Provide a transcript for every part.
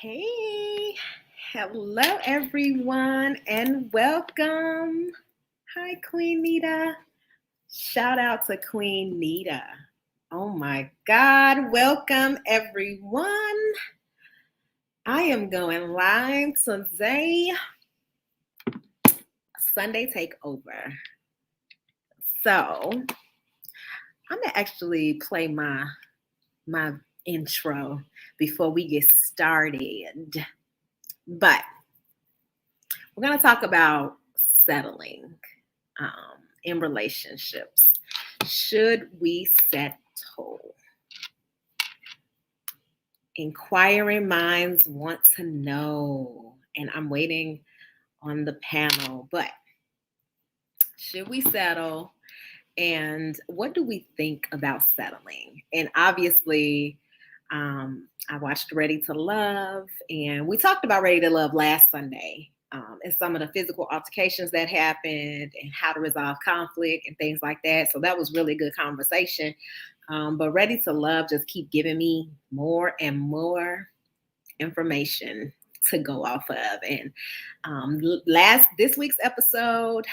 Hey, hello everyone, and welcome. Hi, Queen Nita. Shout out to Queen Nita. Oh my God, welcome everyone. I am going live today, Sunday Takeover. So, I'm gonna actually play my intro before we get started. But we're going to talk about settling in relationships. Should we settle? Inquiring minds want to know, and I'm waiting on the panel. But should we settle? And what do we think about settling? And obviously, I watched Ready to Love, and we talked about Ready to Love last Sunday, and some of the physical altercations that happened and how to resolve conflict and things like that. So that was really good conversation. But Ready to Love just keep giving me more and more information to go off of. And this week's episode,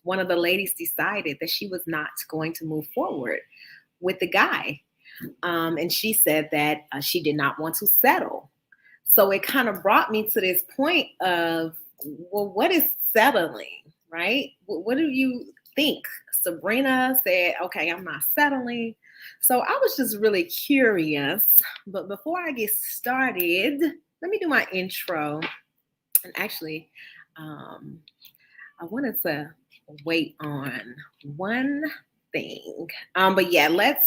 one of the ladies decided that she was not going to move forward with the guy. And she said that she did not want to settle. So it kind of brought me to this point of, well, what is settling, right? What do you think? Sabrina said, okay, I'm not settling. So I was just really curious. But before I get started, let me do my intro. And actually, I wanted to wait on one thing. But yeah, let's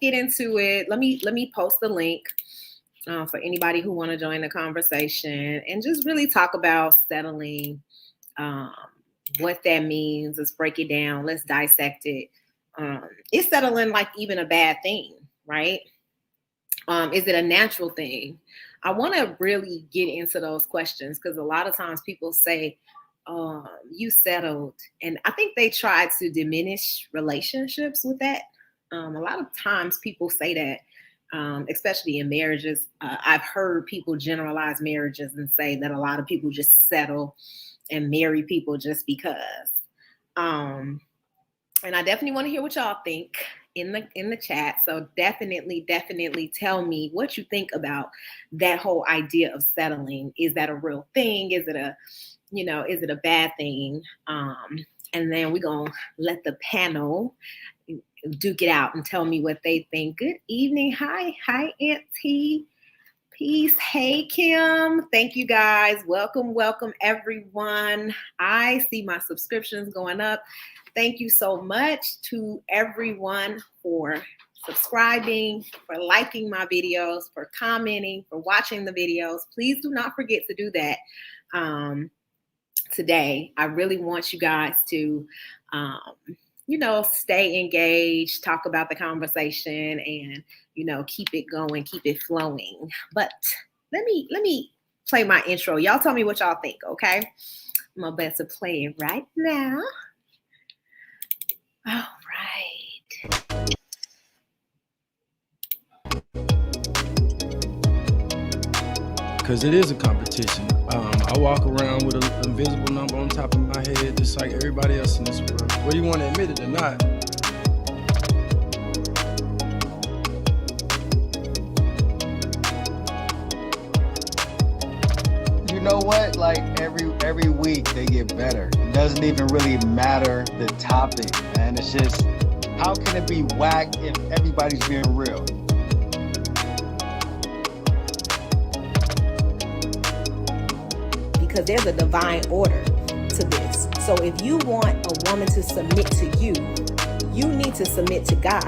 get into it. Let me post the link for anybody who want to join the conversation and just really talk about settling, what that means. Let's break it down. Let's dissect it. Is settling like even a bad thing, right? Is it a natural thing? I want to really get into those questions because a lot of times people say, you settled. And I think they try to diminish relationships with that. A lot of times people say that, especially in marriages. I've heard people generalize marriages and say that a lot of people just settle and marry people just because. And I definitely want to hear what y'all think in the chat. So definitely tell me what you think about that whole idea of settling. Is that a real thing? Is it a bad thing? And then we're going to let the panel duke it out and tell me what they think. Good evening. Hi, Auntie. Peace. Hey, Kim. Thank you, guys. Welcome, everyone. I see my subscriptions going up. Thank you so much to everyone for subscribing, for liking my videos, for commenting, for watching the videos. Please do not forget to do that. Today, I really want you guys to, stay engaged, talk about the conversation, and, keep it going, keep it flowing. But let me play my intro. Y'all tell me what y'all think, okay? I'm about to play it right now. All right. Because it is a competition. I walk around with an invisible number on top of my head, just like everybody else in this world, whether you want to admit it or not. You know what? Like every week they get better. It doesn't even really matter the topic, man. It's just, how can it be whack if everybody's being real? Because there's a divine order to this. So if you want a woman to submit to you, you need to submit to God.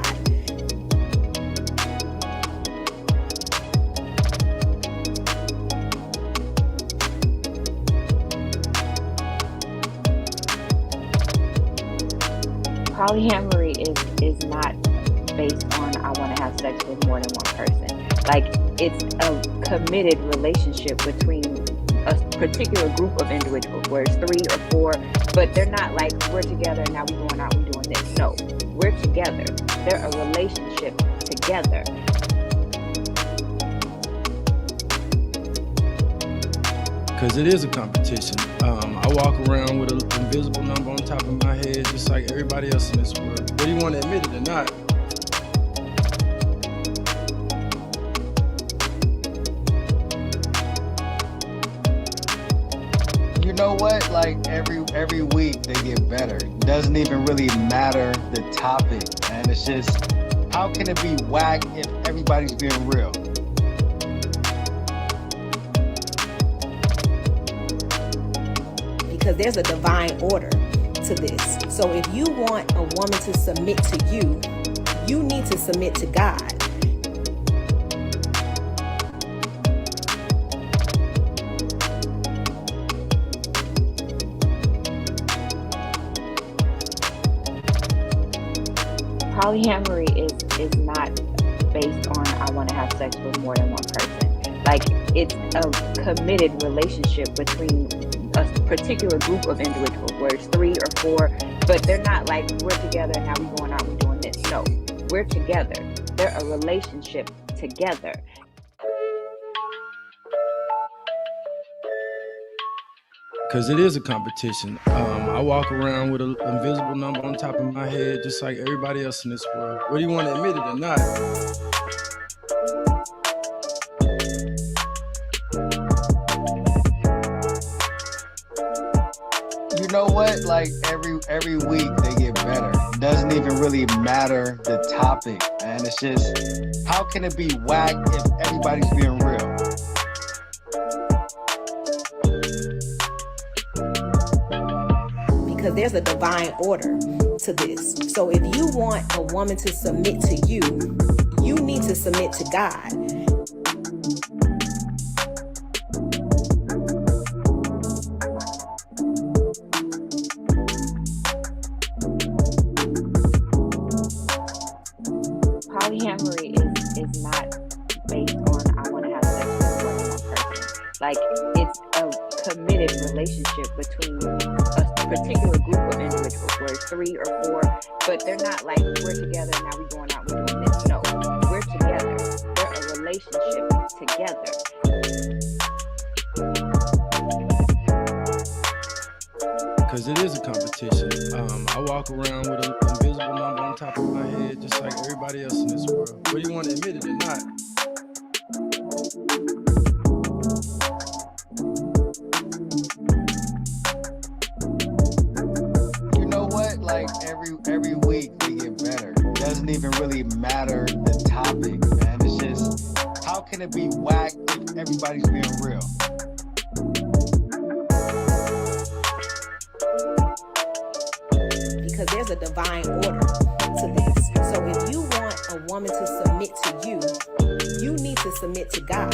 Polyamory is not based on I want to have sex with more than one person. Like, it's a committed relationship between a particular group of individuals, where it's 3 or 4, but they're not like, we're together, now we're going out, we're doing this. No, we're together. They're a relationship together. Because it is a competition. I walk around with an invisible number on top of my head, just like everybody else in this world. Whether you want to admit it or not. You know what? Like every week they get better. Doesn't even really matter the topic, man. It's just, how can it be whack if everybody's being real? Because there's a divine order to this. So if you want a woman to submit to you, you need to submit to God. Polyamory is not based on I want to have sex with more than one person. Like, it's a committed relationship between a particular group of individuals, where it's 3 or 4, but they're not like, we're together, now we going out, we doing this. No, we're together. They're a relationship together. Because it is a competition. I walk around with an invisible number on top of my head, just like everybody else in this world. Whether you want to admit it or not. You know what? Like every week they get better. Doesn't even really matter the topic, man. It's just, how can it be whack if everybody's being real? Because there's a divine order to this. So if you want a woman to submit to you, you need to submit to God. Polyamory is not based on I want to have sex with more than one person. Like, it's a committed relationship between a particular group of individuals, where it's 3 or 4, but they're not like, we're together, now we going out, we doing this. No, we're together. They're a relationship together. Because it is a competition. I walk around with an invisible number on top of my head, just like everybody else in this world. Whether you want to admit it or not. You know what? Like every week they get better. Doesn't even really matter the topic, man. It's just, how can it be whack if everybody's being real? Because there's a divine order to this. So if you want a woman to submit to you, you need to submit to God.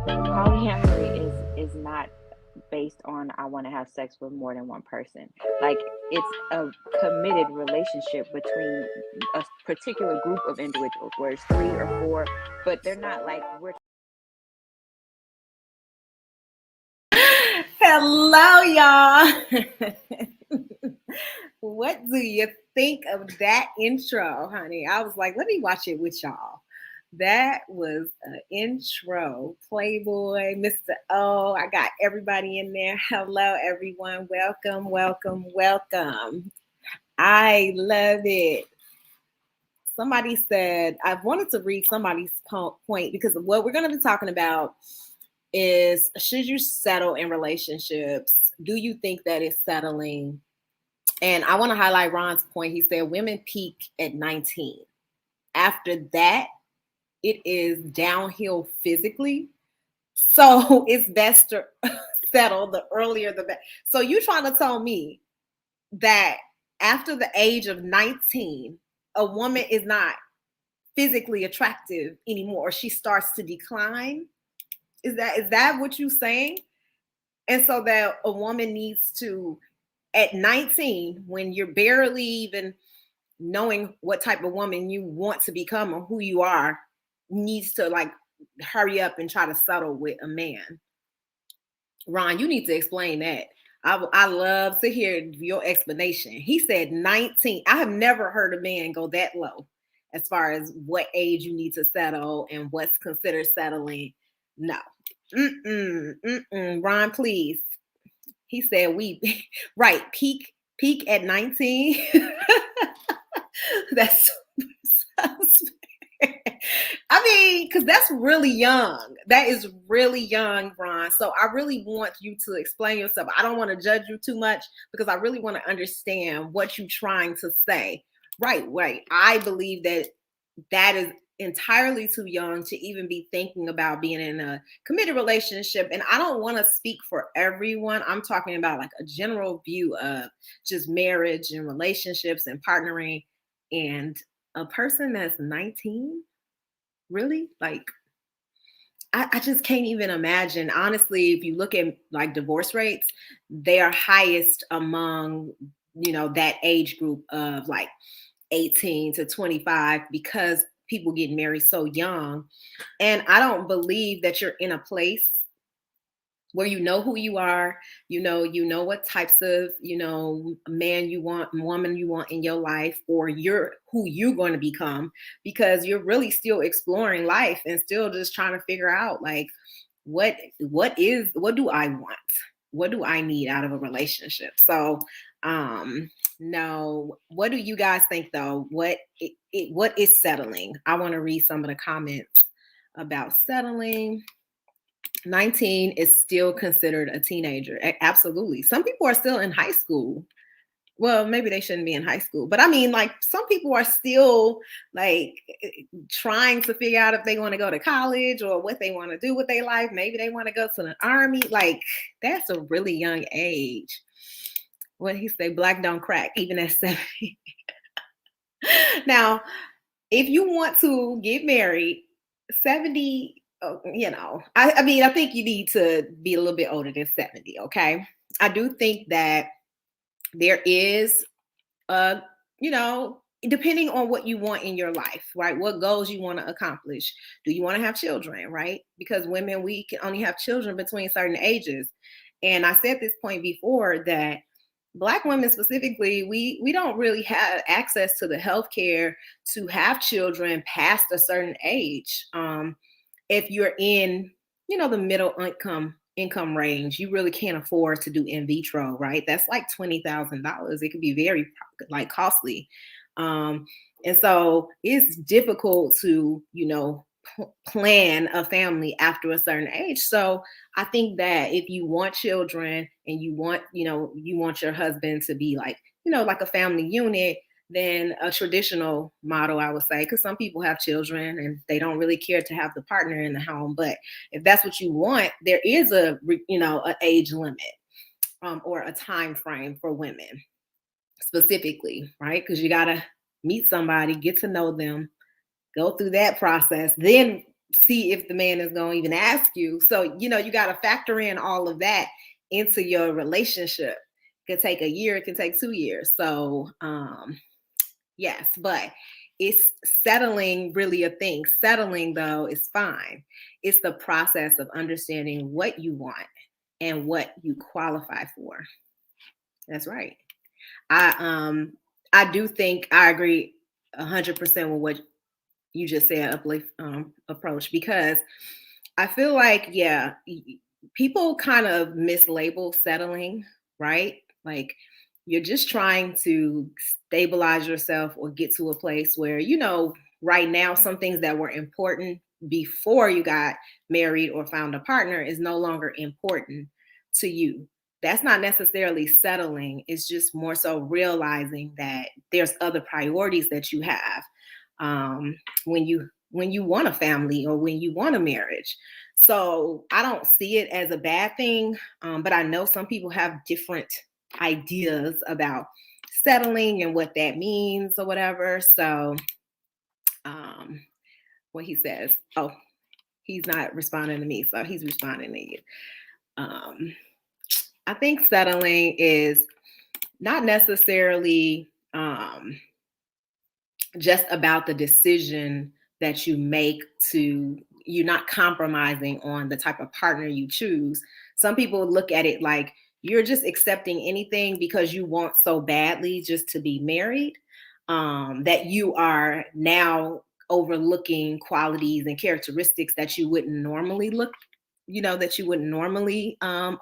Polyamory is not based on I want to have sex with more than one person. Like, it's a committed relationship between a particular group of individuals, where it's 3 or 4, but they're not like, we're Hello, y'all. What do you think of that intro, honey? I was like, let me watch it with y'all. That was an intro. Playboy, Mr. O. I got everybody in there. Hello, everyone. Welcome, welcome, welcome. I love it. Somebody said, I wanted to read somebody's point, because what we're going to be talking about is, should you settle in relationships? Do you think that it's settling? And I want to highlight Ron's point. He said women peak at 19. After that, it is downhill physically. So it's best to settle, the earlier the better. So you trying to tell me that after the age of 19, a woman is not physically attractive anymore, or she starts to decline? Is that what you're saying? And so that a woman needs to, at 19, when you're barely even knowing what type of woman you want to become or who you are, needs to like hurry up and try to settle with a man. Ron, you need to explain that. I love to hear your explanation. He said 19. I have never heard a man go that low as far as what age you need to settle and what's considered settling. No. Ron, please. He said we right, peak at 19. That's I mean, because that's really young. That is really young, Ron. So I really want you to explain yourself. I don't want to judge you too much because I really want to understand what you're trying to say. Right. I believe that is entirely too young to even be thinking about being in a committed relationship. And I don't want to speak for everyone. I'm talking about like a general view of just marriage and relationships and partnering. And a person that's 19, really? Like, I just can't even imagine. Honestly, if you look at like divorce rates, they are highest among, that age group of like 18 to 25 because people get married so young. And I don't believe that you're in a place where you know who you are, you know what types of, man you want, woman you want in your life, or you're who you're going to become, because you're really still exploring life and still just trying to figure out like what do I want? What do I need out of a relationship? So no, what do you guys think though? What is settling? I want to read some of the comments about settling. 19 is still considered a teenager. Absolutely. Some people are still in high school. Well, maybe they shouldn't be in high school, but I mean, like, some people are still like trying to figure out if they want to go to college or what they want to do with their life. Maybe they want to go to the army. Like, that's a really young age. What he say? Black don't crack, even at 70. Now, if you want to get married, 70, I mean, I think you need to be a little bit older than 70. Okay. I do think that there is, depending on what you want in your life, right? What goals you want to accomplish. Do you want to have children, right? Because women, we can only have children between certain ages. And I said this point before that Black women specifically, we don't really have access to the healthcare to have children past a certain age. If you're in, the middle income range, you really can't afford to do in vitro, right? That's like $20,000. It could be very like costly. And so it's difficult to, plan a family after a certain age. So I think that if you want children and you want your husband to be like, like a family unit, then a traditional model, I would say, because some people have children and they don't really care to have the partner in the home. But if that's what you want, there is an age limit or a time frame for women specifically, right? Because you got to meet somebody, get to know them, go through that process, then see if the man is going to even ask you. So, you got to factor in all of that into your relationship. It could take a year, it can take 2 years. So, yes, but is settling really a thing? Settling, though, is fine. It's the process of understanding what you want and what you qualify for. That's right. I do think I agree 100% with what you just said, uplift approach, because I feel like, people kind of mislabel settling, right? Like, you're just trying to stabilize yourself or get to a place where, right now, some things that were important before you got married or found a partner is no longer important to you. That's not necessarily settling. It's just more so realizing that there's other priorities that you have when you want a family or when you want a marriage. So I don't see it as a bad thing, but I know some people have different ideas about settling and what that means or whatever. So what he says, he's not responding to me, so he's responding to you. I think settling is not necessarily just about the decision that you make you're not compromising on the type of partner you choose. Some people look at it like you're just accepting anything because you want so badly just to be married, that you are now overlooking qualities and characteristics that you wouldn't normally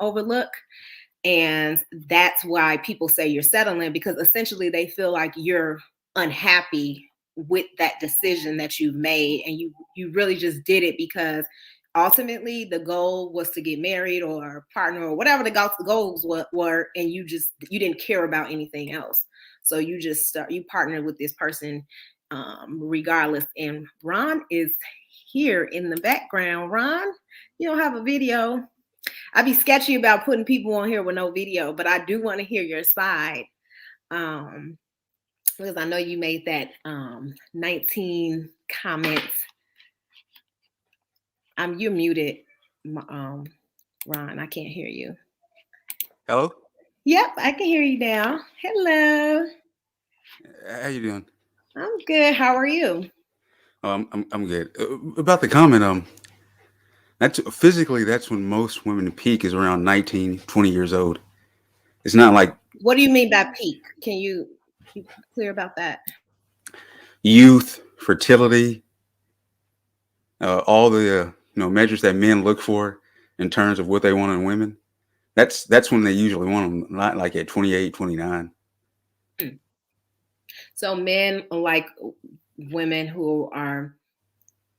overlook. And that's why people say you're settling, because essentially they feel like you're unhappy with that decision that you've made, and you really just did it because ultimately the goal was to get married or partner or whatever the goals were, and you didn't care about anything else. So you partnered with this person regardless. And Ron is here in the background. Ron, you don't have a video. I'd be sketchy about putting people on here with no video, but I do want to hear your side, because I know you made that 19 comments. You're muted, Ron. I can't hear you. Hello? Yep, I can hear you now. Hello. How you doing? I'm good. How are you? I'm good. About the comment, that's physically, that's when most women peak, is around 19, 20 years old. It's not like What do you mean by peak? Can you be clear about that? youth, fertility, all the measures that men look for in terms of what they want in women. That's when they usually want them, not like at 28, 29. So men like women who are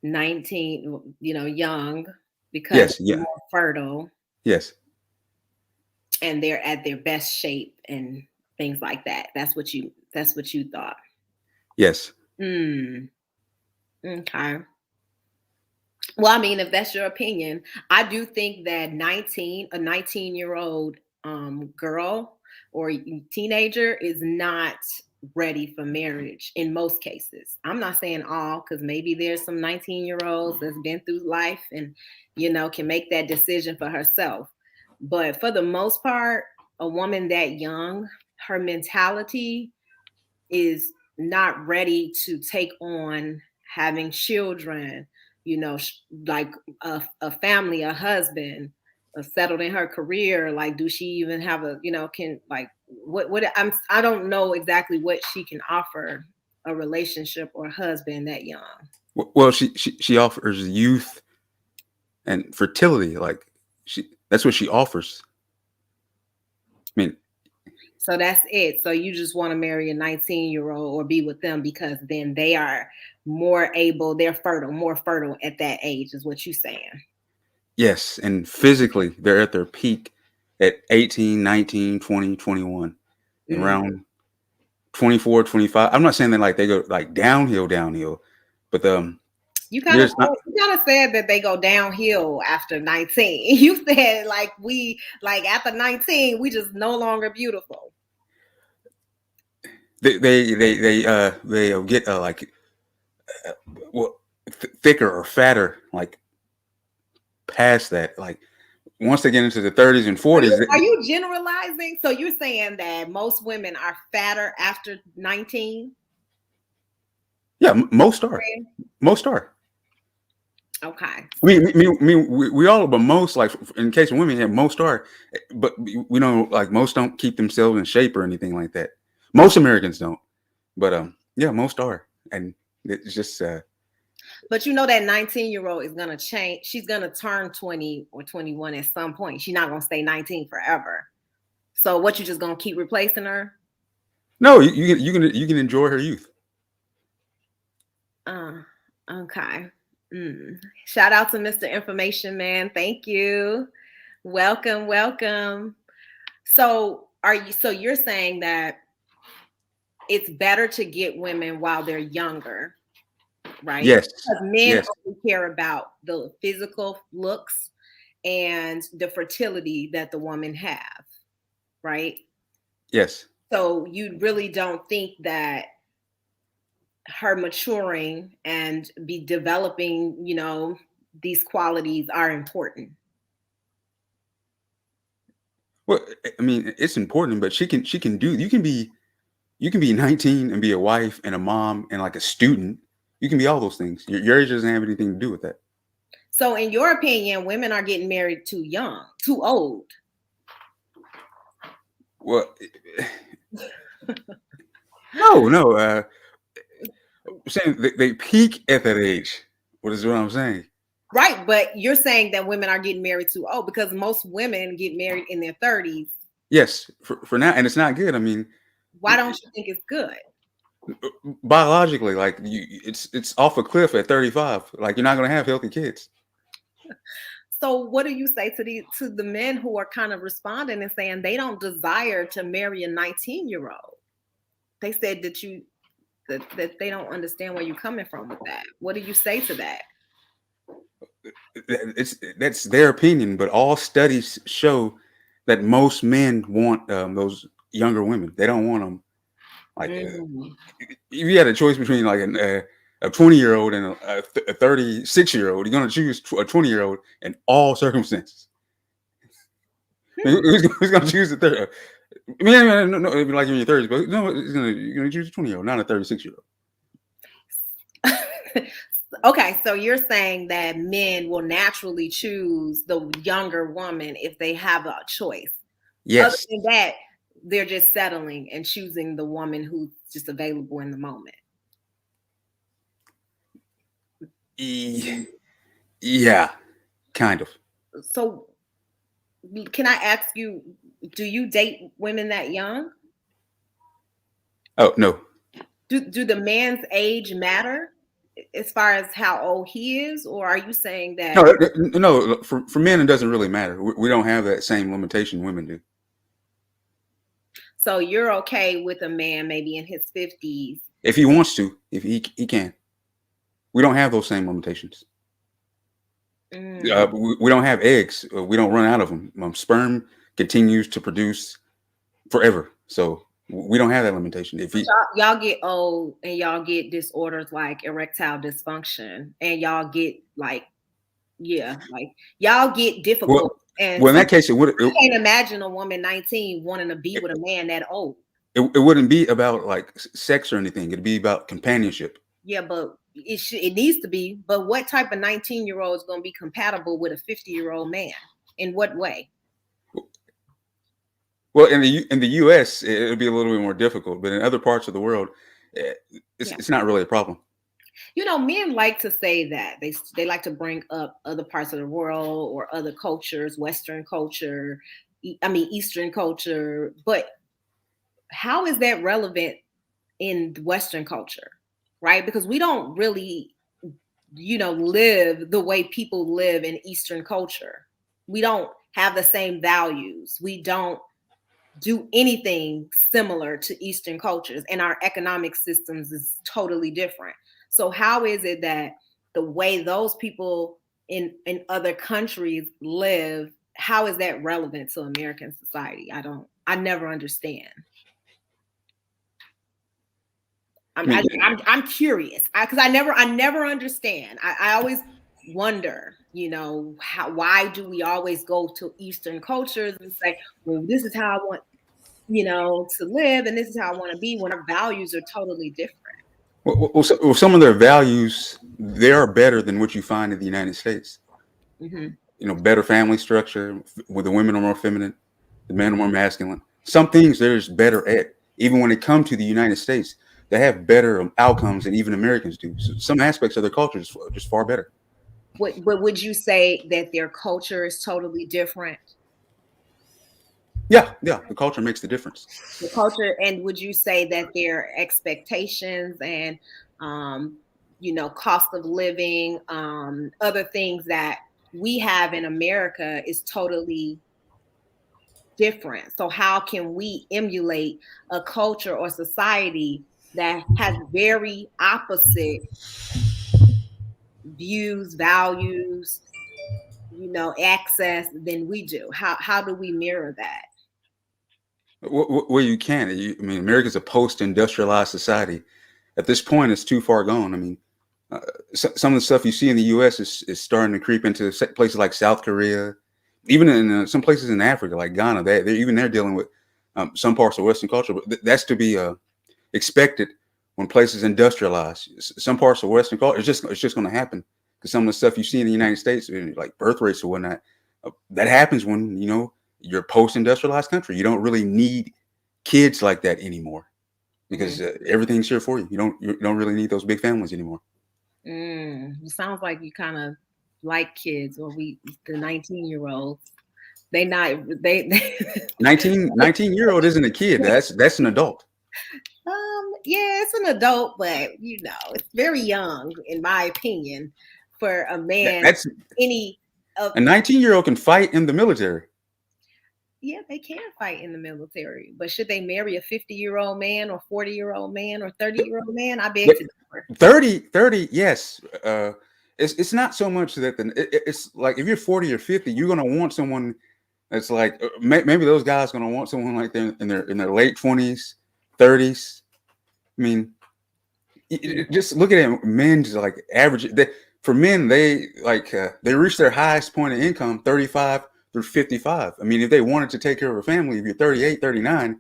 19, young, because Yes, they're yeah, more fertile yes, and they're at their best shape and things like that. That's what you thought. yes. Okay. Well, I mean, if that's your opinion, I do think that a 19-year-old girl or teenager is not ready for marriage in most cases. I'm not saying all, because maybe there's some 19-year-olds that's been through life and, can make that decision for herself. But for the most part, a woman that young, her mentality is not ready to take on having children, like a family, a husband, settled in her career. Like, do she even have I don't know exactly what she can offer a relationship or husband that young. Well, she offers youth and fertility. Like that's what she offers. I mean, so that's it. So you just want to marry a 19-year-old or be with them because then they are more fertile at that age, is what you're saying. yes, and physically they're at their peak at 18, 19, 20, 21. And around 24, 25. I'm not saying that like they go like downhill, but you kind of said that they go downhill after 19. You said like after 19 we just no longer beautiful. They get thicker or fatter, like past that. Like once they get into the 30s and 40s. Are you generalizing? So you're saying that most women are fatter after 19? Yeah, most are. Most are. Okay. I mean, we all, but most, like in case of women, yeah, most are, but we don't, like most don't keep themselves in shape or anything like that. Most Americans don't, but yeah, most are, and it's just. But that 19-year-old is gonna change. She's gonna turn 20 or 21 at some point. She's not gonna stay 19 forever. So what, you just gonna keep replacing her? No, you can enjoy her youth. Okay. Shout out to Mr. Information Man. Thank you. Welcome. So you're saying that it's better to get women while they're younger, right? Yes. Because men only care about the physical looks and the fertility that the woman have, right? Yes. So you really don't think that her maturing and be developing, these qualities are important? Well, I mean, it's important, but you can be 19 and be a wife and a mom and like a student. You can be all those things. Your age doesn't have anything to do with that. So in your opinion, women are getting married too young, too old? Well, no. Saying they peak at that age. What I'm saying? Right, but you're saying that women are getting married too old because most women get married in their 30s. Yes, for now, and it's not good. I mean, Why don't you think it's good? biologically, like it's off a cliff at 35. Like you're not going to have healthy kids. So what do you say to the men who are kind of responding and saying they don't desire to marry a 19-year-old? They said that they don't understand where you're coming from with that. What do you say to that? That's their opinion, but all studies show that most men want those younger women. They don't want them. Like if you had a choice between like a 20-year-old and a 36-year-old, you're going to choose a 20-year-old in all circumstances. Who's going to choose the 30? I mean, no, it'd be like in your 30s, but no, you're going to choose a 20-year-old, not a 36-year-old. Okay, so you're saying that men will naturally choose the younger woman if they have a choice. Yes. Other than that, they're just settling and choosing the woman who's just available in the moment. Yeah, kind of. So can I ask you, do you date women that young? Oh, no. Do the man's age matter as far as how old he is, or are you saying that? No. For men, it doesn't really matter. We don't have that same limitation women do. So you're okay with a man maybe in his 50s if he wants to, if he can. We don't have those same limitations. We don't have eggs. We don't run out of them. Sperm continues to produce forever. So we don't have that limitation. If y'all get old and y'all get disorders like erectile dysfunction, and y'all get y'all get difficult. Well, in that case, I can't imagine a woman 19 wanting to be with a man that old. It wouldn't be about like sex or anything. It'd be about companionship. Yeah, but it needs to be. But what type of 19-year-old is going to be compatible with a 50-year-old man? In what way? Well, in the U.S., it'll be a little bit more difficult, but in other parts of the world, it's not really a problem. You know, men like to say that they like to bring up other parts of the world or other cultures, Western culture, Eastern culture. But how is that relevant in Western culture, right? Because we don't really, live the way people live in Eastern culture. We don't have the same values. We don't do anything similar to Eastern cultures, and our economic systems is totally different. So how is it that the way those people in other countries live, how is that relevant to American society? I never understand. I'm curious because I never understand. I always wonder, why do we always go to Eastern cultures and say, well, this is how I want, to live, and this is how I want to be, when our values are totally different. Well, some of their values, they are better than what you find in the United States. Mm-hmm. Better family structure, where the women are more feminine, the men are more masculine. Some things they're just better at. Even when it comes to the United States, they have better outcomes than even Americans do. So some aspects of their culture is just far better. But would you say that their culture is totally different? Yeah, the culture makes the difference. The culture, and would you say that their expectations and, cost of living, other things that we have in America is totally different? So how can we emulate a culture or society that has very opposite views, values, access than we do? How do we mirror that? Well, you can. America's a post-industrialized society. At this point, it's too far gone. Some of the stuff you see in the U.S. is starting to creep into places like South Korea, even in some places in Africa, like Ghana. They're dealing with some parts of Western culture, but that's to be expected when places industrialize. Some parts of Western culture, it's just going to happen because some of the stuff you see in the United States, like birth rates or whatnot, that happens when you're a post-industrialized country. You don't really need kids like that anymore because everything's here for you. You don't really need those big families anymore. It sounds like you kind of like kids, or the 19-year-olds. They 19-year-old isn't a kid. That's an adult. Yeah, it's an adult, but it's very young, in my opinion, for a man. A 19-year-old can fight in the military. Yeah, they can fight in the military, but should they marry a 50-year-old man or 40-year-old man or 30-year-old man? I beg to differ. 30, yes. It's not so much that it's like if you're 40 or 50, you're gonna want someone that's like maybe those guys gonna want someone like they're in their late 20s, 30s. I mean, just look at it. Men's like average. For men, they reach their highest point of income 35 through 55. I mean, if they wanted to take care of a family, if you're 38, 39,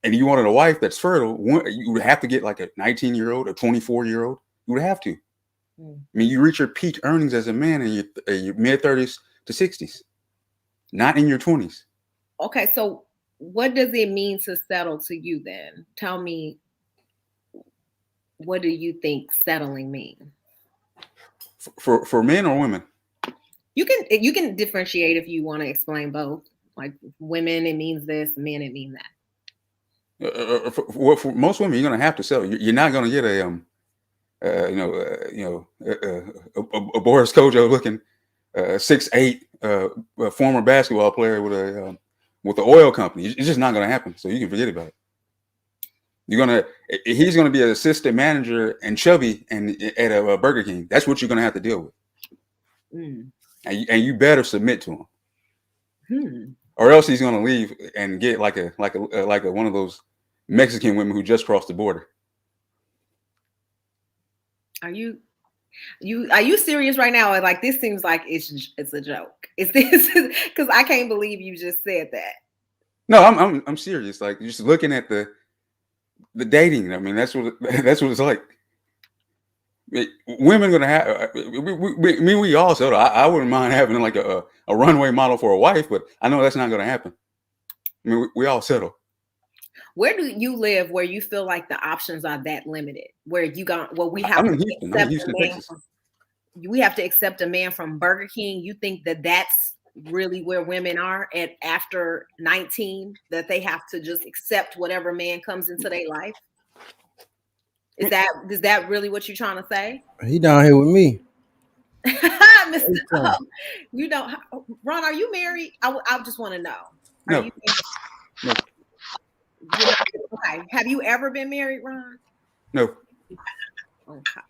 and you wanted a wife that's fertile, you would have to get like a 19-year-old, a 24-year-old. You would have to. I mean, you reach your peak earnings as a man in your mid 30s to 60s, not in your 20s. Okay, so what does it mean to settle to you then? Tell me, what do you think settling means? For men or women? You can differentiate if you want to explain both. Like women, it means this; men, it means that. For most women, you're gonna have to settle. You're not gonna get a Boris Kojo looking 6'8" former basketball player with the oil company. It's just not gonna happen. So you can forget about it. He's gonna be an assistant manager and chubby and at a Burger King. That's what you're gonna have to deal with. And you better submit to him, or else he's gonna leave and get like a one of those Mexican women who just crossed the border. Are you serious right now? Or like this seems like it's a joke. Is this because I can't believe you just said that? No, I'm serious. Like just looking at the dating. I mean, that's what it's like. Women gonna have. We all settle. I wouldn't mind having like a runway model for a wife, but I know that's not gonna happen. I mean, we all settle. Where do you live where you feel like the options are that limited? Where we have I'm to in Houston. I'm in Houston, Texas. We have to accept a man from Burger King. You think that's really where women are at after 19, that they have to just accept whatever man comes into their life? Is that really what you're trying to say? He down here with me. Mr. You don't, Ron, are you married? I just want to know. No. No. Okay. Have you ever been married, Ron? No. Okay.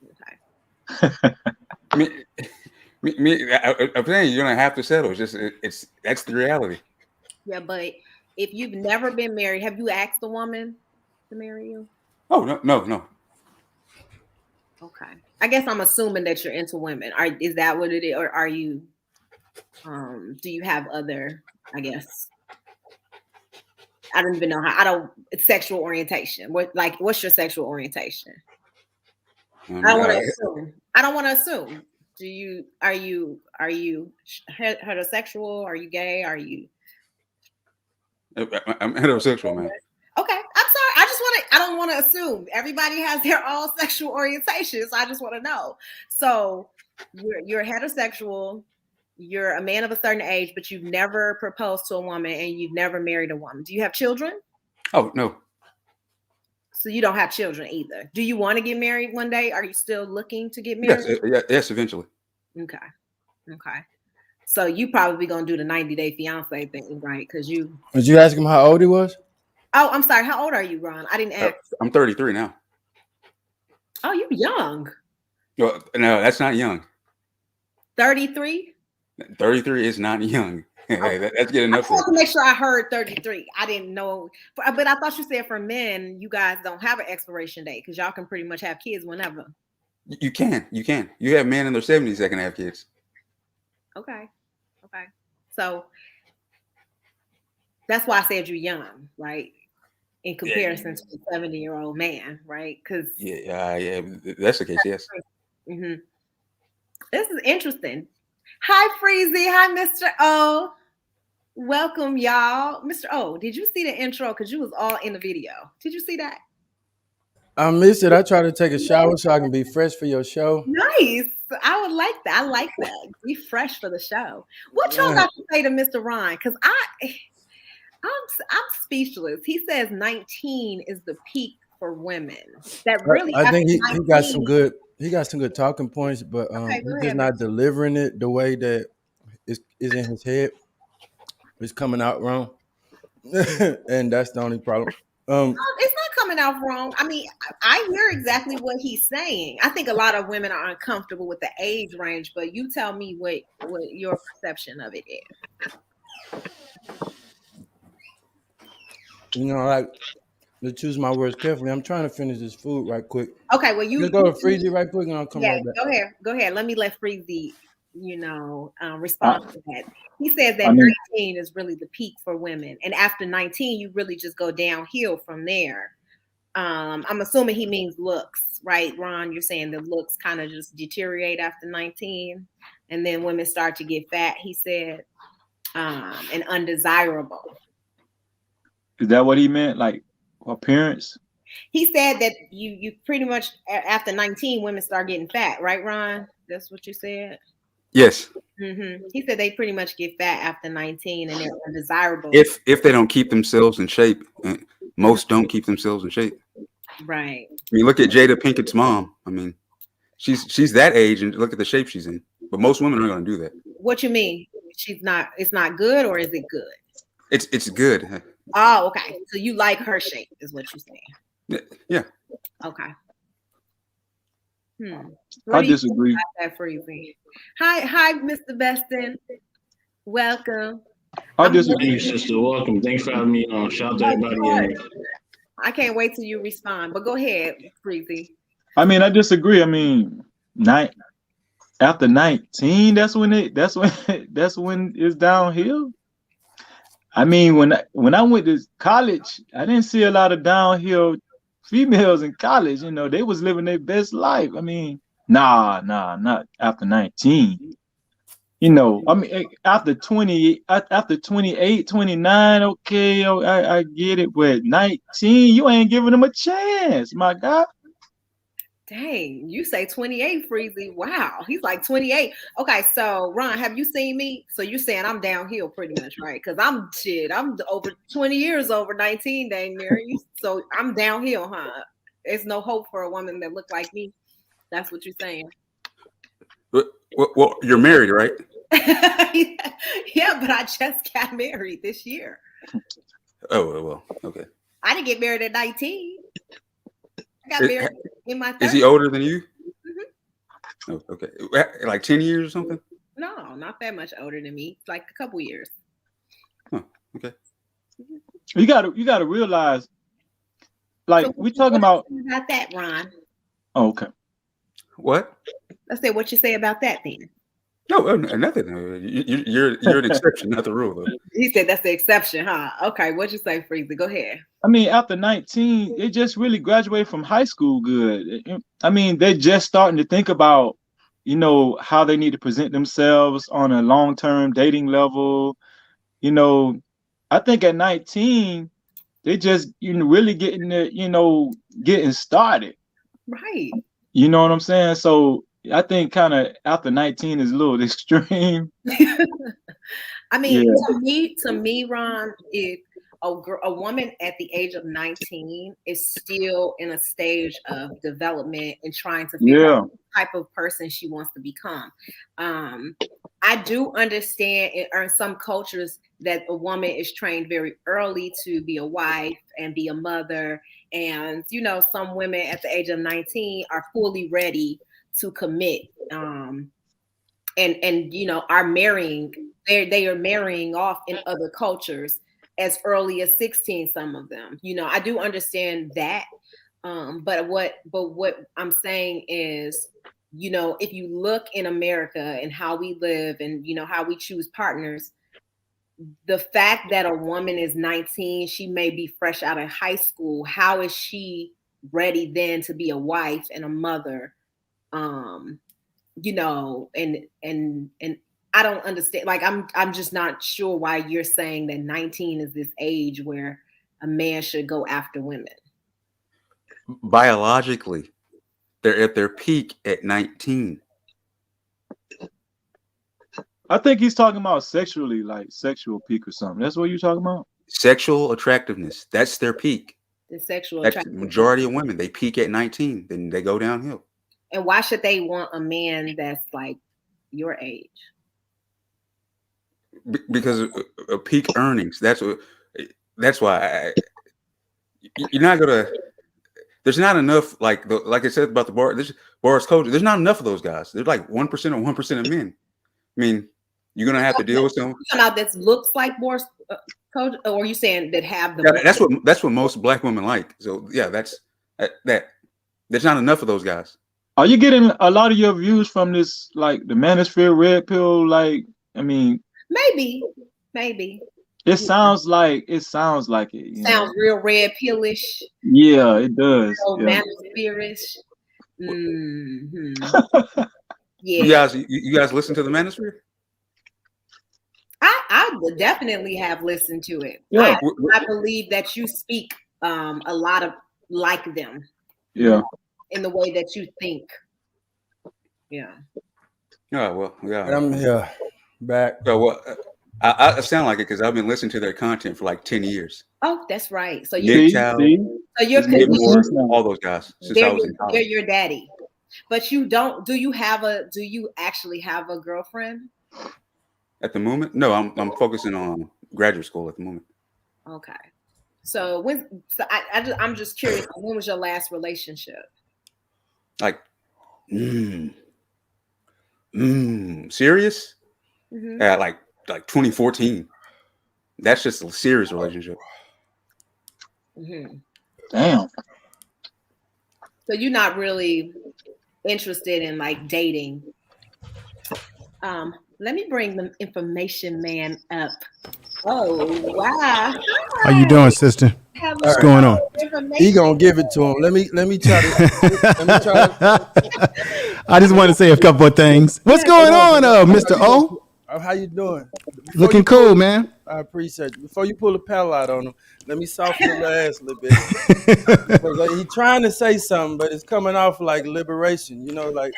Okay. I'm saying you're gonna have to settle. That's the reality. Yeah, but if you've never been married, have you asked a woman to marry you? Oh no. Okay. I guess I'm assuming that you're into women. Is that what it is, or are you? Do you have other? I guess. I don't even know how. Sexual orientation. What's your sexual orientation? I don't want to assume. I don't want to assume. Are you heterosexual? Are you gay? Are you? I'm heterosexual, man. Okay, I'm sorry. I don't want to assume. Everybody has their own sexual orientation, so I just want to know. So you're heterosexual. You're a man of a certain age, but you've never proposed to a woman and you've never married a woman. Do you have children? Oh, no. So you don't have children either. Do you want to get married one day? Are you still looking to get married? Yes, eventually. Okay. So you probably going to do the 90-day fiance thing, right? Because you. Did you ask him how old he was? Oh, I'm sorry. How old are you, Ron? I didn't ask. I'm 33 now. Oh, you young. No, that's not young. 33? 33 is not young. That's good enough. I wanted to make sure I heard 33. I didn't know, but I thought you said for men, you guys don't have an expiration date because y'all can pretty much have kids whenever. You can. You have men in their 70s that can have kids. Okay. So that's why I said you're young, right? In comparison to a 70-year-old man, right? Because yeah, that's the case. Yes. Mm-hmm. This is interesting. Hi, Freezy. Hi, Mr. O. Welcome, y'all. Mr. O, did you see the intro? Because you was all in the video. Did you see that? I miss it. I try to take a shower so I can be fresh for your show. Nice. I would like that. I like that. Be fresh for the show. What y'all got to say to Mr. Ron? Because I'm speechless. He says 19 is the peak for women. That really, I think he got some 19 good talking points, but Okay, go he's ahead, just not delivering it the way that is in his head. It's coming out wrong, and that's the only problem. It's not coming out wrong. I mean, I hear exactly what he's saying. I think a lot of women are uncomfortable with the age range, but you tell me what your perception of it is. You know, like to choose my words carefully. I'm trying to finish this food right quick. Okay, well, you just go to Freezy right quick, and I'll come right back. Go ahead. Let me let Freezy, respond to that. He says that 19 is really the peak for women, and after 19, you really just go downhill from there. I'm assuming he means looks, right, Ron? You're saying the looks kind of just deteriorate after 19, and then women start to get fat. He said, and undesirable. Is that what he meant? Like appearance? He said that you pretty much after 19, women start getting fat, right, Ron? That's what you said. Yes. Mm-hmm. He said they pretty much get fat after 19, and they're undesirable. If they don't keep themselves in shape, most don't keep themselves in shape. Right. I mean, look at Jada Pinkett's mom. I mean, she's that age, and look at the shape she's in. But most women aren't going to do that. What you mean? It's not good, or is it good? It's good. Oh, okay. So you like her shape, is what you're saying? Yeah. Okay. I disagree. That Freezy. Hi, Mr. Beston. Welcome. I disagree. Sister, welcome. Thanks for having me on. Shout out to everybody. I can't wait till you respond. But go ahead, Freezy. I mean, I disagree. I mean, after 19, that's when it's downhill. I mean, when I went to college, I didn't see a lot of downhill females in college. You know, they was living their best life. I mean, not after 19. You know, I mean, after 28, 29, okay, I get it. But 19, you ain't giving them a chance, my God. Dang, you say 28, Freezy. Wow, he's like 28. Okay, so Ron, have you seen me? So you're saying I'm downhill pretty much, right? Because I'm over 20 years over 19, dang Mary. So I'm downhill, huh? There's no hope for a woman that look like me. That's what you're saying. Well, you're married, right? Yeah, but I just got married this year. Oh, well, okay. I didn't get married at 19. I got married in my 30s. Is he older than you? Mm-hmm. Oh, okay. Like 10 years or something? No, not that much older than me. Like a couple years. Huh, okay. You gotta realize, like, so we're talking about that, Ron. Oh, okay. What? Let's say what you say about that then. No, nothing. You're an exception, not the rule, though. He said that's the exception, huh? Okay, what'd you say, Freezy? Go ahead. I mean, after 19, they just really graduate from high school good. I mean, they're just starting to think about, you know, how they need to present themselves on a long-term dating level. You know, I think at 19, they just really getting started. Right. You know what I'm saying? So I think kind of after 19 is a little extreme. I mean, to me, Ron, if a woman at the age of 19 is still in a stage of development and trying to figure out what type of person she wants to become. I do understand in some cultures that a woman is trained very early to be a wife and be a mother. And, you know, some women at the age of 19 are fully ready to commit and you know, are marrying. They are marrying off in other cultures as early as 16, some of them. You know, I do understand that. But what I'm saying is, you know, if you look in America and how we live and, you know, how we choose partners, the fact that a woman is 19, she may be fresh out of high school. How is she ready then to be a wife and a mother? You know, and I don't understand. Like I'm just not sure why you're saying that 19 is this age where a man should go after women. Biologically, they're at their peak at 19. I think he's talking about sexually, like sexual peak or something. That's what you're talking about? Sexual attractiveness, that's their peak. The sexual That's the attraction. majority of women. They peak at 19, then they go downhill. And why should they want a man that's like your age? Because of peak earnings. That's why you're not gonna. There's not enough, like I said about the Boris Kodjoe. There's not enough of those guys. They're like 1% or 1% of men. I mean, you're gonna have to deal with some. About this looks like Boris Kodjoe, or are you saying that have the? Yeah, that's what most black women like. So yeah, that's that. There's not enough of those guys. Are you getting a lot of your views from this, like the Manosphere Red Pill? Like, I mean, maybe. it sounds like it. Sounds real red pillish. Yeah, it does. Yeah. Manosphere-ish. Mm-hmm. Yeah. You guys listen to the Manosphere? I would definitely have listened to it. Yeah. I believe that you speak a lot of like them. Yeah. In the way that you think. Yeah. Oh, well, yeah. And I'm here back. So, well, I sound like it because I've been listening to their content for like 10 years. Oh, that's right. So Nick you're Chow, Nick Moore, all those guys since I was in they're college. your daddy. But you don't. Do you actually have a girlfriend? At the moment, no. I'm focusing on graduate school at the moment. Okay. So I'm just curious. When was your last relationship? Like, serious? Mm-hmm. Yeah, like 2014. That's just a serious relationship. Mm-hmm. Damn. So you're not really interested in like dating. Let me bring the information man up. Oh wow! How you doing, sister? What's going on? He gonna give it to him. Let me try to. I just want to say a couple of things. What's going on, Mr. O? How you doing? Looking cool, man. I appreciate you. Before you pull the pedal out on him, let me soften the ass a little bit. He's trying to say something, but it's coming off like liberation. You know, like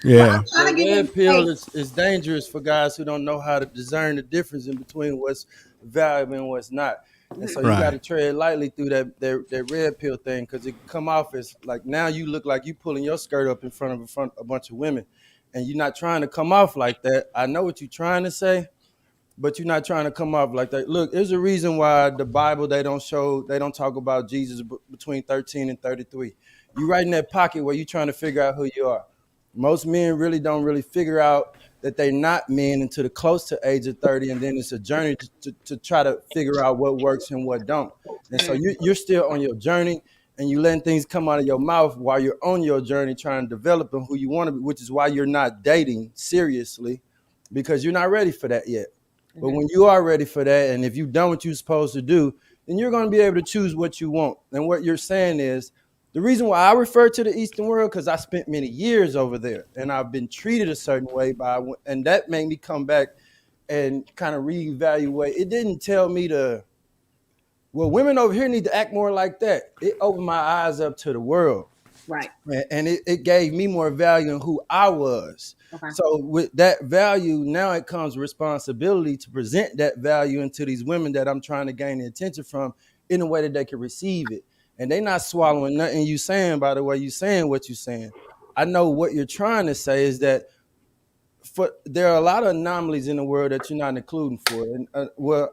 Yeah. The red pill is dangerous for guys who don't know how to discern the difference in between what's valuable and what's not. And so you got to tread lightly through that red pill thing because it come off as like now you look like you pulling your skirt up in front of a bunch of women, and you're not trying to come off like that. I know what you're trying to say, but you're not trying to come off like that. Look, there's a reason why the Bible they don't talk about Jesus between 13 and 33. You right in that pocket where you're trying to figure out who you are. Most men really don't figure out that they're not men until the close to age of 30, and then it's a journey to try to figure out what works and what don't. And so you're still on your journey, and you letting things come out of your mouth while you're on your journey trying to develop who you want to be, which is why you're not dating seriously, because you're not ready for that yet. But when you are ready for that, and if you've done what you're supposed to do, then you're going to be able to choose what you want. And what you're saying is, the reason why I refer to the Eastern world, because I spent many years over there, and I've been treated a certain way and that made me come back and kind of reevaluate. It didn't tell me women over here need to act more like that. It opened my eyes up to the world. Right. And it gave me more value in who I was. Okay. So with that value, now it comes responsibility to present that value into these women that I'm trying to gain the attention from in a way that they can receive it. And they're not swallowing nothing you saying by the way you saying what you're saying. I know what you're trying to say is that there are a lot of anomalies in the world that you're not including for. And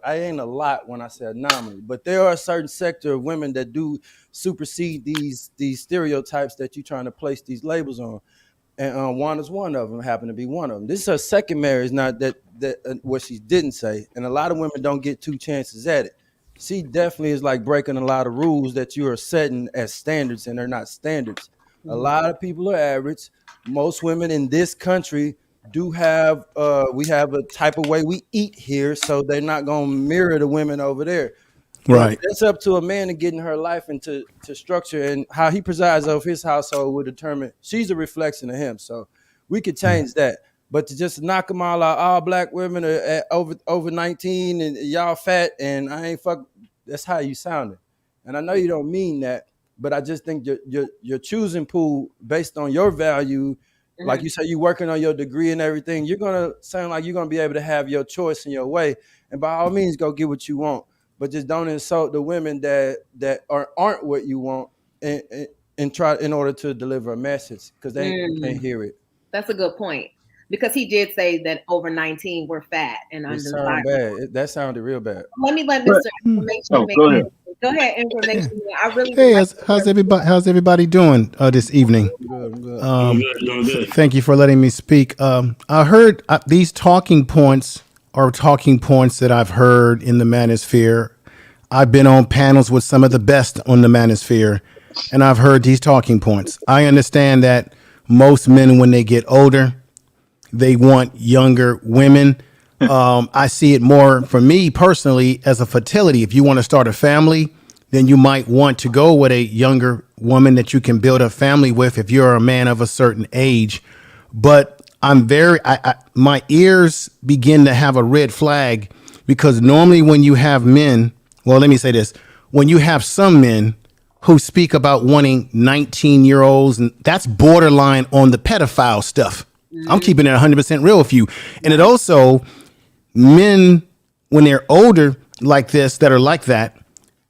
I ain't a lot when I say anomaly, but there are a certain sector of women that do supersede these stereotypes that you're trying to place these labels on. And Wanda's one of them, happened to be one of them. This is her second marriage, not that what she didn't say. And a lot of women don't get two chances at it. She definitely is like breaking a lot of rules that you are setting as standards, and they're not standards. A lot of people are average. Most women in this country do have, we have a type of way we eat here, so they're not going to mirror the women over there. Right. But it's up to a man to getting her life into structure, and how he presides over his household will determine. She's a reflection of him, so we could change that. But to just knock them all black women are at over 19 and y'all fat and I ain't fuck. That's how you sounded. And I know you don't mean that, but I just think your choosing pool based on your value, like you say, you working on your degree and everything, you're gonna sound like you're gonna be able to have your choice in your way. And by all means, go get what you want. But just don't insult the women that aren't what you want and try in order to deliver a message because they can't hear it. That's a good point. Because he did say that over 19 were fat and undesirable. That sounded real bad. Let Mr. Information go ahead. Go ahead, Information. I really Hey, how's everybody doing this evening? Good. Thank you for letting me speak. I heard these talking points are talking points that I've heard in the manosphere. I've been on panels with some of the best on the manosphere, and I've heard these talking points. I understand that most men, when they get older, they want younger women. I see it more for me personally as a fertility. If you want to start a family, then you might want to go with a younger woman that you can build a family with if you're a man of a certain age. But my ears begin to have a red flag because normally when you have men, well, let me say this. When you have some men who speak about wanting 19-year-olds, and that's borderline on the pedophile stuff. I'm keeping it 100% real with you. And it also, men, when they're older like this, that are like that,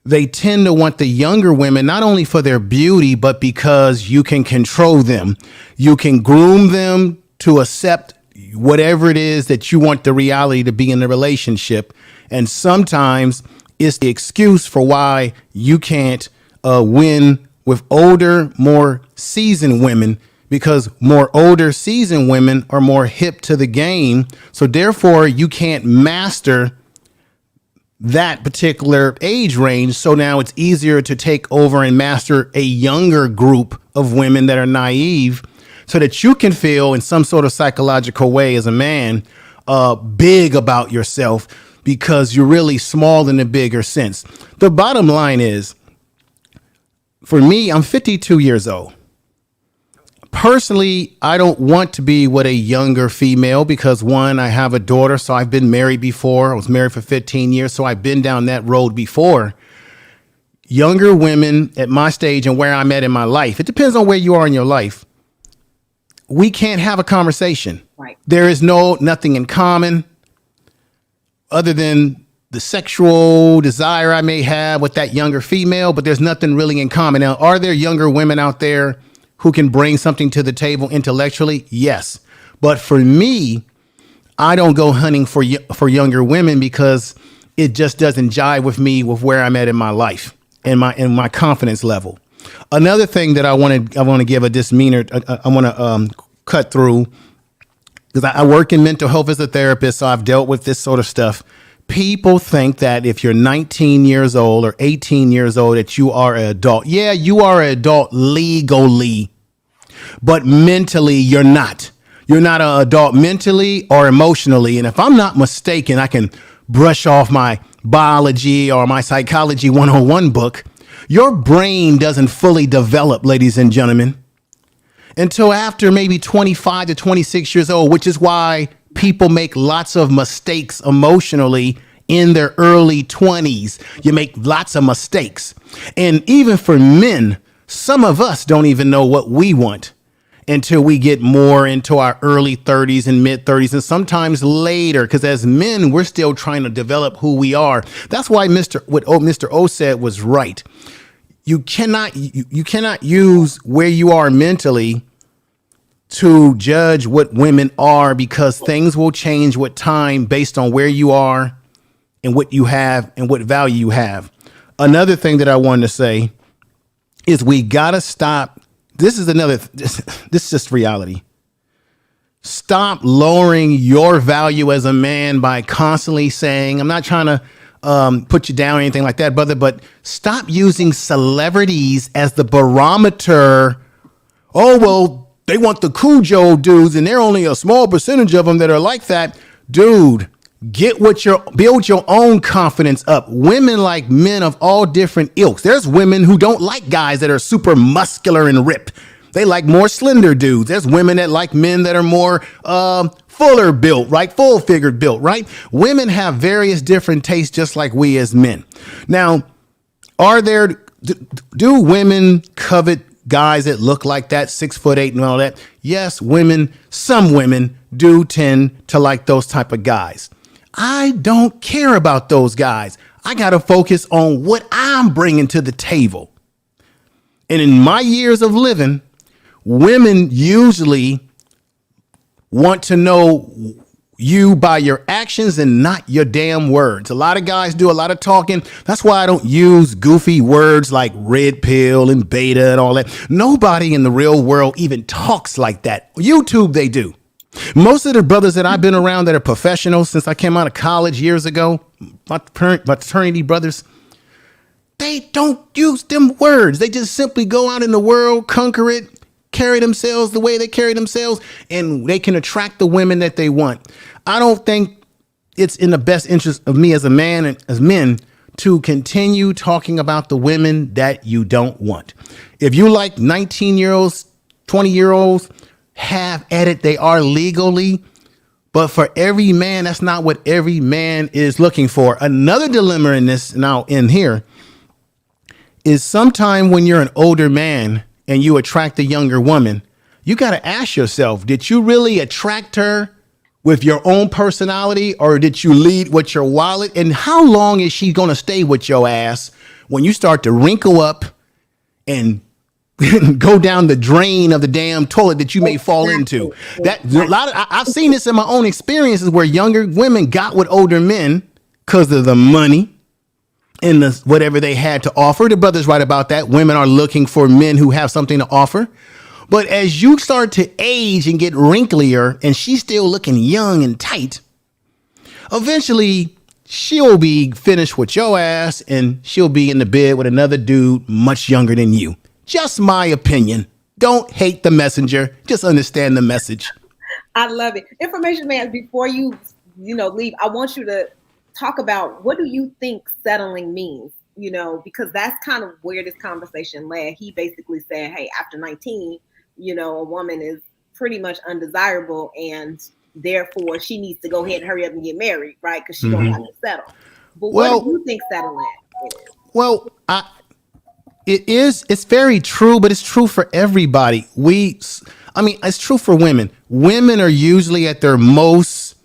they tend to want the younger women, not only for their beauty, but because you can control them. You can groom them to accept whatever it is that you want the reality to be in the relationship. And sometimes it's the excuse for why you can't win with older, more seasoned women, because more older seasoned women are more hip to the game. So therefore you can't master that particular age range. So now it's easier to take over and master a younger group of women that are naive so that you can feel in some sort of psychological way as a man, big about yourself because you're really small in a bigger sense. The bottom line is, for me, I'm 52 years old. Personally, I don't want to be with a younger female because, one, I have a daughter, so I've been married before. I was married for 15 years, so I've been down that road before. Younger women at my stage and where I'm at in my life, it depends on where you are in your life. We can't have a conversation. Right. There is nothing in common other than the sexual desire I may have with that younger female, but there's nothing really in common. Now, are there younger women out there who can bring something to the table intellectually? Yes. But for me, I don't go hunting for younger women because it just doesn't jive with me with where I'm at in my life and my confidence level. Another thing that I want to give a dismeanor, I want to cut through, because I work in mental health as a therapist, so I've dealt with this sort of stuff. People think that if you're 19 years old or 18 years old, that you are an adult. Yeah, you are an adult legally, but mentally you're not. You're not an adult mentally or emotionally. And if I'm not mistaken, I can brush off my biology or my psychology 101 book. Your brain doesn't fully develop, ladies and gentlemen, until after maybe 25 to 26 years old, which is why people make lots of mistakes emotionally in their early 20s. You make lots of mistakes. And even for men, some of us don't even know what we want until we get more into our early 30s and mid 30s, and sometimes later, because as men, we're still trying to develop who we are. That's why what Mr. O said was right. You cannot use where you are mentally to judge what women are, because things will change with time based on where you are and what you have and what value you have. Another thing that I wanted to say is we got to stop. This is just reality. Stop lowering your value as a man by constantly saying, I'm not trying to put you down or anything like that, brother, but stop using celebrities as the barometer. Oh, well, they want the Cujo dudes and they're only a small percentage of them that are like that. Dude, build your own confidence up. Women like men of all different ilks. There's women who don't like guys that are super muscular and ripped. They like more slender dudes. There's women that like men that are more fuller built, right? Full figured built, right? Women have various different tastes, just like we as men. Now, do women covet guys that look like that, 6'8" and all that? Yes, some women do tend to like those type of guys. I don't care about those guys. I got to focus on what I'm bringing to the table. And in my years of living, women usually want to know you by your actions and not your damn words. A lot of guys do a lot of talking. That's why I don't use goofy words like red pill and beta and all that. Nobody in the real world even talks like that. YouTube, they do. Most of the brothers that I've been around that are professionals since I came out of college years ago, my fraternity brothers, they don't use them words. They just simply go out in the world, conquer it, carry themselves the way they carry themselves, and they can attract the women that they want. I don't think it's in the best interest of me as a man and as men to continue talking about the women that you don't want. If you like 19-year-olds, 20-year-olds, have at it. They are legally, but for every man, that's not what every man is looking for. Another dilemma in this now in here is sometime when you're an older man and you attract a younger woman, you got to ask yourself, did you really attract her with your own personality, or did you lead with your wallet? And how long is she going to stay with your ass when you start to wrinkle up and go down the drain of the damn toilet that you may fall into? I've seen this in my own experiences where younger women got with older men because of the money and the whatever they had to offer. The brother's right about that. Women are looking for men who have something to offer. But as you start to age and get wrinklier and she's still looking young and tight, eventually she'll be finished with your ass and she'll be in the bed with another dude much younger than you. Just my opinion. Don't hate the messenger. Just understand the message. I love it. Information man, before you leave, I want you to talk about, what do you think settling means? Because that's kind of where this conversation led. He basically said, hey, after 19, a woman is pretty much undesirable, and therefore she needs to go ahead and hurry up and get married, right? Because she don't have to settle. But what do you think settling is? Well, it's very true, but it's true for everybody. It's true for women. Women are usually at their most,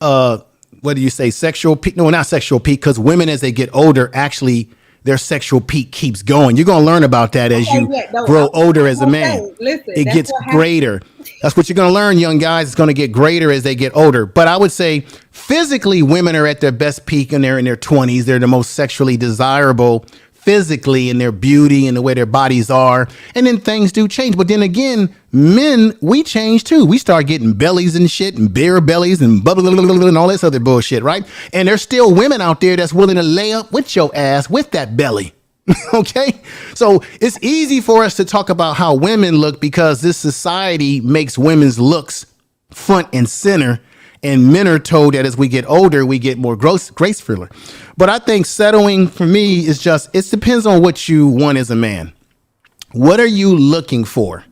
sexual peak? No, not sexual peak, because women, as they get older, actually their sexual peak keeps going. You're going to learn about that as you grow older as a man. It gets greater. That's what you're going to learn, young guys. It's going to get greater as they get older. But I would say physically, women are at their best peak and they're in their 20s. They're the most sexually desirable physically in their beauty and the way their bodies are. And then things do change. But then again, men, we change too. We start getting bellies and shit and beer bellies and blah, blah, blah, blah, blah, and all this other bullshit, right? And there's still women out there that's willing to lay up with your ass with that belly. Okay? So it's easy for us to talk about how women look because this society makes women's looks front and center. And men are told that as we get older, we get more graceful. But I think settling for me is it depends on what you want as a man. What are you looking for?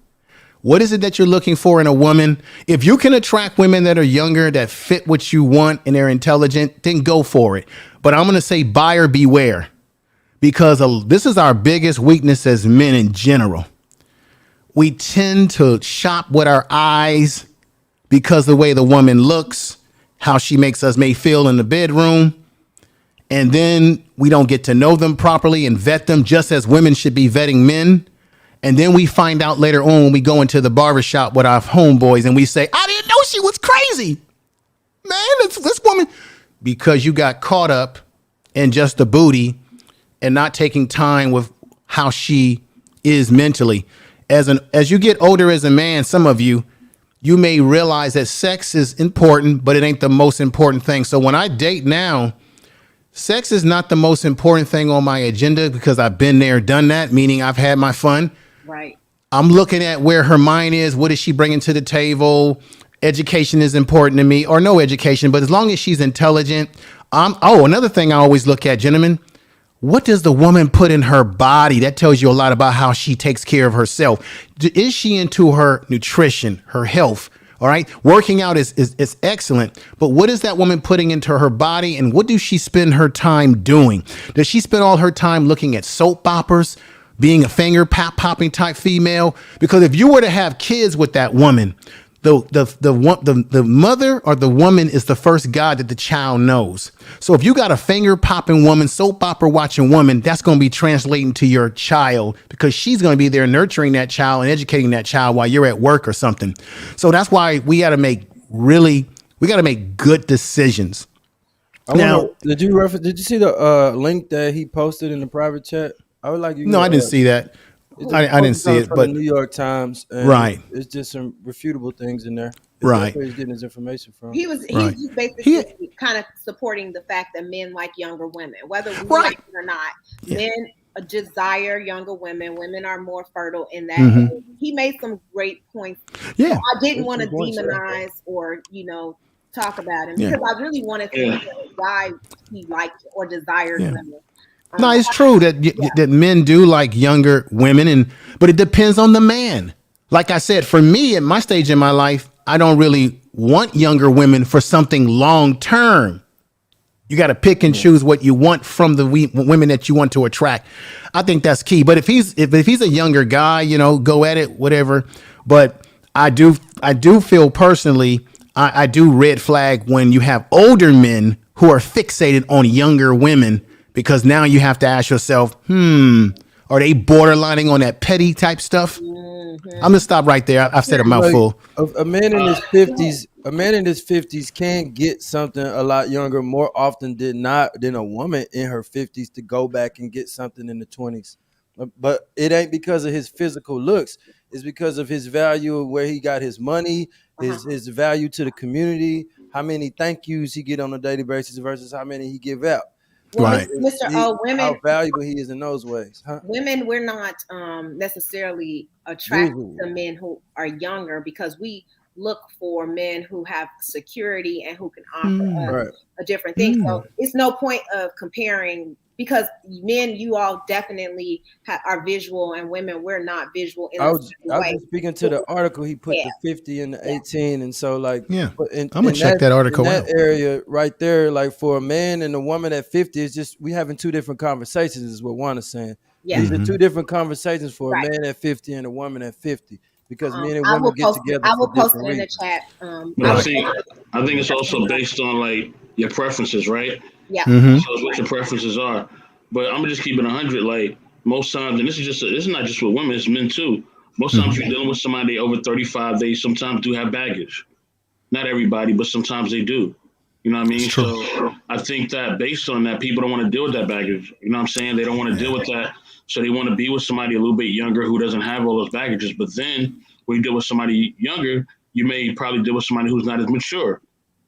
What is it that you're looking for in a woman? If you can attract women that are younger, that fit what you want, and they're intelligent, then go for it. But I'm going to say buyer beware, because this is our biggest weakness as men in general. We tend to shop with our eyes because the way the woman looks, how she makes us may feel in the bedroom. And then we don't get to know them properly and vet them just as women should be vetting men. And then we find out later on when we go into the barbershop with our homeboys and we say, I didn't know she was crazy. Man, this woman, because you got caught up in just the booty and not taking time with how she is mentally. As you get older as a man, some of you may realize that sex is important, but it ain't the most important thing. So when I date now, sex is not the most important thing on my agenda because I've been there, done that, meaning I've had my fun. Right. I'm looking at where her mind is. What is she bringing to the table? Education is important to me, or no education, but as long as she's intelligent. Another thing I always look at, gentlemen, what does the woman put in her body? That tells you a lot about how she takes care of herself. Is she into her nutrition, her health? All right. Working out is excellent. But what is that woman putting into her body? And what does she spend her time doing? Does she spend all her time looking at soap operas, being a finger popping type female? Because if you were to have kids with that woman, the mother or the woman is the first God that the child knows. So if you got a finger popping woman, soap opera watching woman, that's going to be translating to your child, because she's going to be there nurturing that child and educating that child while you're at work or something. So that's why we got to make good decisions. Did you see the link that he posted in the private chat? I would like you. No, I didn't see that. I didn't see it, but the New York Times, right? It's just some refutable things in there. Right. Where he's getting his information from. He was just basically kind of supporting the fact that men like younger women, whether we like it or not. Men desire younger women. Women are more fertile in that. Mm-hmm. He made some great points. Yeah, so I didn't want to demonize or talk about him because I really wanted to know why he liked or desired women. No, it's true that men do like younger women, but it depends on the man. Like I said, for me at my stage in my life, I don't really want younger women for something long term. You got to pick and choose what you want from the women that you want to attract. I think that's key. But if he's a younger guy, go at it, whatever. But I do feel personally, I do red flag when you have older men who are fixated on younger women. Because now you have to ask yourself, are they borderlining on that petty type stuff? Mm-hmm. I'm gonna stop right there. I've said a mouthful. A man in his 50s can get something a lot younger more often than a woman in her 50s to go back and get something in the 20s. But it ain't because of his physical looks. It's because of his value, where he got his money, his value to the community, how many thank yous he get on a daily basis versus how many he give out. Well, right, women. How valuable he is in those ways. Women, we're not necessarily attracted to men who are younger because we look for men who have security and who can offer a different thing. So it's no point of comparing, because men, you all definitely are visual, and women, we're not visual. I was just speaking to the article. He put the 50 and the 18, and so I'm gonna check that article out. That area right there, like for a man and a woman at 50, it's just we having two different conversations. Is what Juan is saying. Yeah. These are two different conversations for a man at 50 and a woman at 50. Because men and women get together. I will post it in the chat. I think it's also based on like your preferences, right? Yeah. Mm-hmm. So it's what your preferences are. But I'm gonna just keep it 100. Like most times, and this is not just with women, it's men too. Most times you're dealing with somebody over 35, they sometimes do have baggage. Not everybody, but sometimes they do. You know what I mean? So I think that based on that, people don't want to deal with that baggage. You know what I'm saying? They don't want to deal with that. So they want to be with somebody a little bit younger who doesn't have all those baggages. But then when you deal with somebody younger, you may probably deal with somebody who's not as mature.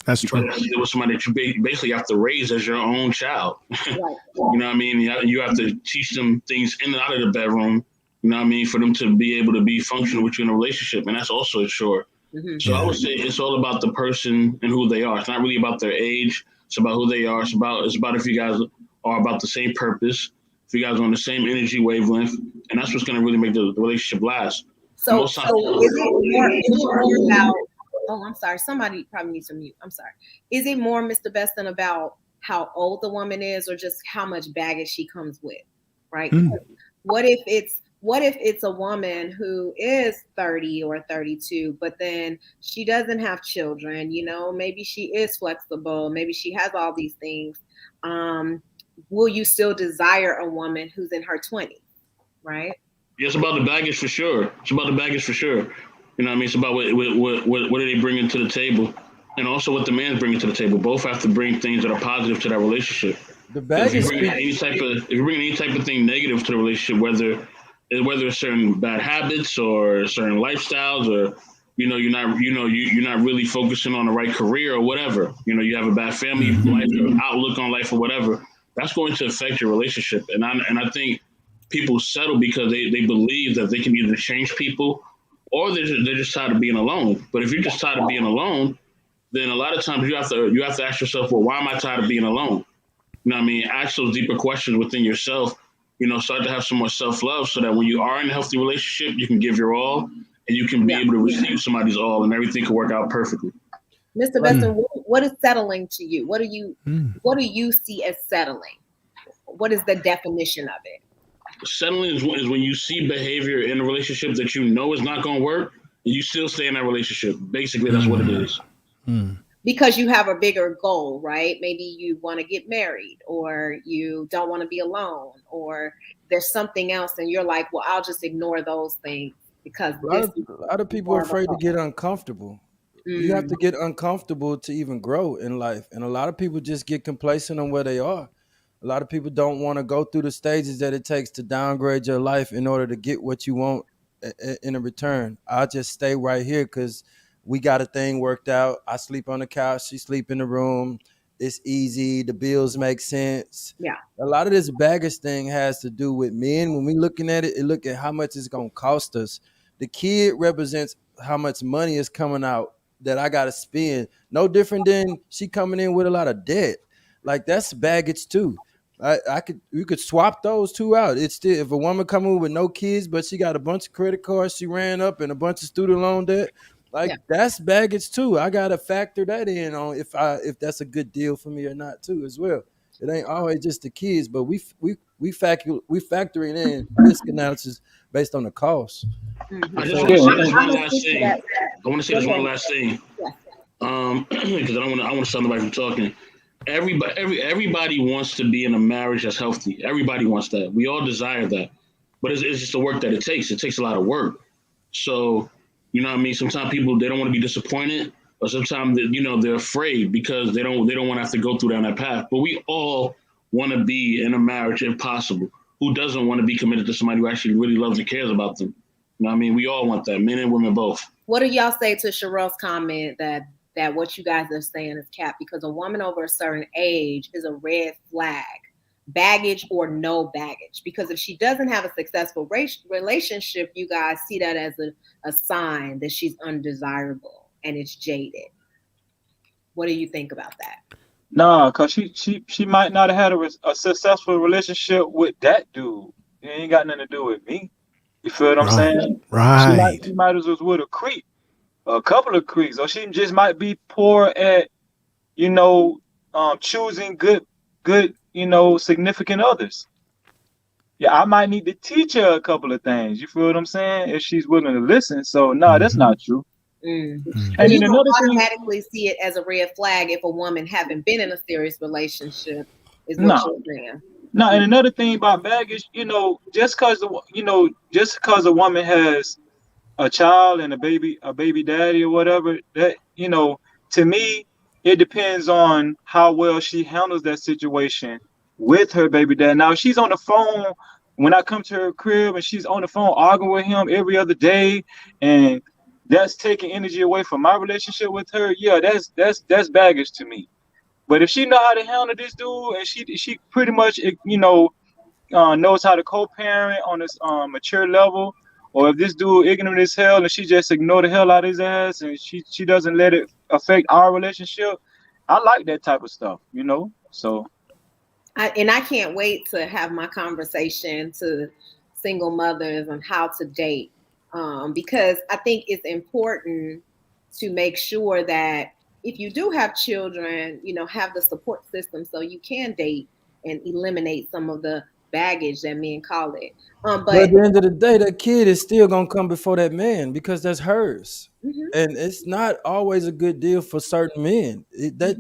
That's true. You deal with somebody that you basically have to raise as your own child. You know what I mean? You have to teach them things in and out of the bedroom, you know what I mean, for them to be able to be functional with you in a relationship. And that's also a chore. Mm-hmm. So I would say it's all about the person and who they are. It's not really about their age. It's about who they are. It's about if you guys are about the same purpose, if you guys are on the same energy wavelength, and that's what's going to really make the relationship last. So is it more about, oh, I'm sorry, somebody probably needs to mute. I'm sorry. Is it more, Mr. Beston, about how old the woman is or just how much baggage she comes with, right? What if it's a woman who is 30 or 32, but then she doesn't have children, maybe she is flexible, maybe she has all these things. Will you still desire a woman who's in her 20s, right? Yeah, it's about the baggage for sure. You know what I mean? It's about what are they bringing to the table, and also what the man's bringing to the table. Both have to bring things that are positive to that relationship. The baggage. If you're bringing any type of thing negative to the relationship, whether it's certain bad habits or certain lifestyles, or you're not really focusing on the right career or whatever. You have a bad family life, outlook on life or whatever. That's going to affect your relationship. And I think people settle because they believe that they can either change people or they're just tired of being alone. But if you're just tired of being alone, then a lot of times you have to ask yourself, well, why am I tired of being alone? You know what I mean? Ask those deeper questions within yourself. Start to have some more self-love so that when you are in a healthy relationship, you can give your all and you can be able to receive somebody's all, and everything can work out perfectly. Mr. Besson, what is settling to you? What do you see as settling? What is the definition of it? Settling is when you see behavior in a relationship that you know is not going to work, and you still stay in that relationship. Basically, that's what it is. Because you have a bigger goal, right? Maybe you want to get married, or you don't want to be alone, or there's something else, and you're like, well, I'll just ignore those things because a lot of people are afraid to get uncomfortable. You have to get uncomfortable to even grow in life. And a lot of people just get complacent on where they are. A lot of people don't want to go through the stages that it takes to downgrade your life in order to get what you want in a return. I'll just stay right here because we got a thing worked out. I sleep on the couch. She sleep in the room. It's easy. The bills make sense. Yeah. A lot of this baggage thing has to do with men. When we looking at it, look at how much it's going to cost us. The kid represents how much money is coming out that I got to spend. No different than she coming in with a lot of debt. Like, that's baggage too. You could swap those two out. It's still, if a woman coming with no kids, but she got a bunch of credit cards she ran up and a bunch of student loan debt, that's baggage too. I gotta factor that in on if that's a good deal for me or not too as well. It ain't always just the kids, but we factoring in risk analysis based on the cost. I just want to say this one last thing. I want to say this one last thing. Because I want to stop nobody from talking. Everybody wants to be in a marriage that's healthy. Everybody wants that. We all desire that, but it's just the work that it takes. It takes a lot of work. So, you know what I mean? Sometimes people, they don't want to be disappointed, or sometimes they're afraid because they don't want to have to go through down that path. But we all want to be in a marriage if possible. Who doesn't want to be committed to somebody who actually really loves and cares about them? You know what I mean? We all want that, men and women both. What do y'all say to Sherelle's comment that what you guys are saying is cap? Because a woman over a certain age is a red flag, baggage or no baggage. Because if she doesn't have a successful relationship, you guys see that as a sign that she's undesirable and it's jaded. What do you think about that? Nah, cause she might not have had a successful relationship with that dude. It ain't got nothing to do with me. You feel what I'm saying? Right. She might as well with a creep, a couple of creeps, or she just might be poor at, choosing good, significant others. Yeah, I might need to teach her a couple of things. You feel what I'm saying? If she's willing to listen. So no, that's not true. And And you then can another thing, automatically see it as a red flag if a woman haven't been in a serious relationship, is what you're saying. no, and another thing about baggage, just cause a woman has a child and a baby daddy or whatever, that, to me, it depends on how well she handles that situation with her baby dad. Now, if she's on the phone when I come to her crib and she's on the phone arguing with him every other day, and that's taking energy away from my relationship with her, yeah, that's baggage to me. But if she know how to handle this dude, and she pretty much knows how to co-parent on this mature level, or if this dude ignorant as hell and she just ignore the hell out of his ass and she doesn't let it affect our relationship, I like that type of stuff, So I can't wait to have my conversation to single mothers on how to date, because I think it's important to make sure that if you do have children, have the support system so you can date and eliminate some of the baggage that men call it. But at the end of the day, that kid is still gonna come before that man because that's hers. And it's not always a good deal for certain men.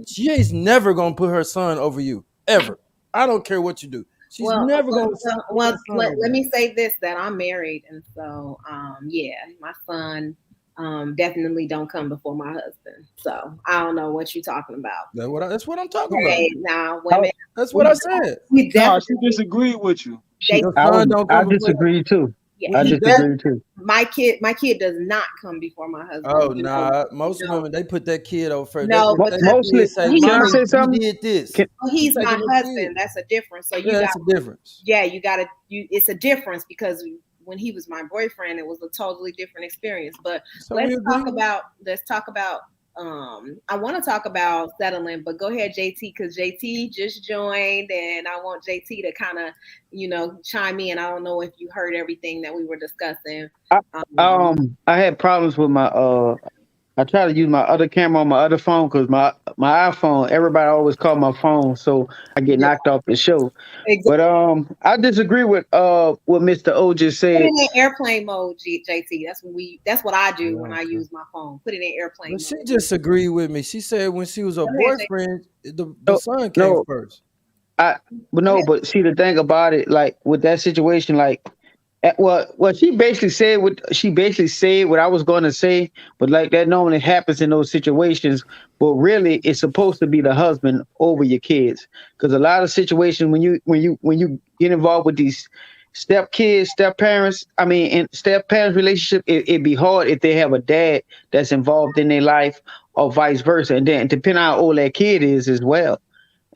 She ain't never gonna put her son over you ever. I don't care what you do. She's never gonna. Let me say this: that I'm married, and so my son definitely don't come before my husband. So I don't know what you're talking about. That's what I'm talking about. Now, women. That's what I said. she disagreed with you. I disagree too. Yeah, I disagree too. My kid does not come before my husband. Oh nah, most women they put that kid over first. No, but mostly. Say, Can I say something? He did this. He's my husband. That's a difference. So that's a difference. Yeah, it's a difference because when he was my boyfriend, it was a totally different experience. But let's talk about I want to talk about settling, but go ahead, JT, because JT just joined, and I want JT to kind of, chime in. I don't know if you heard everything that we were discussing. I had problems with my I try to use my other camera on my other phone because my iPhone, everybody always call my phone, so I get knocked off the show. Exactly. But I disagree with what Mr. O just Put it said. in airplane mode, JT. That's what I do when I use my phone. Put it in airplane But mode. she just agreed with me. She said when she was a Go ahead, JT. boyfriend, the No, son came no, first. but see the thing about it, like with that situation, like well, she basically said what I was going to say, but like that normally happens in those situations. But really, it's supposed to be the husband over your kids, because a lot of situations when you get involved with these step kids, step parents, and step parents relationship, it'd be hard if they have a dad that's involved in their life or vice versa, and then depending on how old that kid is as well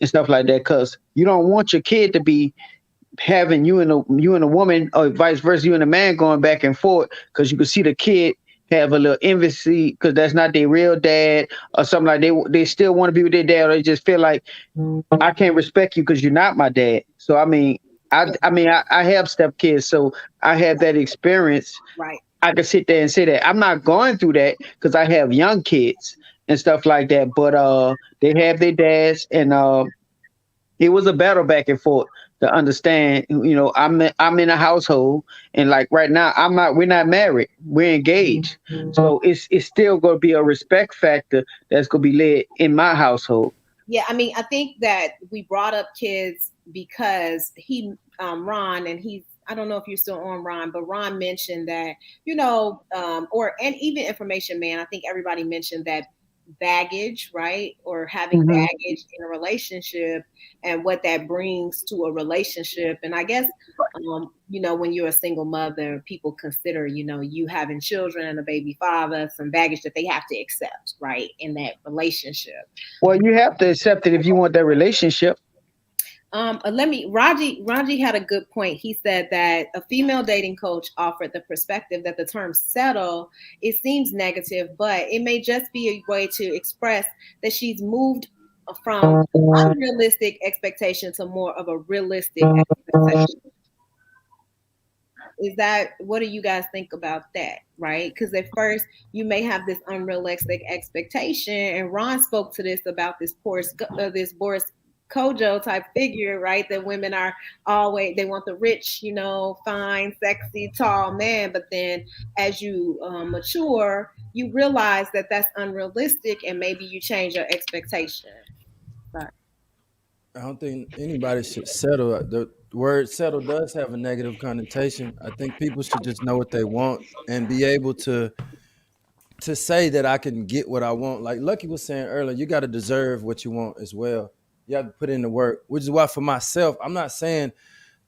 and stuff like that, because you don't want your kid to be having you and a woman or vice versa, you and a man going back and forth, because you can see the kid have a little envy because that's not their real dad or something, like they still want to be with their dad, or they just feel like I can't respect you because you're not my dad. So I have step kids, so I have that experience. Right. I can sit there and say that I'm not going through that because I have young kids and stuff like that, but they have their dads, and it was a battle back and forth to understand. I'm in a household, and like right now, we're not married, we're engaged. So it's still going to be a respect factor that's going to be led in my household. Yeah, I think that we brought up kids because Ron, and I don't know if you're still on, Ron, but Ron mentioned that, and even Information Man, I think everybody mentioned that baggage, right? Or having baggage in a relationship and what that brings to a relationship. And I guess, when you're a single mother, people consider, you having children and a baby father, some baggage that they have to accept, right? In that relationship. Well, you have to accept it if you want that relationship. Raji had a good point. He said that a female dating coach offered the perspective that the term settle, it seems negative, but it may just be a way to express that she's moved from unrealistic expectation to more of a realistic expectation. What do you guys think about that? Right? Because at first you may have this unrealistic expectation, and Ron spoke to this about this Boris Kojo type figure, right? That women are always, they want the rich, fine, sexy, tall man. But then as you mature, you realize that that's unrealistic, and maybe you change your expectation. Sorry. I don't think anybody should settle. The word settle does have a negative connotation. I think people should just know what they want and be able to say that I can get what I want. Like Lucky was saying earlier, you got to deserve what you want as well. You have to put in the work, which is why for myself, I'm not saying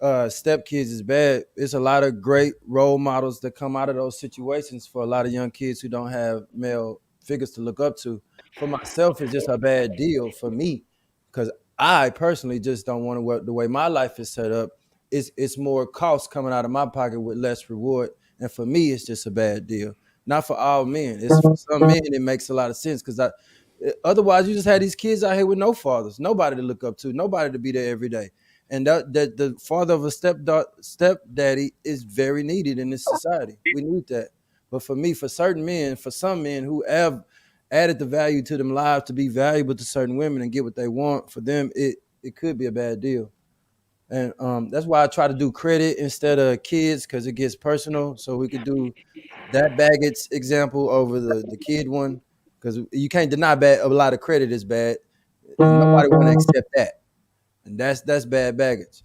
stepkids is bad. It's a lot of great role models that come out of those situations for a lot of young kids who don't have male figures to look up to. For myself, it's just a bad deal for me, because I personally just don't want to work the way my life is set up. It's more cost coming out of my pocket with less reward. And for me, it's just a bad deal. Not for all men. It's for some men, it makes a lot of sense, because otherwise you just had these kids out here with no fathers, nobody to look up to, nobody to be there every day. And that the father of a stepdaddy is very needed in this society. We need that. But for me, for some men who have added the value to them lives to be valuable to certain women and get what they want, for them, it could be a bad deal. And that's why I try to do credit instead of kids, because it gets personal. So we could do that baggage example over the kid one, because you can't deny a lot of credit is bad. Nobody want to accept that, and that's bad baggage.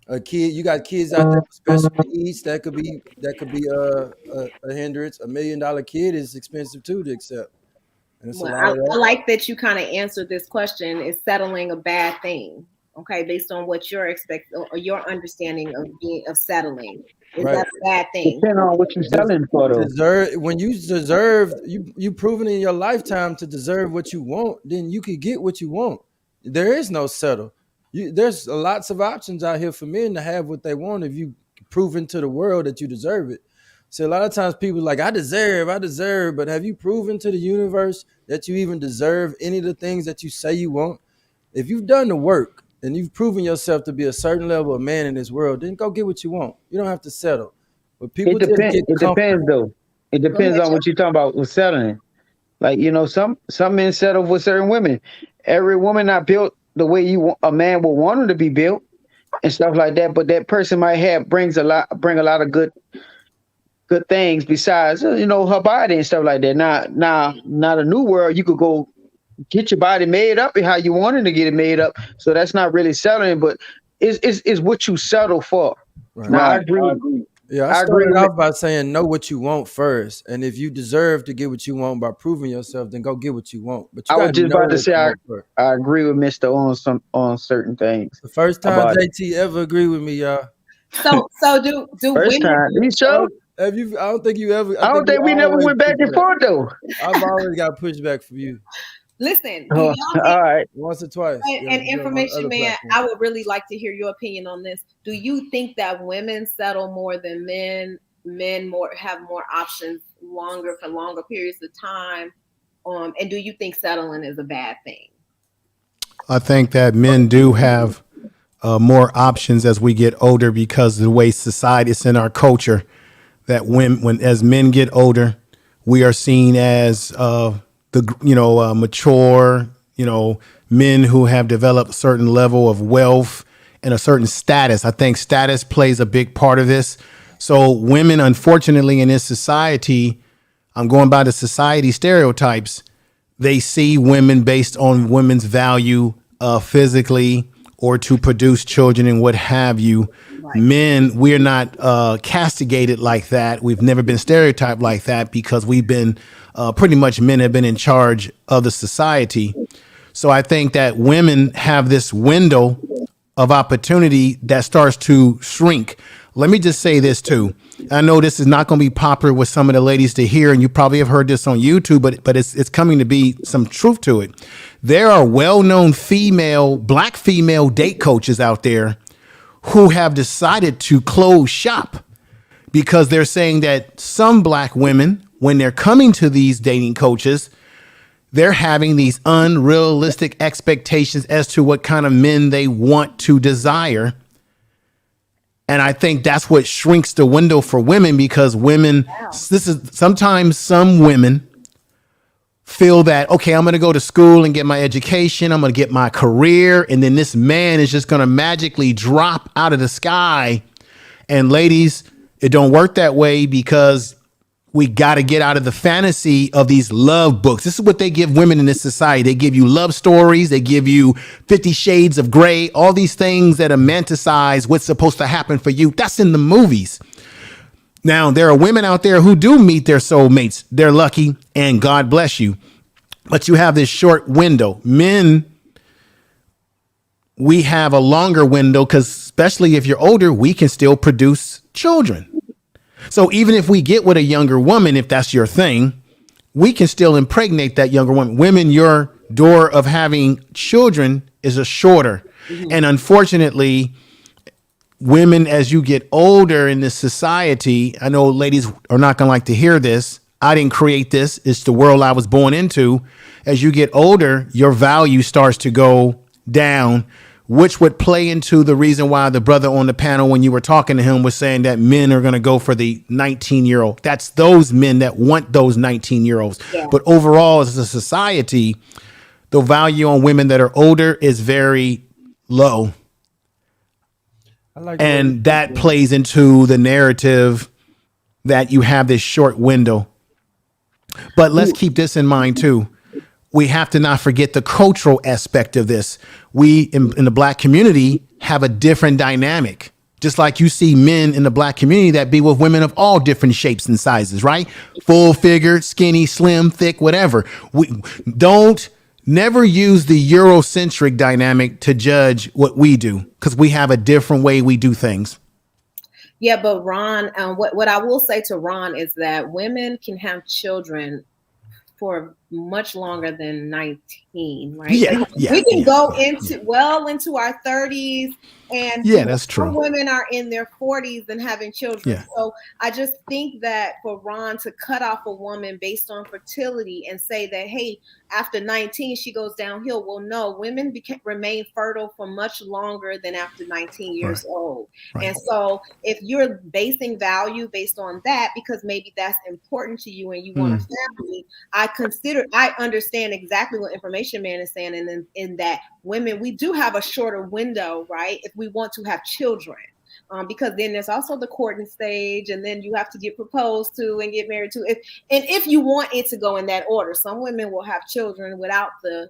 A kid, you got kids out there with special needs that could be a hindrance. $1 million kid is expensive too to accept. And it's I like that you kind of answered this question: is settling a bad thing? Okay, based on what you're expecting or your understanding of settling. Is that a bad thing? Depending on what you're selling for, though. When you deserve, you proven in your lifetime to deserve what you want, then you can get what you want. There is no settle. There's lots of options out here for men to have what they want if you proven to the world that you deserve it. So a lot of times people like, I deserve, but have you proven to the universe that you even deserve any of the things that you say you want? If you've done the work and you've proven yourself to be a certain level of man in this world, then go get what you want. You don't have to settle. But people just get It depends though. It depends on what you're talking about with settling. Like, you know, some men settle with certain women. Every woman not built the way a man would want her to be built and stuff like that. But that person might bring a lot of good things besides, you know, her body and stuff like that. Now, not a new world. You could go get your body made up and how you wanted to get it made up. So that's not really settling, but it's what you settle for. Right. Now, I agree. Yeah, I started off by saying know what you want first, and if you deserve to get what you want by proving yourself, then go get what you want. But you I was just about to say I agree with Mr. on certain things. The first time JT ever agreed with me, y'all. So do first women? Time. You sure? Have you? I don't think you ever. I don't think we never went back and forth though. I've always got pushback from you. Listen, all right, once or twice. And information man, I would really like to hear your opinion on this. Do you think that women settle more than men? Men have more options for longer periods of time. And do you think settling is a bad thing? I think that men do have more options as we get older because of the way society is in our culture. That as men get older, we are seen as mature, men who have developed a certain level of wealth and a certain status. I think status plays a big part of this. So women, unfortunately, in this society, I'm going by the society stereotypes, they see women based on women's value physically or to produce children and what have you. Right. Men, we're not castigated like that. We've never been stereotyped like that because we've been pretty much men have been in charge of the society. So I think that women have this window of opportunity that starts to shrink. Let me just say this too. I know this is not going to be popular with some of the ladies to hear, and you probably have heard this on YouTube, but it's coming to be some truth to it. There are well-known black female date coaches out there who have decided to close shop because they're saying that some black women, when they're coming to these dating coaches, they're having these unrealistic expectations as to what kind of men they want to desire. And I think that's what shrinks the window for women because women, sometimes some women feel that, okay, I'm going to go to school and get my education. I'm going to get my career. And then this man is just going to magically drop out of the sky. And ladies, it don't work that way because we got to get out of the fantasy of these love books. This is what they give women in this society. They give you love stories. They give you 50 Shades of Grey, all these things that romanticize what's supposed to happen for you. That's in the movies. Now, there are women out there who do meet their soulmates. They're lucky and God bless you. But you have this short window. Men, we have a longer window because especially if you're older, we can still produce children. So even if we get with a younger woman, if that's your thing, we can still impregnate that younger woman. Women, your door of having children is a shorter. Mm-hmm. And unfortunately, women, as you get older in this society, I know ladies are not going to like to hear this. I didn't create this. It's the world I was born into. As you get older, your value starts to go down, which would play into the reason why the brother on the panel, when you were talking to him, was saying that men are going to go for the 19-year-old. That's those men that want those 19-year-olds. Yeah. But overall, as a society, the value on women that are older is very low. And that plays into the narrative that you have this short window. But let's keep this in mind, too. We have to not forget the cultural aspect of this. We in the black community have a different dynamic, just like you see men in the black community that be with women of all different shapes and sizes, right? Full figure, skinny, slim, thick, whatever. We never use the Eurocentric dynamic to judge what we do because we have a different way we do things. Yeah, but Ron, what I will say to Ron is that women can have children for much longer than 19, right? Yeah, Like, yeah, we can yeah, go yeah, into our 30s, and yeah, that's true. some women are in their 40s and having children. Yeah. So I just think that for Ron to cut off a woman based on fertility and say that, hey, after 19 she goes downhill. Well, no, women remain fertile for much longer than after 19 years old. Right. And so if you're basing value based on that, because maybe that's important to you and you want a family, I understand exactly what Information Man is saying, and in that women, we do have a shorter window, right, if we want to have children. Because then there's also the courting stage, and then you have to get proposed to and get married to. If you want it to go in that order, some women will have children without the,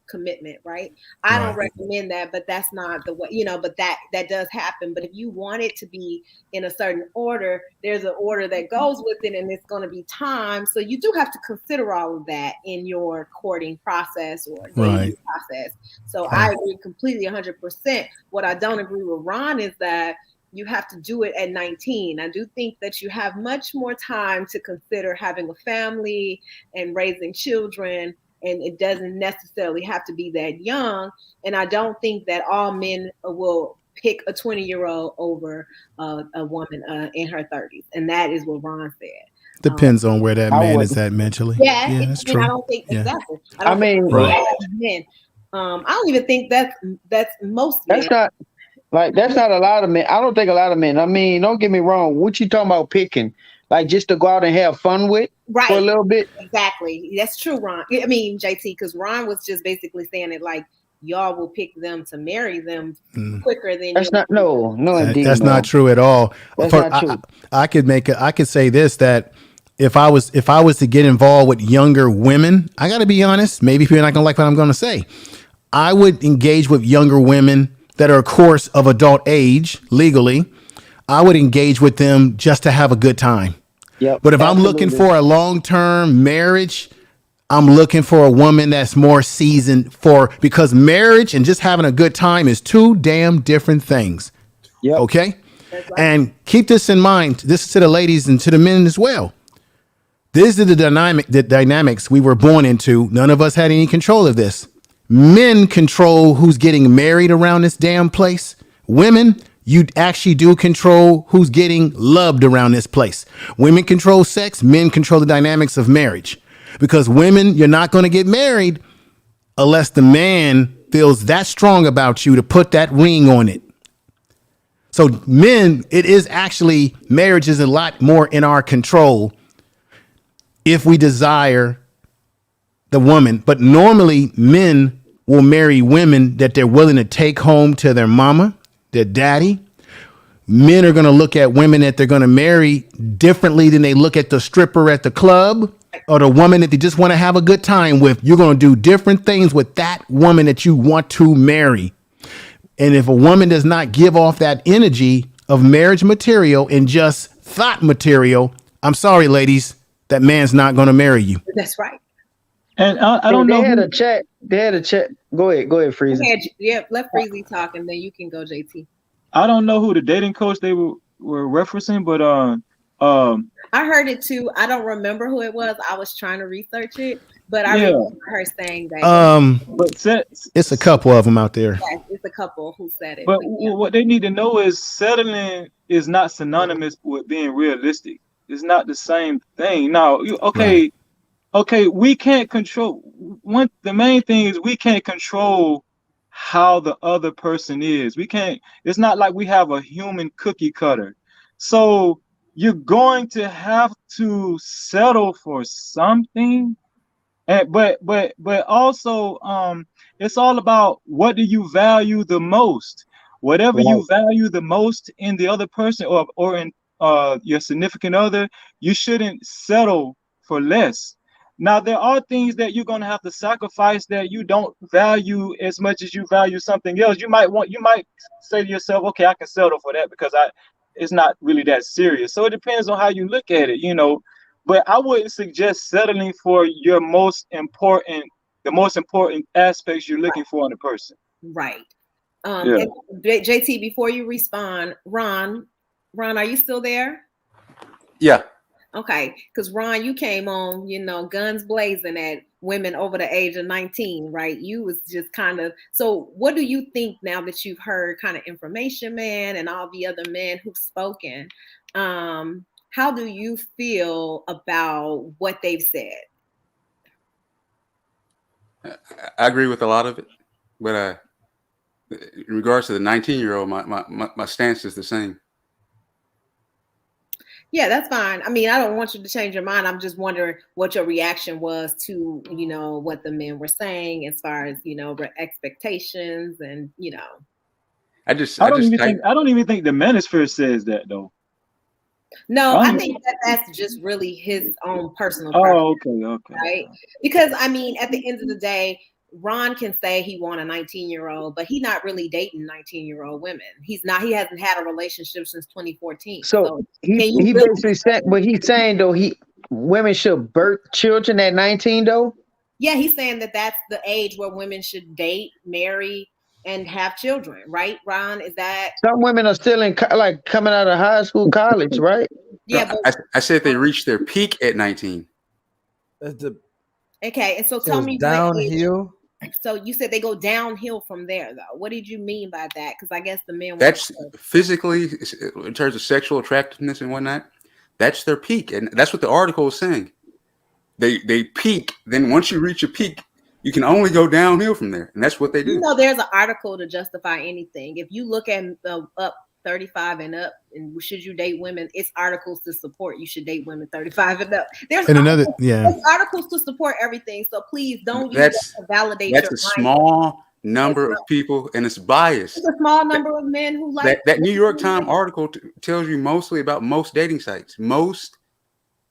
commitment, right? I don't recommend that, but that's not the way, but that does happen. But if you want it to be in a certain order, there's an order that goes with it, and it's going to be time. So you do have to consider all of that in your courting process or dating process. So I agree completely 100%. What I don't agree with Ron is that you have to do it at 19. I do think that you have much more time to consider having a family and raising children, and it doesn't necessarily have to be that young. And I don't think that all men will pick a 20-year-old over a woman in her 30s. And that is what Ron said. Depends on where that man is at mentally. Yeah, that's true. I don't think exactly. I mean, men. I don't even think that's most men. That's not a lot of men. I don't think a lot of men. I mean, don't get me wrong. What you talking about picking? Like just to go out and have fun with for a little bit? Exactly. That's true, Ron. I mean, JT, because Ron was just basically saying it like y'all will pick them to marry them quicker than that's not indeed. That's not true at all. That's not true. I could say this, that if I was to get involved with younger women, I got to be honest, maybe people are not going to like what I'm going to say. I would engage with younger women that are, of course, of adult age legally. I would engage with them just to have a good time. Yep, but if I'm looking for a long-term marriage, I'm looking for a woman that's more seasoned because marriage and just having a good time is two damn different things. Yep. Okay. And keep this in mind. This is to the ladies and to the men as well. This is the dynamics we were born into. None of us had any control of this. Men control who's getting married around this damn place. Women, you actually do control who's getting loved around this place. Women control sex. Men control the dynamics of marriage. Because women, you're not going to get married unless the man feels that strong about you to put that ring on it. So men, it is actually, marriage is a lot more in our control if we desire the woman. But normally men will marry women that they're willing to take home to their mama, their daddy. Men are going to look at women that they're going to marry differently than they look at the stripper at the club or the woman that they just want to have a good time with. You're going to do different things with that woman that you want to marry. And if a woman does not give off that energy of marriage material and just thought material, I'm sorry, ladies, that man's not going to marry you. That's right. And I don't know. They had a chat. Go ahead, Freezy. Yeah, let Freezy talk, and then you can go, JT. I don't know who the dating coach they were referencing, but I heard it too. I don't remember who it was. I was trying to research it, but I remember her saying that. But it's a couple of them out there. Yes, it's a couple who said it. But what they need to know is settling is not synonymous with being realistic. It's not the same thing. Now, okay, we can't control the main thing is we can't control how the other person is. We can't, it's not like we have a human cookie cutter. So you're going to have to settle for something. But also it's all about what do you value the most? Whatever you value the most in the other person or in your significant other, you shouldn't settle for less. Now, there are things that you're going to have to sacrifice that you don't value as much as you value something else. You might say to yourself, okay, I can settle for that because it's not really that serious. So it depends on how you look at it, but I wouldn't suggest settling for the most important aspects you're looking for in a person. Right. And JT, before you respond, Ron, are you still there? Yeah. Okay, because Ron, you came on, guns blazing at women over the age of 19, right? You was just kind of, so what do you think now that you've heard kind of Information Man and all the other men who've spoken? How do you feel about what they've said? I agree with a lot of it, but in regards to the 19-year-old, my stance is the same. Yeah, that's fine. I mean, I don't want you to change your mind. I'm just wondering what your reaction was to, what the men were saying as far as, expectations and, I don't even think the manosphere says that though. No, I think that's just really his own personal preference. Okay. Right? Because I mean, at the end of the day, Ron can say he want a 19-year-old, but he's not really dating 19-year-old women. He hasn't had a relationship since 2014. So he basically said, but he's saying though women should birth children at 19 though. Yeah, he's saying that that's the age where women should date, marry, and have children, right? Ron, is that some women are still in coming out of high school, college, right? Yeah, but I said they reached their peak at 19. Okay, and so tell me downhill. So you said they go downhill from there, though. What did you mean by that? Because I guess the men. That's physically, in terms of sexual attractiveness and whatnot. That's their peak, and that's what the article is saying. They peak. Then once you reach a peak, you can only go downhill from there, and that's what they do. There's an article to justify anything. If you look at up 35 and up, and should you date women, it's articles to support you should date women 35 and up. There's articles to support everything. So please don't use that to validate. That's a small number of people, and it's biased. It's a small number of men who like that New York Times article tells you mostly about most dating sites. Most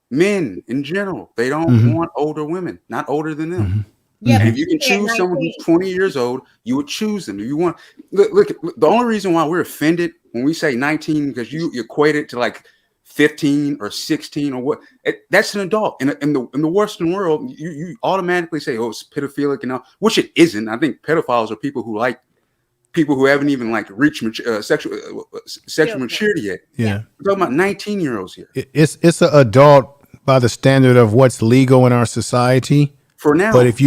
men in general, they don't want older women, not older than them. Yeah, and if you can choose someone who's 20 years old, you would choose them. If you want, look, the only reason why we're offended when we say 19 because you equate it to like 15 or 16 or what, that's an adult. In the Western world, you automatically say, oh, it's pedophilic and all, which it isn't. I think pedophiles are people who like people who haven't even reached sexual maturity yet. Yeah, we're talking about 19-year-olds here. It's an adult by the standard of what's legal in our society. For now. But if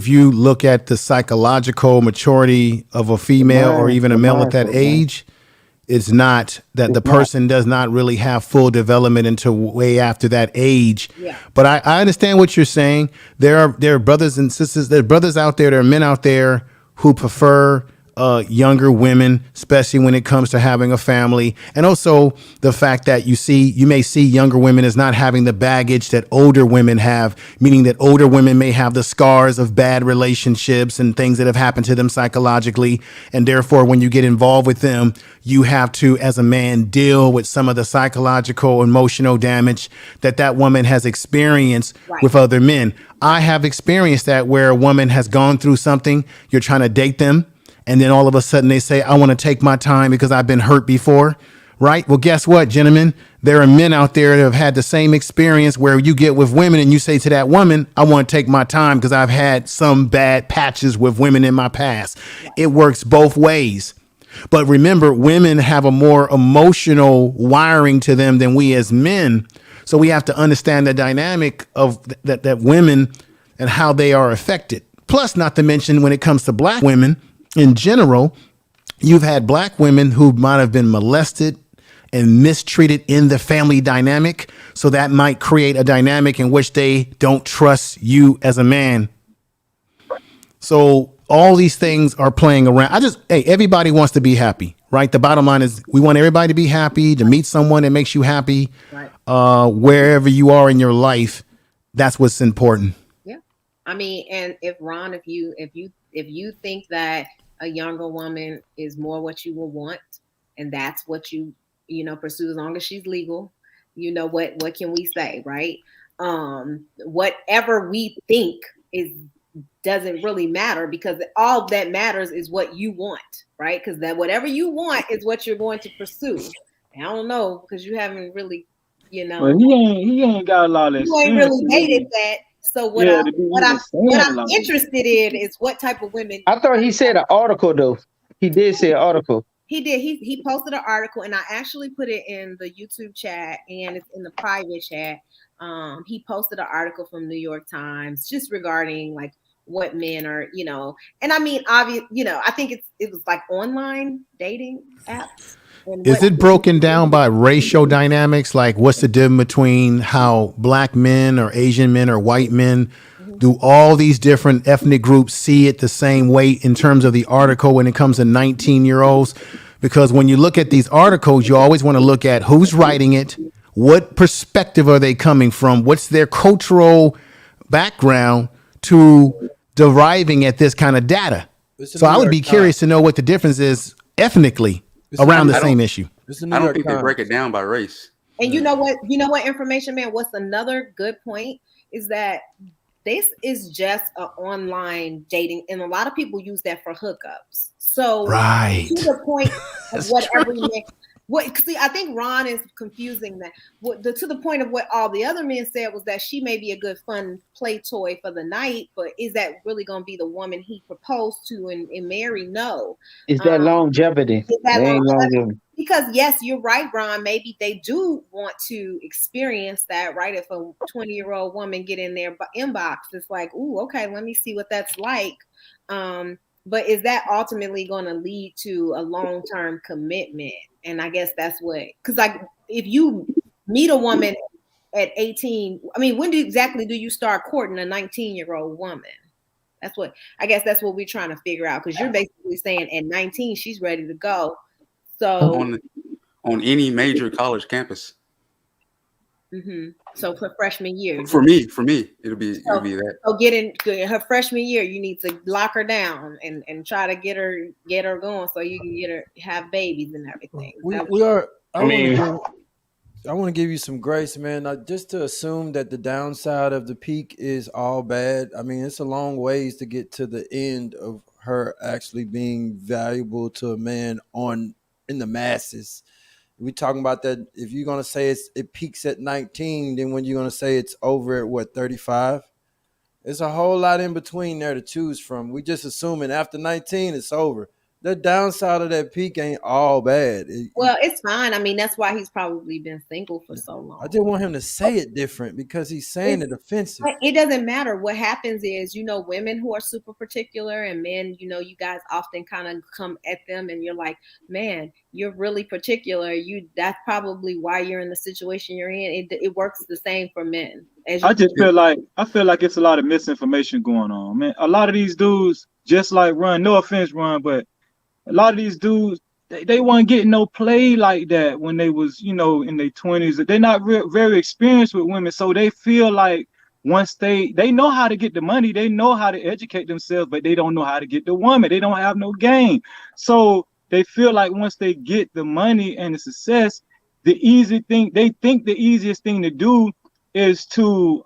you look at the psychological maturity of a female or even a male at that age, it's not that the person does not really have full development until way after that age. Yeah. But I understand what you're saying. There are brothers and sisters, there are brothers out there, there are men out there who prefer younger women, especially when it comes to having a family. And also the fact that you may see younger women as not having the baggage that older women have, meaning that older women may have the scars of bad relationships and things that have happened to them psychologically. And therefore, when you get involved with them, you have to, as a man, deal with some of the psychological, emotional damage that woman has experienced with other men. I have experienced that where a woman has gone through something, you're trying to date them, and then all of a sudden they say, I want to take my time because I've been hurt before, right? Well, guess what, gentlemen? There are men out there that have had the same experience where you get with women and you say to that woman, I want to take my time because I've had some bad patches with women in my past. It works both ways. But remember, women have a more emotional wiring to them than we as men. So we have to understand the dynamic of that women and how they are affected. Plus, not to mention when it comes to black women, in general, you've had black women who might have been molested and mistreated in the family dynamic. So that might create a dynamic in which they don't trust you as a man. So all these things are playing around. Everybody wants to be happy, right? The bottom line is we want everybody to be happy, to meet someone that makes you happy, wherever you are in your life. That's what's important. Yeah. I mean, and if Ron, if you think that a younger woman is more what you will want, and that's what you pursue as long as she's legal, what can we say, right? Whatever we think doesn't really matter, because all that matters is what you want, right? Because that whatever you want is what you're going to pursue. And I don't know, because you haven't really, Well, he ain't got a lot of experience. You ain't really dated that. So what I'm interested in is what type of women. I thought he said an article though. He did say an article. He did. He posted an article, and I actually put it in the YouTube chat and it's in the private chat. He posted an article from New York Times just regarding like what men are, and I mean, obvious, I think it was like online dating apps. Is it broken down by racial dynamics? Like, what's the difference between how black men or Asian men or white men? Do all these different ethnic groups see it the same way in terms of the article when it comes to 19-year-olds? Because when you look at these articles, you always want to look at who's writing it, what perspective are they coming from, what's their cultural background to deriving at this kind of data. So I would be curious to know what the difference is ethnically around the same issue. I don't think they break it down by race. And you know what, information man, what's another good point is that this is just an online dating, and a lot of people use that for hookups. So right to the point of what every man, see, I think Ron is confusing that. To the point of what all the other men said was that she may be a good fun play toy for the night, but is that really going to be the woman he proposed to and marry? No. Is that longevity? Longevity? Because yes, you're right, Ron. Maybe they do want to experience that, right? If a 20-year-old woman get in their inbox, it's like, ooh, okay, let me see what that's like. But is that ultimately going to lead to a long-term commitment? And I guess that's what, because like if you meet a woman at 18, I mean, when exactly do you start courting a 19-year-old woman? That's what we're trying to figure out. Because you're basically saying at 19 she's ready to go. So on any major college campus. Mm-hmm. So for freshman year. For me, it'll be that. So get her freshman year, you need to lock her down and try to get her going so you can have babies and everything. I want to give you some grace, man. Just to assume that the downside of the peak is all bad. I mean, it's a long ways to get to the end of her actually being valuable to a man in the masses. We talking about that. If you're gonna say it peaks at 19, then when you're gonna say it's over at 35? It's a whole lot in between there to choose from. We just assuming after 19 it's over. The downside of that peak ain't all bad. Well, it's fine. I mean, that's why he's probably been single for so long. I just want him to say it different because he's saying it offensive. It doesn't matter. What happens is, women who are super particular and men, you guys often kind of come at them and you're like, man, you're really particular. That's probably why you're in the situation you're in. It works the same for men. I feel like it's a lot of misinformation going on, man. A lot of these dudes, just like Ron, no offense, Ron, but a lot of these dudes, they weren't getting no play like that when they was, in their 20s. They're not very experienced with women, so they feel like once they know how to get the money, they know how to educate themselves, but they don't know how to get the woman. They don't have no game. So they feel like once they get the money and the success, they think the easiest thing to do is to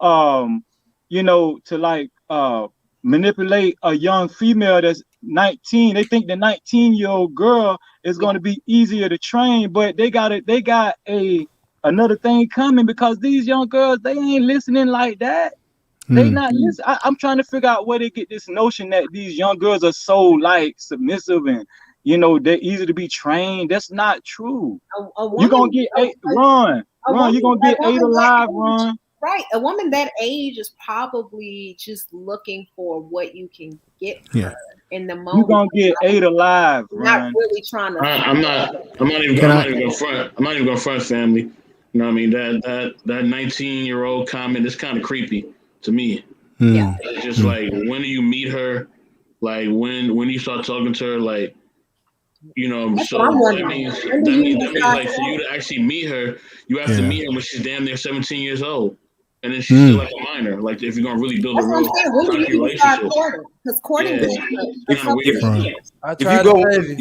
manipulate a young female that's 19. They think the 19-year-old girl is going to be easier to train, but they got another thing coming, because these young girls, they ain't listening like that. They not listening. I'm trying to figure out where they get this notion that these young girls are so submissive and they're easy to be trained. That's not true. You're gonna get Ron. You're gonna get 8 alive, Ron. Right. A woman that age is probably just looking for what you can get from her in the moment. You're gonna get 8 alive, Ron. Not really trying to. I'm not even gonna front, family. You know what I mean? That 19-year-old comment is kind of creepy to me. Yeah. It's just like, when do you meet her? Like when you start talking to her, like, so that means like for you to actually meet her, you have to meet her when she's damn near 17 years old. And then she's still like a minor. Like, if you're gonna really build a real relationship, because courting is if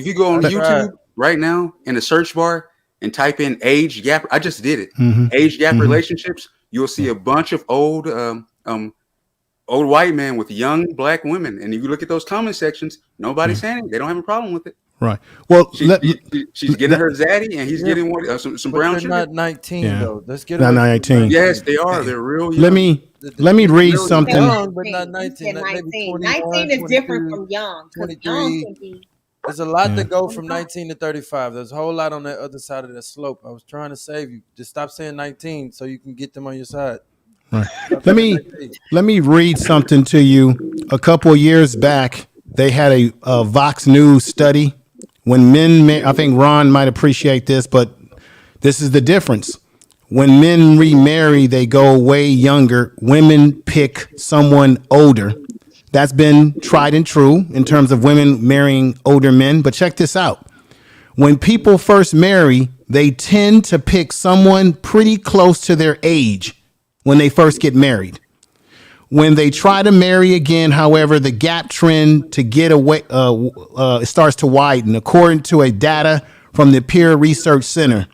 you go on YouTube right now in the search bar and type in age gap, I just did it. Age gap relationships. You'll see a bunch of old white men with young black women, and if you look at those comment sections, nobody's saying it. They don't have a problem with it. Right. Well, she's getting her zaddy, and he's getting some brown sugar. Not 19 though. Let's get not 19. Yes, they are. They're real young. Let me read something. Young, but not 19. 19 is different from young. 23. There's a lot Yeah. to go from 19 to 35. There's a whole lot on that other side of that slope. I was trying to save you. Just stop saying 19 so you can get them on your side. Right. Stop Let saying me 19. let me read something to you. A couple of years back, they had a Vox News study. When men, I think Ron might appreciate this, but this is the difference. When men remarry, they go way younger. Women pick someone older. That's been tried and true in terms of women marrying older men. But check this out. When people first marry, they tend to pick someone pretty close to their age when they first get married. When they try to marry again, however, the gap trend to get away starts to widen, according to a data from the Pew Research Center.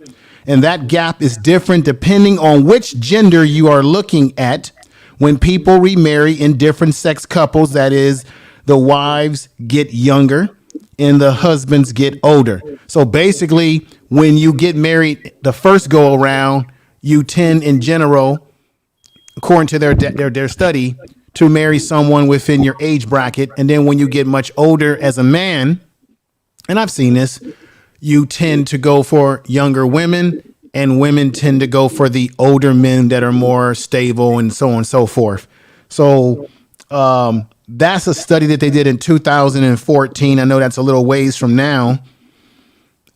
And that gap is different depending on which gender you are looking at. When people remarry in different sex couples, that is, the wives get younger and the husbands get older. So basically, when you get married the first go around, you tend in general, according to their study, to marry someone within your age bracket. And then when you get much older as a man, and I've seen this, you tend to go for younger women, and women tend to go for the older men that are more stable and so on and so forth. So that's a study that they did in 2014. I know that's a little ways from now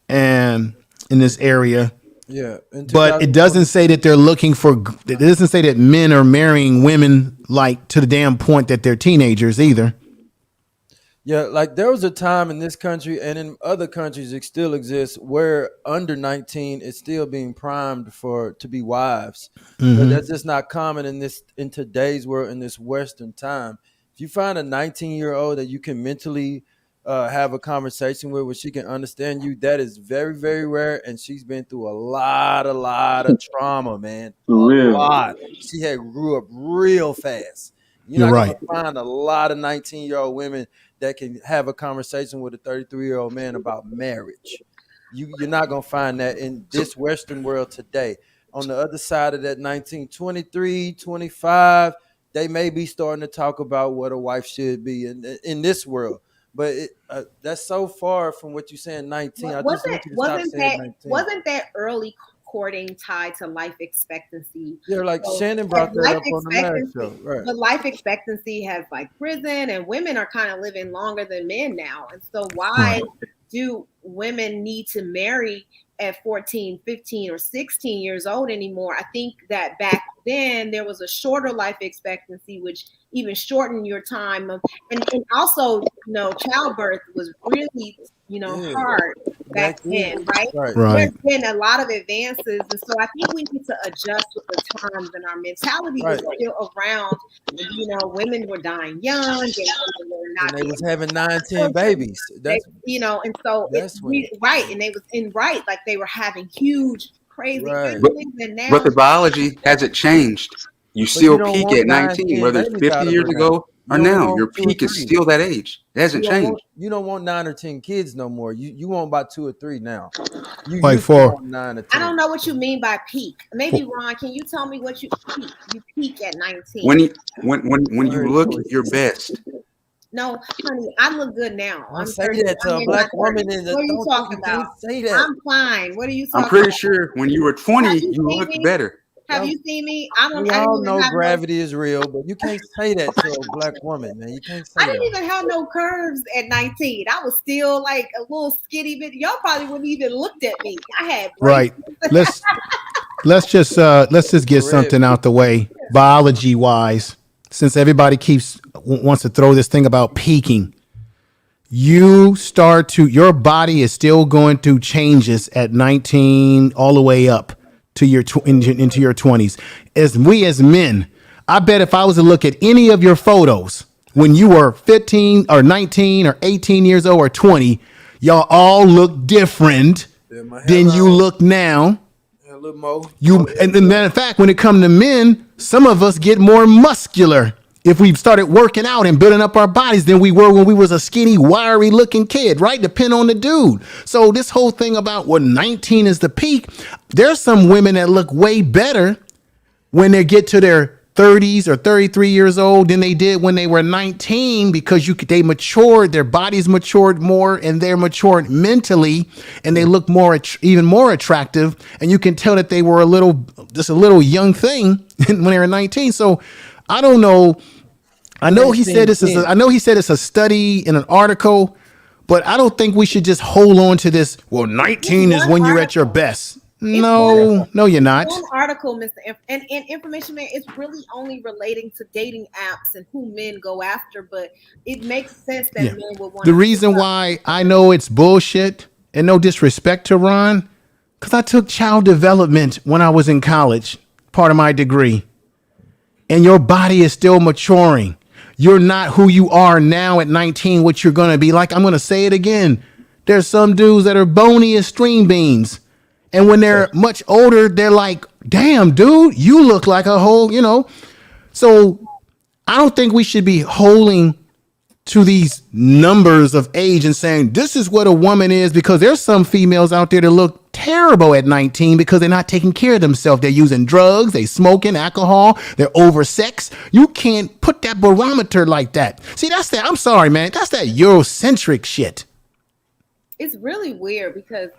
and in this area. Yeah. But it doesn't say that they're looking for, it doesn't say that men are marrying women like to the damn point that they're teenagers either. Yeah, like there was a time in this country and in other countries it still exists where under 19 is still being primed to be wives. But that's just not common in today's world, in this Western time. If you find a 19-year-old that you can mentally have a conversation with where she can understand you, that is very, very rare. And she's been through a lot of trauma, man. For real. Lot. She had grew up real fast. You're not going to find a lot of 19-year-old women that can have a conversation with a 33-year-old man about marriage. You're not going to find that in this Western world today. On the other side of that 19, 23, 25, they may be starting to talk about what a wife should be in this world. But that's so far from what you're saying, 19. Wasn't that early courting tied to life expectancy? Yeah, like so, Shannon brought that up on the last show. Right. But life expectancy has like risen, and women are kind of living longer than men now. And so why do women need to marry at 14, 15, or 16 years old anymore? I think that back then there was a shorter life expectancy, which even shortened your time of, and also, childbirth was really, hard back then, right? There's been a lot of advances, and so I think we need to adjust with the times, and our mentality was still around. Women were dying young, and they was having 9, 10 babies. That's and so and they was like they were having huge, crazy families, and now. But the biology hasn't changed. You still peak at 19, whether it's 50 years ago or now. Your peak is still that age. It hasn't changed. You don't want 9 or 10 kids no more. You want about 2 or 3 now. You like 4. 9 or 10. I don't know what you mean by peak. Maybe Ron, can you tell me what you peak? You peak at 19. When you look your best. No, honey, I look good now. I'm saying that to a black woman. What are you talking about? Say that. I'm fine. What are you talking about? I'm pretty sure when you were 20, you looked better. Have you seen me? We all know gravity is real, but you can't say that to a black woman, man. You can't say that. I didn't even have no curves at 19. I was still like a little skinny bit. Y'all probably wouldn't even looked at me. I had braces. Let's just get something out the way, biology wise, since everybody wants to throw this thing about peaking. Your body is still going through changes at 19 all the way up to into your 20s. As men, I bet if I was to look at any of your photos when you were 15 or 19 or 18 years old or 20, y'all all look different than you look now. A little more. And matter of fact, when it comes to men, some of us get more muscular if we started working out and building up our bodies than we were when we was a skinny, wiry looking kid, right? Depend on the dude. So this whole thing about 19 is the peak. There's some women that look way better when they get to their 30s or 33 years old than they did when they were 19 because they matured, their bodies matured more, and they're matured mentally, and they look even more attractive. And you can tell that they were just a little young thing when they were 19. So I don't know. I know he said this is. I know he said it's a study in an article, but I don't think we should just hold on to this. Well, 19 is when you're at your best. No, you're not. One article, Mr. And Information Man, it's really only relating to dating apps and who men go after, but it makes sense that men would want. The reason why I know it's bullshit, and no disrespect to Ron, because I took child development when I was in college, part of my degree, and your body is still maturing. You're not who you are now at 19, what you're going to be like. I'm going to say it again. There's some dudes that are bony as string beans. And when they're much older, they're like, damn, dude, you look like a whole, So I don't think we should be holding to these numbers of age and saying this is what a woman is, because there's some females out there that look terrible at 19 because they're not taking care of themselves. They're using drugs, they smoking alcohol, they're oversexed. You can't put that barometer like that. See, that's that. I'm sorry, man. That's that Eurocentric shit. It's really weird because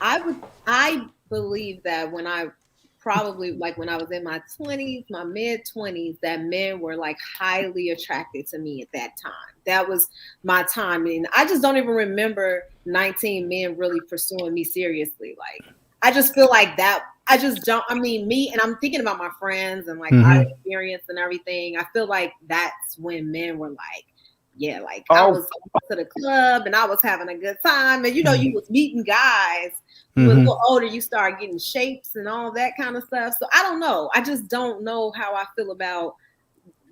I believe that when I was in my 20s, my mid 20s, that men were like highly attracted to me at that time. That was my time. And I just don't even remember 19 men really pursuing me seriously. Like, I just feel like that. Me, and I'm thinking about my friends and like our experience and everything. I feel like that's when men were like, I was to the club and I was having a good time. And, you was meeting guys. When a little older, you start getting shapes and all that kind of stuff. So I don't know. I just don't know how I feel about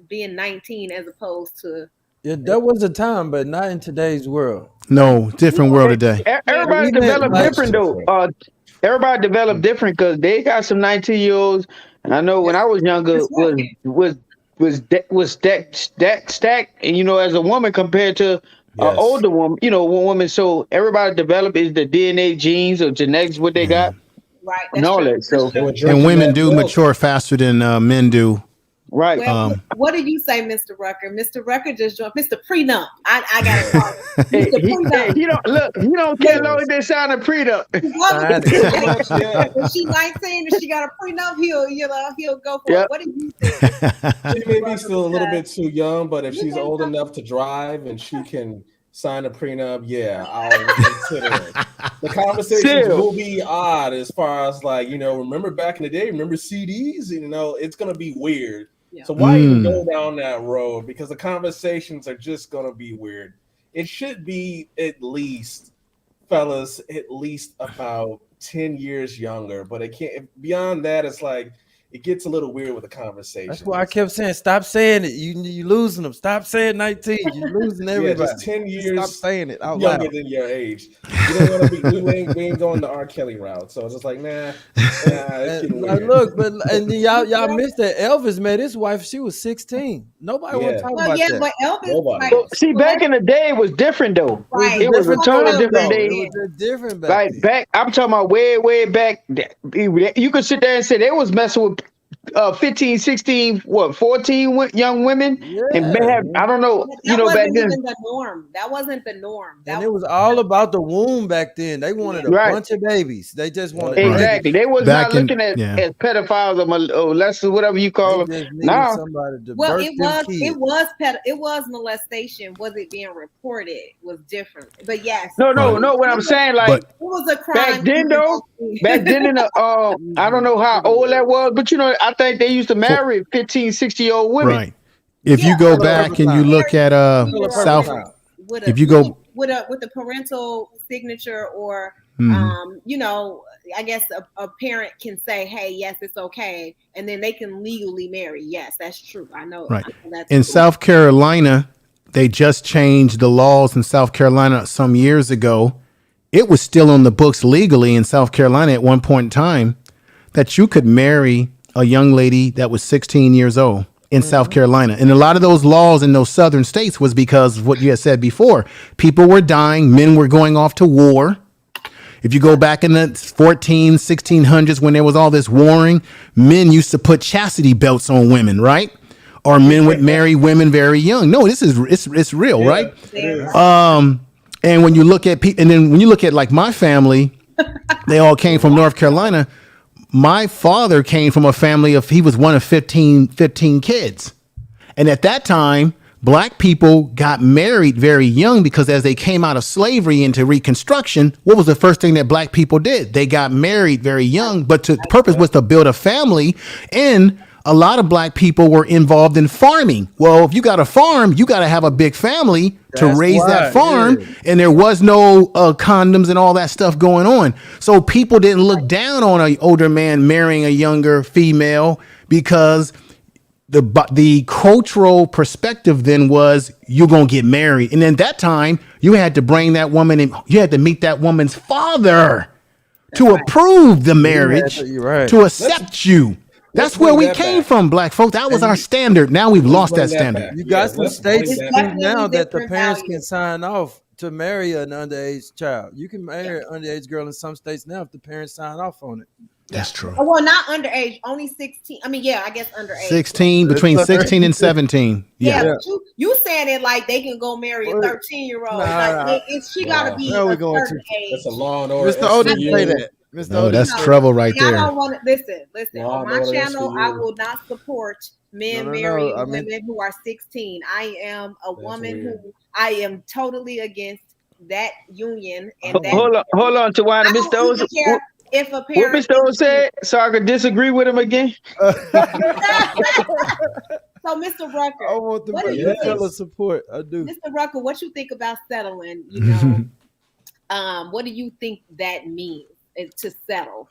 being 19 as opposed to. Yeah, that was a time, but not in today's world. No, different world today. Everybody developed different though. Everybody developed different because they got some 19-year-olds, and I know when I was younger was stacked, and as a woman compared to older woman, woman. So everybody developed is the DNA, genes, or genetics, what they got, right? And all that. So and women do mature faster than men do. Right. Well, what do you say, Mr. Rucker? Mr. Rucker just joined. Mr. Prenup. I got to call him. Mr. Prenup. He don't care long as they sign a prenup. If she's 19 and she got a prenup, he'll go for it. What do you think? She may be still a little bit too young, but if she's old enough to drive and she can sign a prenup, I'll consider it. The conversations will be odd as far as remember back in the day, remember CDs? It's gonna be weird. Yeah. So why even go down that road? Because the conversations are just gonna be weird. It should be at least, fellas, at least about 10 years younger. But it can't. Beyond that, it's like it gets a little weird with the conversation. That's why I kept saying, stop saying it. You losing them. Stop saying 19. You're losing everybody. Just 10 years. Stop saying it out younger loud. Than your age. You don't want to be. We ain't going the R. Kelly route. So it's just like, nah. It's look, and y'all missed that Elvis met his wife. She was 16. Nobody want to talk about that. But Elvis. See, back in the day, it was different though. Right. It was a totally different day. It was different back. I'm talking about way back. You could sit there and say they was messing with 15, 16, 14 young women, and may have, I don't know, back then. That wasn't the norm. And it was all about the womb back then. They wanted a bunch of babies. They just wanted exactly. They was not looking at as pedophiles or molesters, whatever you call them. Now, it was molestation. Was it being reported? Was different. But yes. No. What I'm saying, like, it was a crime back then, though. Back then, I don't know how old that was, but I think they used to marry 15, 60-year-old women. Right. If you go back and you look at South, if you go with a parental signature or I guess a parent can say, hey, yes, it's okay, and then they can legally marry. Yes, that's true. I know. Right. I know that's in true. South Carolina, they just changed the laws in South Carolina some years ago. It was still on the books legally in South Carolina at one point in time that you could marry a young lady that was 16 years old in South Carolina. And a lot of those laws in those southern states was because of what you had said before. People were dying. Men were going off to war. If you go back in the 1600s when there was all this warring, men used to put chastity belts on women, right? Or men would marry women very young. No, this is it's real, right? And when you look at and then when you look at like my family, they all came from North Carolina. My father came from a family of, he was one of 15 kids. And at that time, black people got married very young because as they came out of slavery into Reconstruction, what was the first thing that black people did? They got married very young, but the purpose was to build a family. And a lot of black people were involved in farming. Well, if you got a farm, you got to have a big family to raise that farm. Yeah. And there was no condoms and all that stuff going on. So people didn't look down on an older man marrying a younger female because the cultural perspective then was you're going to get married. And then that time you had to bring that woman and you had to meet that woman's father to approve the marriage, to accept you. That's where we came from, black folks. That was our standard. Now we've lost that standard. You got some states now that the parents can sign off to marry an underage child. You can marry an underage girl in some states now if the parents sign off on it. That's true. Oh, well, not underage, only 16. I mean, yeah, I guess underage. 16, between 16 and 17. Yeah, but you saying it like they can go marry a 13-year-old. Like, she got to be a certain age. That's a law and order. Mr. Otis say that. No, that's trouble right there. I don't want to listen. On my channel, I will not support men marrying women who are 16. I am a woman who I am totally against that union. And that, hold on, Tawana, Mr. Otis. If a parent, what Mr. Otis said, so I could disagree with him again. So, Mr. Rucker, I want the fellow support. I do. Mr. Rucker, what you think about settling? You know, what do you think that means? To settle?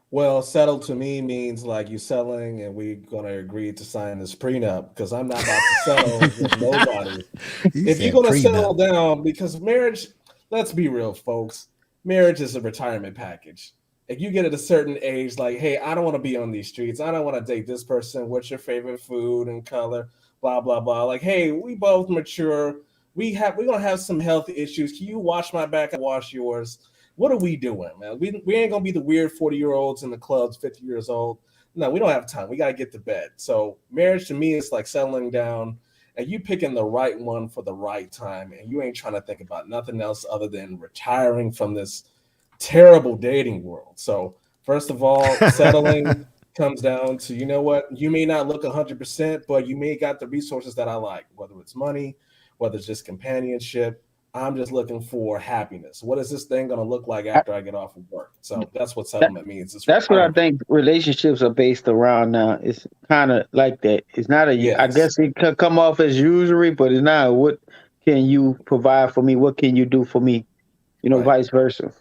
Well, settle to me means like you settling and we're going to agree to sign this prenup because I'm not about to settle with nobody. If you're going to settle down, because marriage, let's be real, folks, marriage is a retirement package. If you get at a certain age, like, hey, I don't want to be on these streets. I don't want to date this person. What's your favorite food and color? Blah, blah, blah. Like, hey, we both mature. We're going to have some health issues. Can you wash my back? I wash yours. What are we doing, man? We ain't gonna be the weird 40-year-olds in the clubs, 50 years old. No, we don't have time. We gotta get to bed. So marriage to me is like settling down and you picking the right one for the right time, and you ain't trying to think about nothing else other than retiring from this terrible dating world. So first of all, settling comes down to, you know what? You may not look 100%, but you may got the resources that I like, whether it's money, whether it's just companionship. I'm just looking for happiness. What is this thing going to look like after I get off of work? So that's what settlement means. That's what I think relationships are based around now. It's kind of like that. It's not I guess it could come off as usury, but it's not what can you provide for me? What can you do for me? You know, vice versa.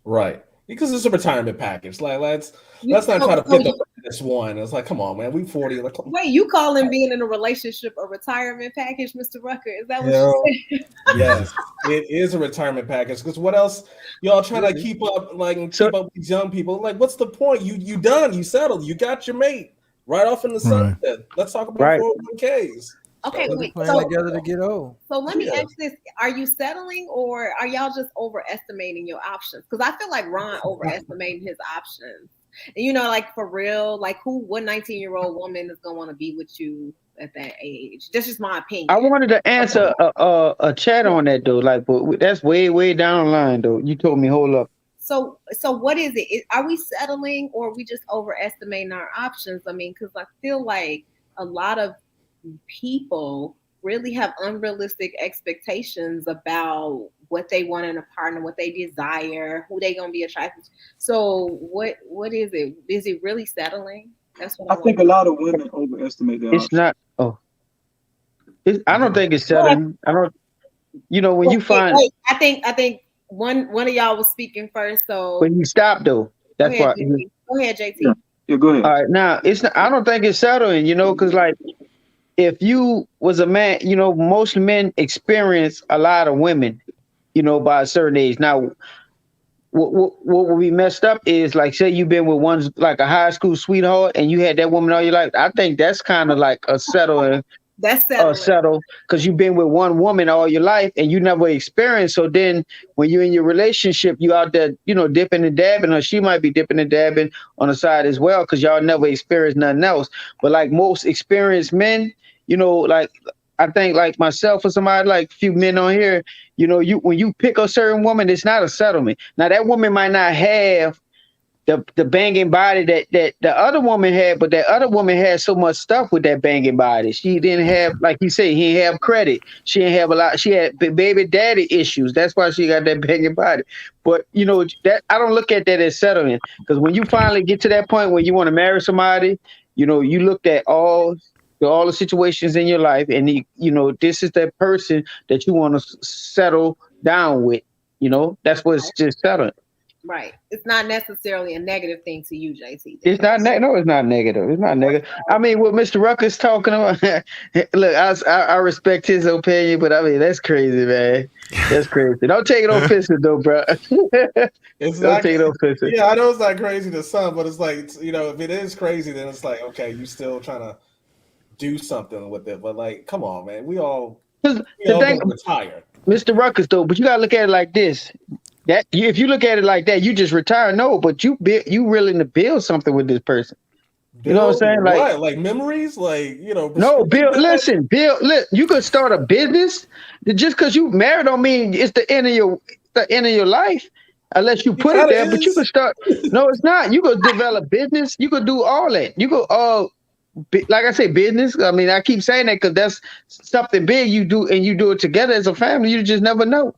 Right. Because it's a retirement package. Like let's not try to pick up this one. It's like, come on, man, we 40. Like, wait, you calling being in a relationship a retirement package, Mr. Rucker? Is that what you said? Yes, it is a retirement package. Because what else y'all trying to keep up, keep up with these young people? Like, what's the point? You done, you settled, you got your mate right off in the sunset. Right. Let's talk about 401ks. Okay, wait. So together to get old. So let me ask this: are you settling, or are y'all just overestimating your options? Because I feel like Ron overestimated his options. And you know, like for real, like what 19-year-old woman is gonna want to be with you at that age? That's just my opinion. I wanted to answer a chat on that though. Like, but that's way down the line though. You told me, hold up. So what is it? Are we settling, or are we just overestimating our options? I mean, because I feel like a lot of people really have unrealistic expectations about what they want in a partner, what they desire, who they gonna be attracted to. So what is it? Is it really settling? That's what I think a lot of women overestimate that. It's not. I don't think it's settling. I don't. You know, when you find. Wait, I think one of y'all was speaking first. So when you stop though, that's why. Go ahead, JT. Yeah, go ahead. All right, now it's not. I don't think it's settling. You know, because like. If you was a man, you know, most men experience a lot of women, you know, by a certain age. Now, what will be messed up is like, say you've been with one like a high school sweetheart and you had that woman all your life. I think that's kind of like a settling That's settling. Settle, because you've been with one woman all your life and you never experienced. So then when you're in your relationship, you out there, dipping and dabbing, or she might be dipping and dabbing on the side as well, because y'all never experienced nothing else. But like most experienced men, like I think like myself or somebody, like a few men on here, when you pick a certain woman, it's not a settlement. Now that woman might not have the banging body that the other woman had, but that other woman had so much stuff with that banging body. She didn't have, like you say, he didn't have credit. She didn't have a lot. She had baby daddy issues. That's why she got that banging body. But that I don't look at that as settling, because when you finally get to that point where you want to marry somebody, you looked at all the situations in your life, and this is that person that you want to settle down with. That's what it's just settling. Right. It's not necessarily a negative thing to you, JT. It's not no, it's not negative. It's not negative. I mean, what Mr. Rucker's talking about, look, I respect his opinion, but I mean, that's crazy, man. That's crazy. Don't take it offensive, though, bro. Don't take it offensive. Yeah, I know it's not crazy to some, but it's like, if it is crazy, then it's like, okay, you still trying to do something with it. But like, come on, man. We all retire. Mr. Rucker's, though, but you got to look at it like this. That if you look at it like that, you just retire. No, but you willing to build something with this person. You know what I'm saying? Like memories, No, build. Listen, build. You could start a business. Just because you married don't mean it's the end of your life, unless you put it there. But you could start. No, it's not. You could develop business. You could do all that. You could like I say, business. I mean, I keep saying that because that's something big you do, and you do it together as a family. You just never know.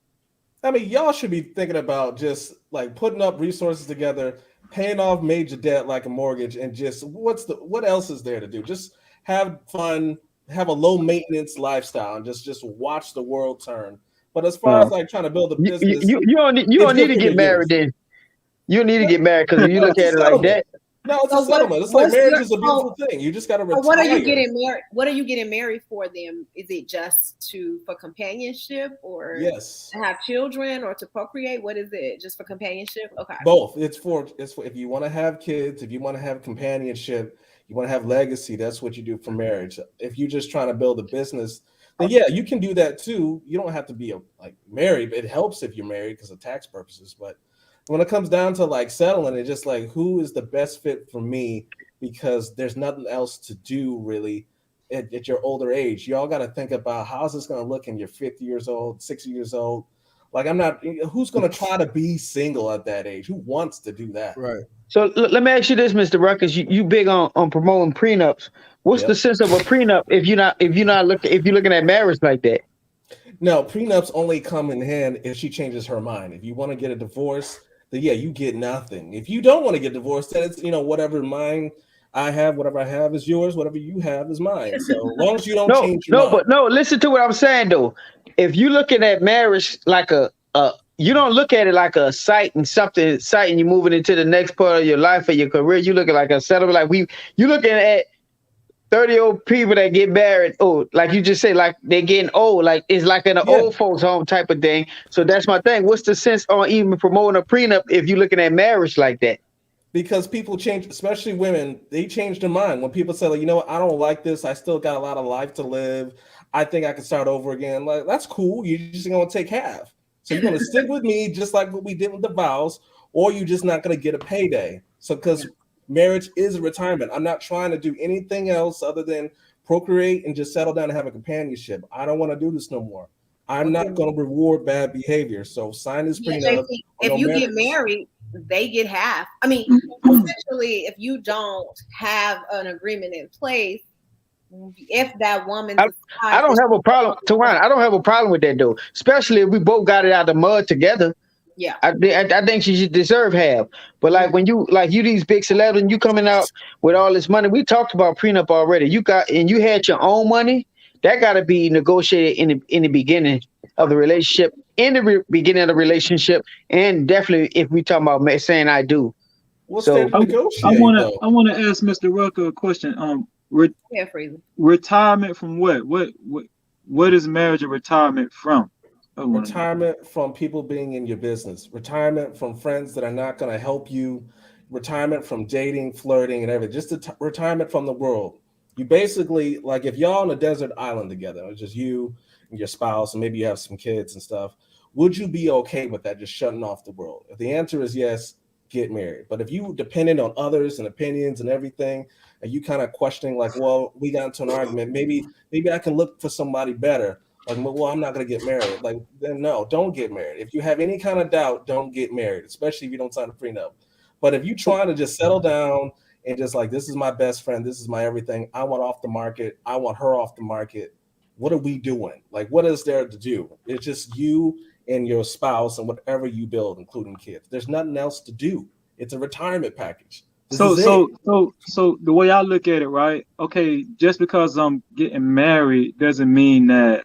I mean, y'all should be thinking about just like putting up resources together, paying off major debt like a mortgage, and just what else is there to do? Just have fun, have a low maintenance lifestyle, and just watch the world turn. But as far as like trying to build a business, you don't need to get married then. You don't need to get married, because if you look at it like that. No, it's a settlement. It's like marriage is a beautiful thing. You just got to retire. What are you getting married? What are you getting married for them? Is it just for companionship, or yes, to have children, or to procreate? What is it? Just for companionship? Okay. Both. It's for if you want to have kids, if you want to have companionship, you want to have legacy. That's what you do for marriage. If you're just trying to build a business, then yeah, you can do that too. You don't have to be married. It helps if you're married because of tax purposes, but when it comes down to like settling, it's just like, who is the best fit for me? Because there's nothing else to do really at your older age. Y'all got to think about, how's this going to look in your 50 years old, 60 years old? Like, who's going to try to be single at that age? Who wants to do that? Right. So let me ask you this, Mr. Ruckers. You big on promoting prenups. What's the sense of a prenup if you're looking at marriage like that? No, prenups only come in hand if she changes her mind. If you want to get a divorce, then yeah, you get nothing. If you don't want to get divorced, then it's whatever I have is yours. Whatever you have is mine. So as long as you don't change your mind. But listen to what I'm saying though. If you're looking at marriage like you don't look at it like a site and you're moving into the next part of your life or your career. You look at like a settlement. Like you looking at 30-year-old people that get married, like you just say, like they're getting old, like it's like in an old folks home type of thing. So that's my thing. What's the sense on even promoting a prenup if you're looking at marriage like that? Because people change, especially women, they change their mind. When people say, like, you know what, I don't like this. I still got a lot of life to live. I think I can start over again. Like, that's cool. You're just going to take half. So you're going to stick with me just like what we did with the vows, or you're just not going to get a payday. So because marriage is a retirement. I'm not trying to do anything else other than procreate and just settle down and have a companionship. I don't want to do this no more. I'm not going to reward bad behavior. So sign this prenup. If you get married, they get half. I mean, essentially, if you don't have an agreement in place, if that woman, I don't have a problem, Tawana. I don't have a problem with that though, especially if we both got it out of the mud together. Yeah, I think she should deserve half. But like when you these big celebrities, you coming out with all this money. We talked about prenup already. You had your own money. That got to be negotiated in the beginning of the relationship, beginning of the relationship, and definitely if we talking about saying I do. I want to ask Mr. Rucker a question. Retirement from what? What is marriage a retirement from? Retirement from people being in your business. Retirement from friends that are not going to help you. Retirement from dating, flirting, and everything. Just retirement from the world. You basically, like, if y'all on a desert island together, it's just you and your spouse, and maybe you have some kids and stuff, would you be okay with that, just shutting off the world? If the answer is yes, get married. But if you dependent on others and opinions and everything, and you kind of questioning, like, well, we got into an argument, maybe I can look for somebody better. Like, well, I'm not going to get married. Like, then no, don't get married. If you have any kind of doubt, don't get married, especially if you don't sign a prenup. But if you're trying to just settle down and just like, this is my best friend, this is my everything, I want off the market, I want her off the market, what are we doing? Like, what is there to do? It's just you and your spouse and whatever you build, including kids. There's nothing else to do. It's a retirement package. So the way I look at it, right? Okay, just because I'm getting married doesn't mean that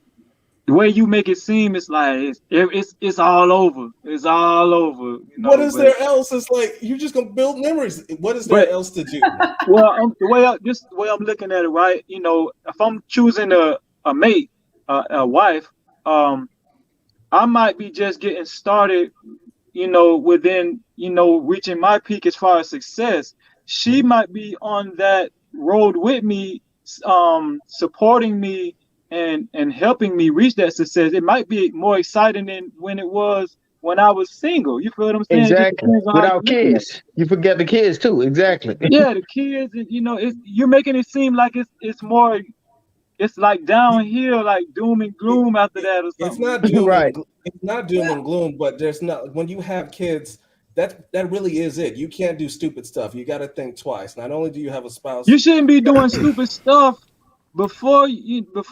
the way you make it seem, it's like it's all over. It's all over. You know, what is there else? It's like you're just gonna build memories. What is there else to do? Well, the way I'm looking at it, right? You know, if I'm choosing a mate, a wife, I might be just getting started. You know, within reaching my peak as far as success. She might be on that road with me, supporting me. And helping me reach that success. It might be more exciting than when it was when I was single. You feel what I'm saying? Exactly. Without kids, you forget the kids too. Exactly. Yeah, the kids. You know, you're making it seem like it's more. It's like downhill, like doom and gloom after that or something. It's not doom. Right. It's not doom and gloom, but there's not. When you have kids, that really is it. You can't do stupid stuff. You got to think twice. Not only do you have a spouse, you shouldn't be doing stupid stuff. Before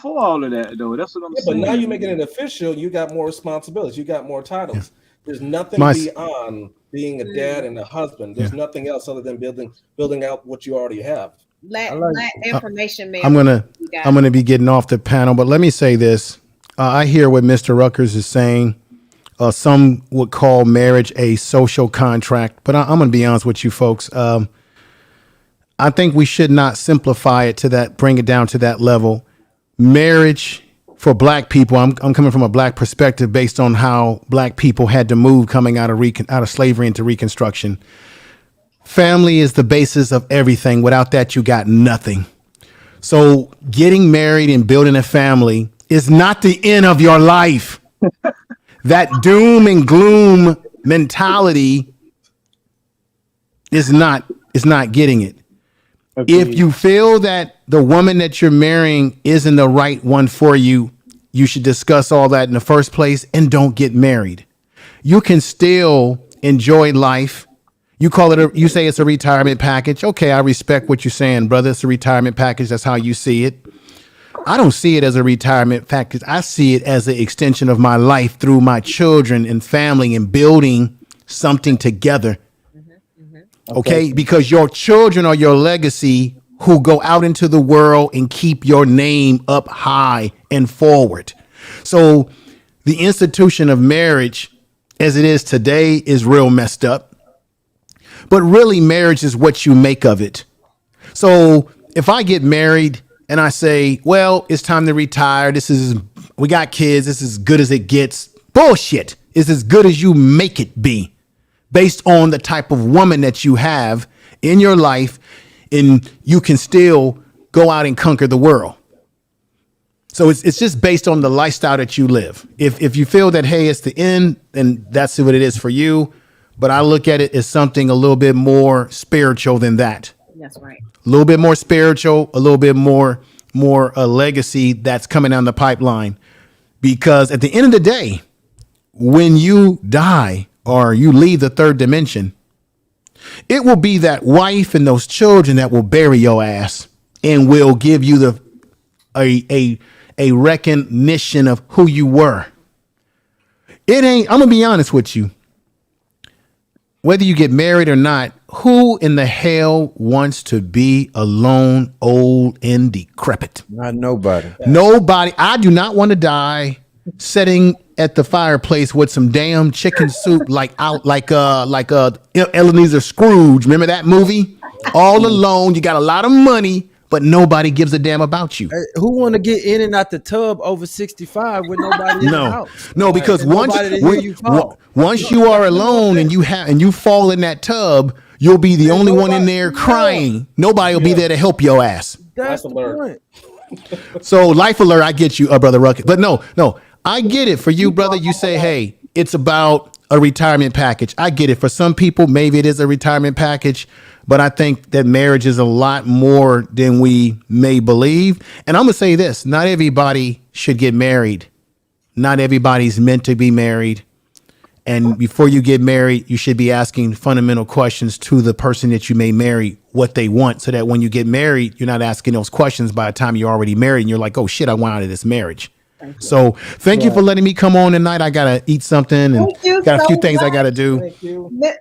all of that, though, that's what I'm saying. But now you're making it official. You got more responsibilities. You got more titles. Yeah. There's nothing beyond being a dad and a husband. There's nothing else other than building out what you already have. Let information. I'm gonna be getting off the panel, but let me say this. I hear what Mr. Ruckers is saying. Some would call marriage a social contract, but I'm gonna be honest with you, folks. I think we should not simplify it to that, bring it down to that level. Marriage for Black people, I'm coming from a Black perspective based on how Black people had to move coming out of slavery into Reconstruction. Family is the basis of everything. Without that, you got nothing. So getting married and building a family is not the end of your life. That doom and gloom mentality is not getting it. Okay. If you feel that the woman that you're marrying isn't the right one for you, you should discuss all that in the first place and don't get married. You can still enjoy life. You say it's a retirement package. Okay, I respect what you're saying, brother. It's a retirement package. That's how you see it. I don't see it as a retirement package. I see it as an extension of my life through my children and family and building something together. Okay, because your children are your legacy who go out into the world and keep your name up high and forward. So the institution of marriage as it is today is real messed up. But really, marriage is what you make of it. So if I get married and I say, well, it's time to retire. We got kids. This is as good as it gets. Bullshit. It's as good as you make it be. Based on the type of woman that you have in your life, and you can still go out and conquer the world. So it's just based on the lifestyle that you live. If you feel that, hey, it's the end, then that's what it is for you. But I look at it as something a little bit more spiritual than that. That's right. A little bit more spiritual, a little bit more a legacy that's coming down the pipeline. Because at the end of the day, when you die, or you leave the third dimension, it will be that wife and those children that will bury your ass and will give you a recognition of who you were. I'm gonna be honest with you. Whether you get married or not, who in the hell wants to be alone, old, and decrepit? Not nobody. Nobody. I do not want to die sitting at the fireplace with some damn chicken soup like Ebenezer Scrooge. Remember that movie? All alone. You got a lot of money, but nobody gives a damn about you. Hey, who want to get in and out the tub over 65 with nobody in the house? No, because And once nobody to hear you fall. once you are alone and you fall in that tub, you'll be the only one in there crying. Nobody will be there to help your ass. That's the point. So life alert, I get you, brother Ruckus. But no, I get it. For you, brother, you say, hey, it's about a retirement package. I get it. For some people, maybe it is a retirement package, but I think that marriage is a lot more than we may believe. And I'm going to say this, not everybody should get married. Not everybody's meant to be married. And before you get married, you should be asking fundamental questions to the person that you may marry, what they want, so that when you get married, you're not asking those questions by the time you're already married and you're like, oh shit, I want out of this marriage. So thank you for letting me come on tonight. I got to eat something and got a few things I got to do.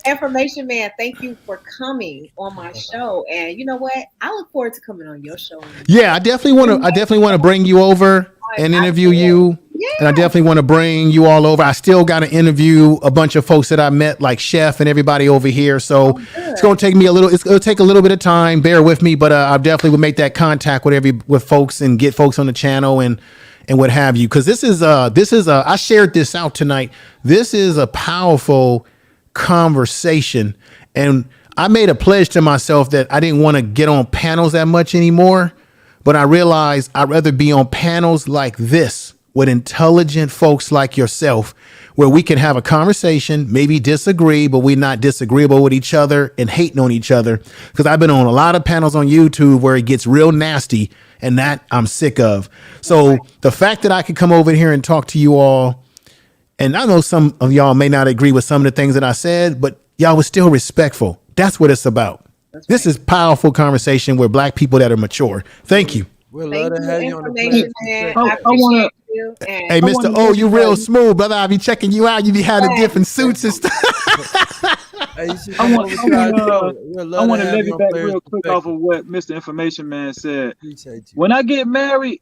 Information Man, thank you for coming on my show. And you know what? I look forward to coming on your show. Yeah, I definitely want to bring you over and interview you. Yeah. And I definitely want to bring you all over. I still got to interview a bunch of folks that I met, like Chef and everybody over here. So it's going to take me it'll take a little bit of time. Bear with me, but I definitely will make that contact with folks and get folks on the channel and what have you. Cause this is I shared this out tonight. This is a powerful conversation. And I made a pledge to myself that I didn't want to get on panels that much anymore, but I realized I'd rather be on panels like this with intelligent folks like yourself, where we can have a conversation, maybe disagree, but we're not disagreeable with each other and hating on each other. Because I've been on a lot of panels on YouTube where it gets real nasty, and that I'm sick of. So the fact that I could come over here and talk to you all, and I know some of y'all may not agree with some of the things that I said, but y'all was still respectful. That's what it's about. This is powerful conversation with Black people that are mature. Thank you. We'll love to have you on the Man. platform. I appreciate you. And Hey, Mr. O, you real smooth, brother. I be checking you out. You be having different suits and stuff. I want to piggyback real quick off of what Mr. Information Man said. When I get married,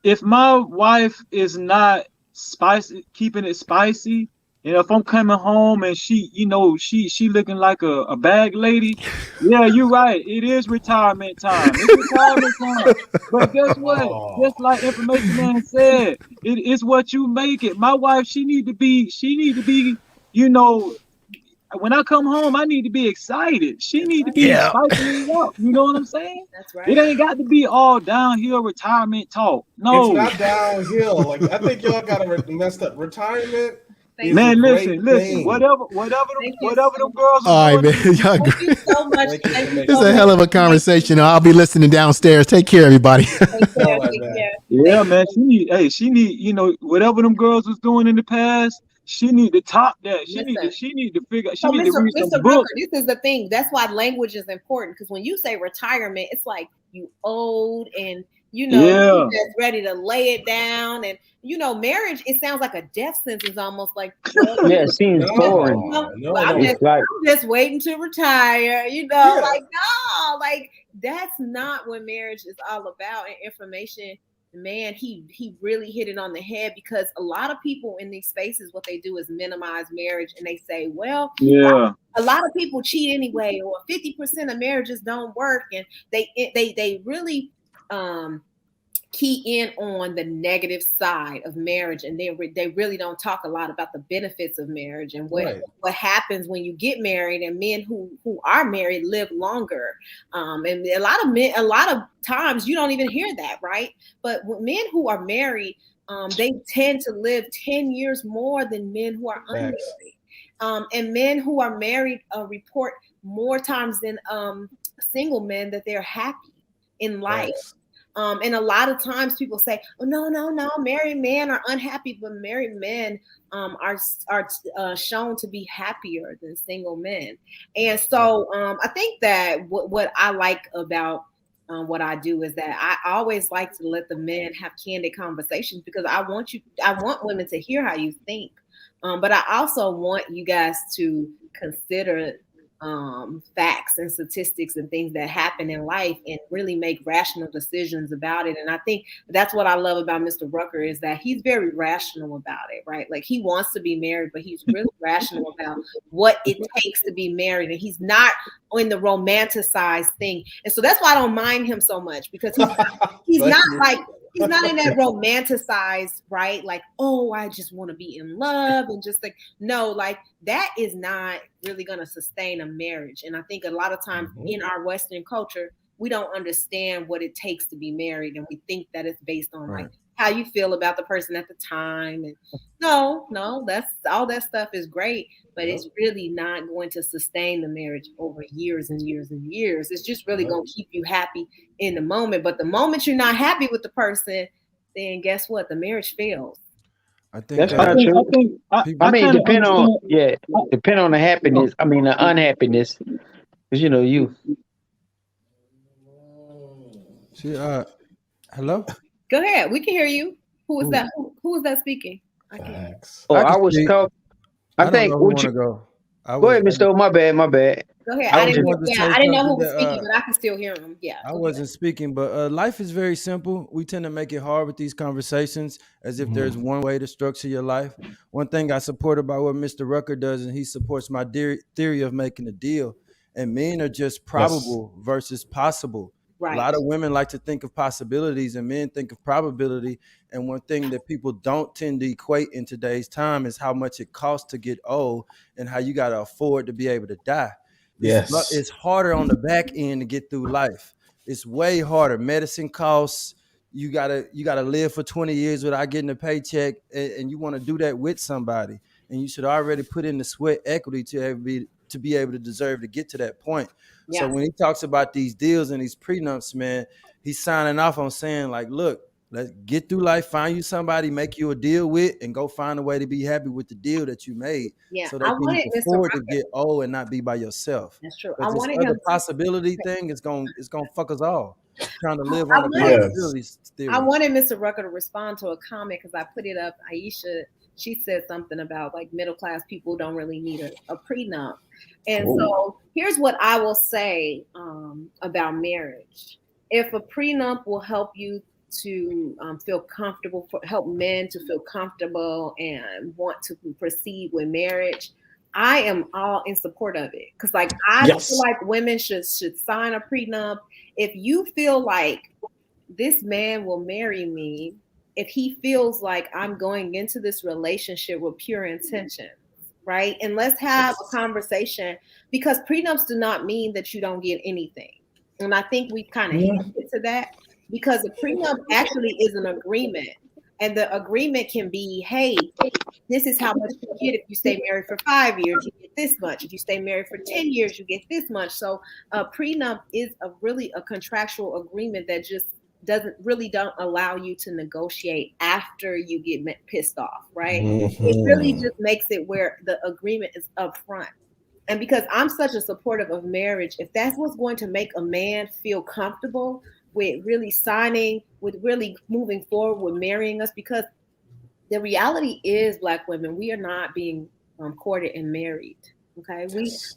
if my wife is not spicy, keeping it spicy, and if I'm coming home and she looking like a bag lady, yeah, you're right. It is retirement time. It's retirement time. But guess what? Just like Information Man said, it is what you make it. My wife, she need to be, when I come home, I need to be excited. She need to be spiking it up. You know what I'm saying? That's right. It ain't got to be all downhill retirement talk. No, it's not downhill. Like I think y'all got it messed up. Retirement. Man, listen. Whatever them girls. All right, man. Y'all Thank you so much. It's a hell of a conversation. I'll be listening downstairs. Take care, everybody. Take care. Yeah, man. She need, whatever them girls was doing in the past. She need to top that. She need to figure. She need to read some books. This is the thing. That's why language is important. Because when you say retirement, it's like you old and you're just ready to lay it down. And marriage, it sounds like a death sentence, almost like it seems boring. I'm just waiting to retire. Like that's not what marriage is all about. And Information Man, he really hit it on the head, because a lot of people in these spaces, what they do is minimize marriage, and they say, well, a lot of people cheat anyway, or 50% of marriages don't work, and they really key in on the negative side of marriage, and they really don't talk a lot about the benefits of marriage and what happens when you get married. And men who are married live longer, and a lot of times you don't even hear that, right? But men who are married, they tend to live 10 years more than men who are unmarried. And men who are married report more times than single men that they're happy in life. And a lot of times people say, oh, no, married men are unhappy, but married men are shown to be happier than single men. And so I think that what I like about what I do is that I always like to let the men have candid conversations, because I want women to hear how you think. But I also want you guys to consider facts and statistics and things that happen in life and really make rational decisions about it. And I think that's what I love about Mr. Rucker is that he's very rational about it, right? Like he wants to be married, but he's really rational about what it takes to be married. And he's not in the romanticized thing. And so that's why I don't mind him so much, because he's not like, he's not in that romanticized, right? Like, oh, I just want to be in love and just like, no, like that is not really going to sustain a marriage. And I think a lot of times in our Western culture, we don't understand what it takes to be married. And we think that it's based on like how you feel about the person at the time. And no, that's all that stuff is great, but it's really not going to sustain the marriage over years and years and years. It's just really going to keep you happy in the moment. But the moment you're not happy with the person, then guess what? The marriage fails. I think that's not true. Depend on the happiness. I mean, the unhappiness. Because you. Hello? Go ahead. We can hear you. Who is that? Who is that speaking? I can't. I was talking. I think. Go ahead, Mr. My bad. Go ahead. I didn't know who was speaking, but I can still hear him. Yeah. I wasn't speaking, but life is very simple. We tend to make it hard with these conversations as if there's one way to structure your life. One thing I support about what Mr. Rucker does, and he supports my theory of making a deal. And men are just probable versus possible. Right. A lot of women like to think of possibilities and men think of probability. And one thing that people don't tend to equate in today's time is how much it costs to get old and how you got to afford to be able to die. It's harder on the back end to get through life. It's way harder. Medicine costs. You gotta live for 20 years without getting a paycheck, and you want to do that with somebody. And you should already put in the sweat equity to be able to deserve to get to that point. Yeah. So when he talks about these deals and these prenups, man, he's signing off on saying like, look, let's get through life, find you somebody, make you a deal with, and go find a way to be happy with the deal that you made. Yeah, so that you can afford to get old and not be by yourself. That's true. I wanted him possibility thing is gonna fuck us all. Trying to live on the possibilities theory. I wanted Mr. Rucker to respond to a comment because I put it up. Aisha, she said something about like middle class people don't really need a prenup. And so here's what I will say about marriage. If a prenup will help you to feel comfortable, help men to feel comfortable and want to proceed with marriage, I am all in support of it. Because like I feel like women should sign a prenup. If you feel like this man will marry me, if he feels like I'm going into this relationship with pure intention, right? And let's have a conversation, because prenups do not mean that you don't get anything. And I think we kind of hinted to that, because a prenup actually is an agreement. And the agreement can be, hey, this is how much you get if you stay married for 5 years, you get this much. If you stay married for 10 years, you get this much. So a prenup is really a contractual agreement that just don't allow you to negotiate after you get pissed off, right? It really just makes it where the agreement is upfront. And because I'm such a supportive of marriage, if that's what's going to make a man feel comfortable with really signing, with really moving forward with marrying us, because the reality is, Black women, we are not being courted and married. Okay,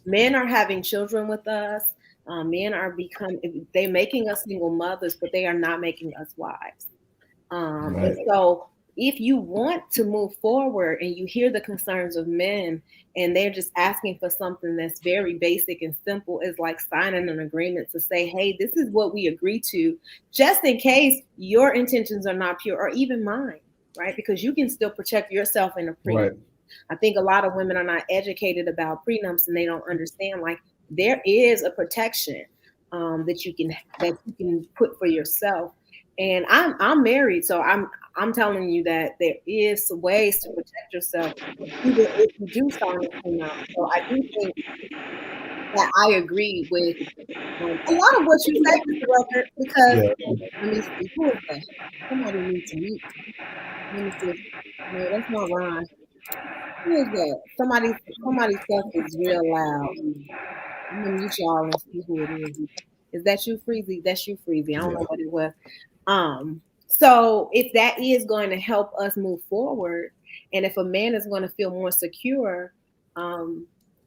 men are having children with us. Men are they're making us single mothers, but they are not making us wives. And so if you want to move forward and you hear the concerns of men and they're just asking for something that's very basic and simple, is like signing an agreement to say, hey, this is what we agree to, just in case your intentions are not pure, or even mine, right? Because you can still protect yourself in a prenup. Right. I think a lot of women are not educated about prenups and they don't understand, like, there is a protection that you can put for yourself. And I'm married, so I'm telling you that there is ways to protect yourself, even if you do sign a prenup. So I do think that I agree with a lot of what you said, Mr. Rucker, because let me see, who is that? Somebody needs to meet. Let me see. No, that's not Ron. Who is that? Somebody's stuff is real loud. I'm gonna meet y'all and see who it is. Is that you, Freezy? That's you, Freezy. I don't know what it was. So if that is going to help us move forward, and if a man is going to feel more secure, I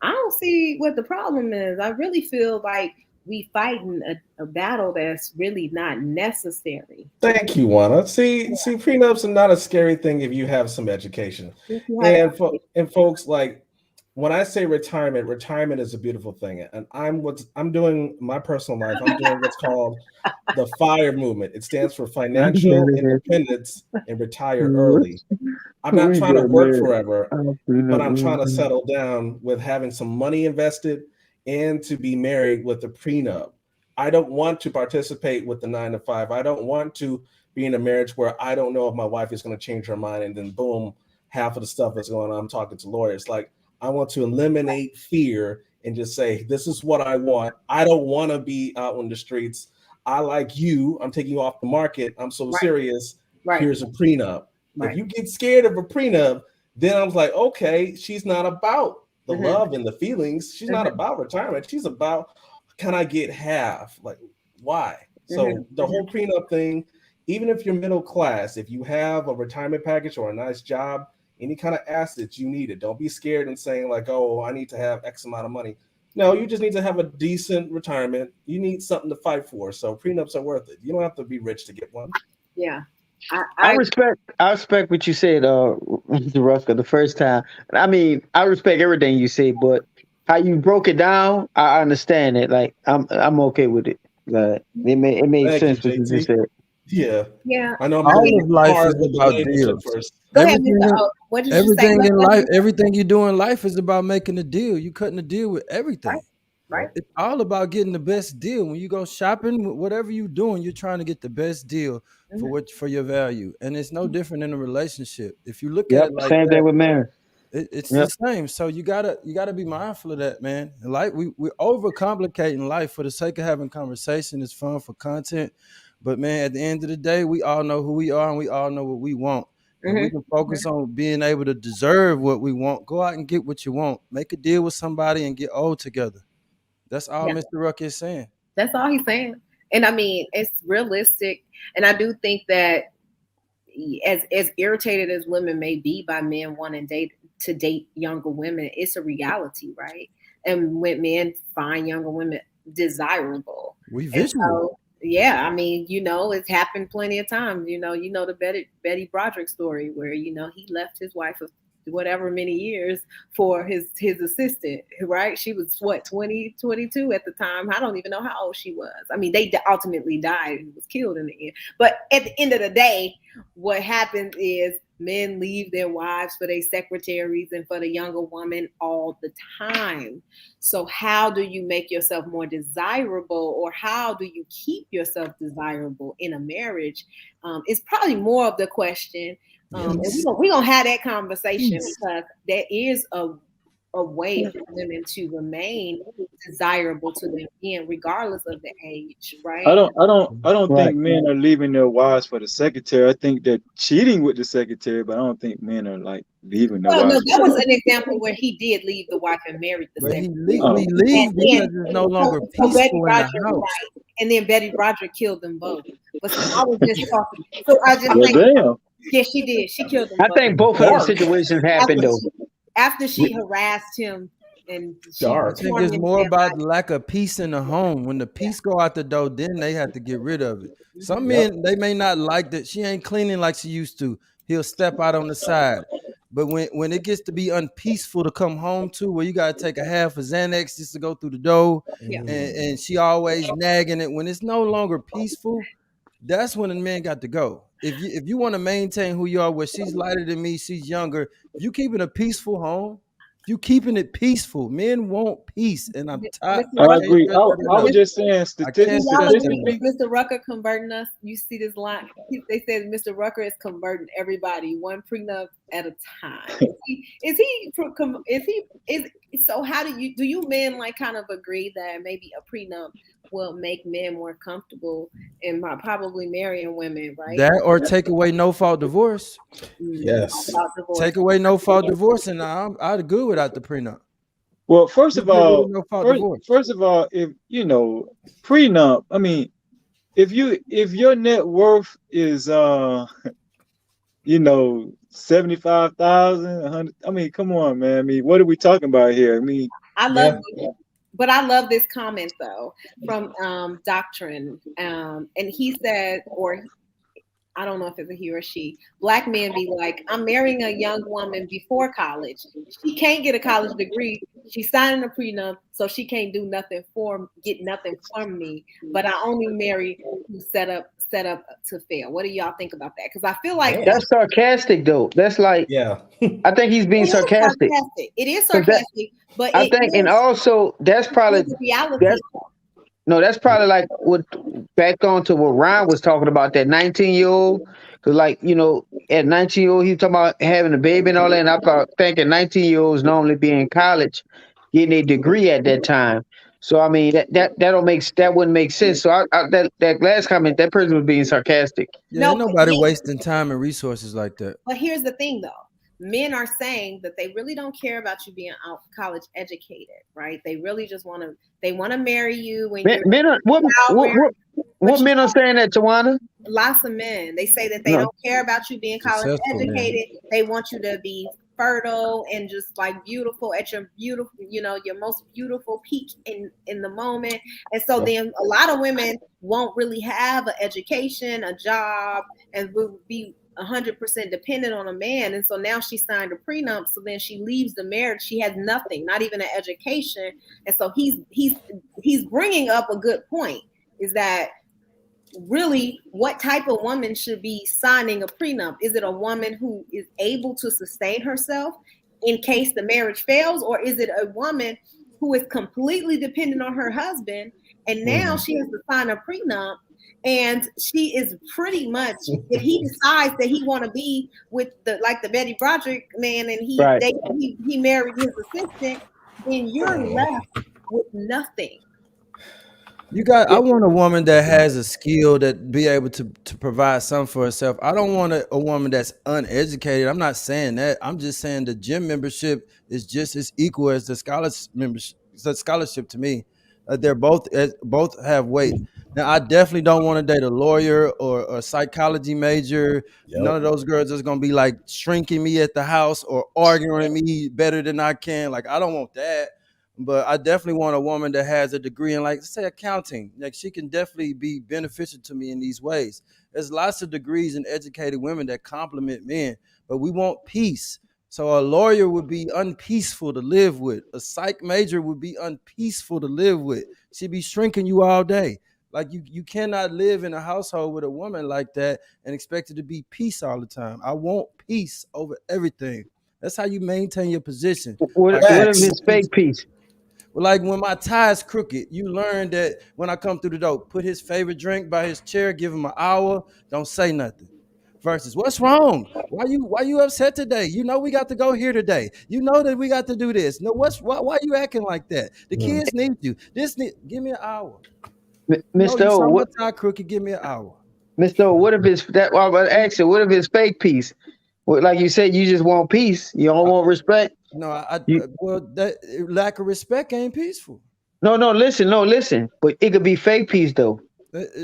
don't don't see what the problem is. I really feel like we fighting a battle that's really not necessary. Thank you, Juana. See, prenups are not a scary thing if you have some education. And folks, like when I say retirement is a beautiful thing. And I'm doing my personal life. I'm doing what's called the FIRE movement. It stands for Financial Independence and Retire Early. I'm not trying to work forever, but I'm trying to settle down with having some money invested and to be married with a prenup. I don't want to participate with the 9 to 5. I don't want to be in a marriage where I don't know if my wife is going to change her mind and then boom, half of the stuff is going on. I'm talking to lawyers. Like, I want to eliminate fear and just say, this is what I want. I don't want to be out on the streets. I like you. I'm taking you off the market. I'm so serious. Here's a prenup. If you get scared of a prenup, then I was like, okay, she's not about the love and the feelings. She's not about retirement. She's about, can I get half? Like, why? So the whole prenup thing, even if you're middle class, if you have a retirement package or a nice job, any kind of assets, you need it. Don't be scared and saying like, oh, I need to have X amount of money. No, you just need to have a decent retirement. You need something to fight for. So prenups are worth it. You don't have to be rich to get one. Yeah. I respect what you said, Mr. Rucker, the first time. I mean, I respect everything you say, but how you broke it down, I understand it. Like, I'm okay with it. Like, it made sense what you just said. Yeah. I know. All of life is about deals. Everything in life, everything you do in life is about making a deal. You cutting a deal with everything. Right. It's all about getting the best deal. When you go shopping, whatever you're doing, you're trying to get the best deal for your value. And it's no different in a relationship. If you look at it like same thing with marriage. It's the same. So you gotta be mindful of that, man. Like we're overcomplicating life for the sake of having conversation. It's fun for content. But man, at the end of the day, we all know who we are and we all know what we want. And we can focus on being able to deserve what we want. Go out and get what you want. Make a deal with somebody and get old together. That's all Mr. Rucker is saying. That's all he's saying. And I mean, it's realistic. And I do think that as irritated as women may be by men wanting to date younger women, it's a reality, right? And when men find younger women desirable. We visual. Yeah, I mean, it's happened plenty of times. The Betty Broderick story where, he left his wife of whatever many years for his assistant, right? She was 20, 22 at the time. I don't even know how old she was. I mean, they ultimately died and was killed in the end. But at the end of the day, what happens is men leave their wives for their secretaries and for the younger woman all the time. So how do you make yourself more desirable, or how do you keep yourself desirable in a marriage? It's probably more of the question. And we're going to have that conversation because there is a way for women to remain desirable to their men regardless of the age, right? I don't think men are leaving their wives for the secretary. I think they're cheating with the secretary, but I don't think men are like leaving their wives. No, that was an example where he did leave the wife and married the secretary. He leaves because it's no longer peaceful in the house. Right. And then Betty Broderick killed them both. But I was just talking. So I just think, yeah, she did. She killed them both. I think both of those situations happened though. After she harassed him and I think it's more about the lack of peace in the home. When the peace go out the door, then they have to get rid of it. Some men, they may not like that she ain't cleaning like she used to. He'll step out on the side. But when it gets to be unpeaceful to come home to, where you got to take a half of Xanax just to go through the door, and she always nagging it, when it's no longer peaceful, that's when the man got to go. If you want to maintain who you are, where she's lighter than me, she's younger, if you keeping a peaceful home, you keeping it peaceful. Men want peace, and I'm tired. I agree. I was just saying statistics. Mr. Rucker converting us. You see this line? They said Mr. Rucker is converting everybody one prenup at a time. So how do you men like kind of agree that maybe a prenup will make men more comfortable and probably marrying women, right? That or take away no fault divorce. Yes. Take away no fault divorce, and I'd agree without the prenup. Well, first of all, if prenup, I mean, if your net worth is 75,000, 100, I mean, come on, man. I mean, what are we talking about here? I mean, I love but I love this comment though from Doctrine. And he said, or I don't know if it's a he or she, black men be like, I'm marrying a young woman before college. She can't get a college degree. She's signing a prenup, so she can't do nothing get nothing from me. But I only marry who set up to fail. What do y'all think about that? Because I feel like that's sarcastic though. That's like, yeah. I think he's being sarcastic. It is sarcastic, but I think, and also that's probably reality. That's probably like what back on to what Ryan was talking about, that 19-year-old. Because, like, you know, at 19-year-old, he was talking about having a baby and all that. And I thought, thinking 19-year-olds normally be in college, getting a degree at that time. So, I mean, that wouldn't make sense. So, that last comment, that person was being sarcastic. Yeah, nobody wasting time and resources like that. But here's the thing, though. Men are saying that they really don't care about you being college educated, right? They really just want to marry you when what men are saying that, Tawana? Lots of men. They say that they don't care about you being college educated. Man. They want you to be fertile and just like beautiful at your beautiful, you know, your most beautiful peak in the moment. And so then a lot of women won't really have an education, a job, and will be 100% dependent on a man. And so now she signed a prenup, so then she leaves the marriage. She has nothing, not even an education. And so he's bringing up a good point, is that really what type of woman should be signing a prenup? Is it a woman who is able to sustain herself in case the marriage fails, or is it a woman who is completely dependent on her husband and now she has to sign a prenup? And she is pretty much, if he decides that he want to be with the Betty Broderick man and he married his assistant, then you're left with nothing. I want a woman that has a skill that be able to provide something for herself. I don't want a woman that's uneducated. I'm not saying that. I'm just saying the gym membership is just as equal as the scholarship to me. They're both have weight. Now, I definitely don't want to date a lawyer or a psychology major. Yep. None of those girls is going to be like shrinking me at the house or arguing me better than I can. Like, I don't want that. But I definitely want a woman that has a degree in, like, say, accounting. Like, she can definitely be beneficial to me in these ways. There's lots of degrees in educated women that complement men, but we want peace. So a lawyer would be unpeaceful to live with. A psych major would be unpeaceful to live with. She'd be shrinking you all day. Like, you cannot live in a household with a woman like that and expect it to be peace all the time. I want peace over everything. That's how you maintain your position. What is his fake peace? Well, like when my tie is crooked, you learn that when I come through the door, put his favorite drink by his chair, give him an hour, don't say nothing. Versus, what's wrong? Why you upset today? You know we got to go here today. You know that we got to do this. No, why you acting like that? The kids need you. Give me an hour. Mr. O, what tie crooked? Give me an hour. Mr. O, what if it's that? Well, but actually, what if it's fake peace? Well, like you said, you just want peace. You don't want respect. No, that lack of respect ain't peaceful. No, listen. But it could be fake peace though.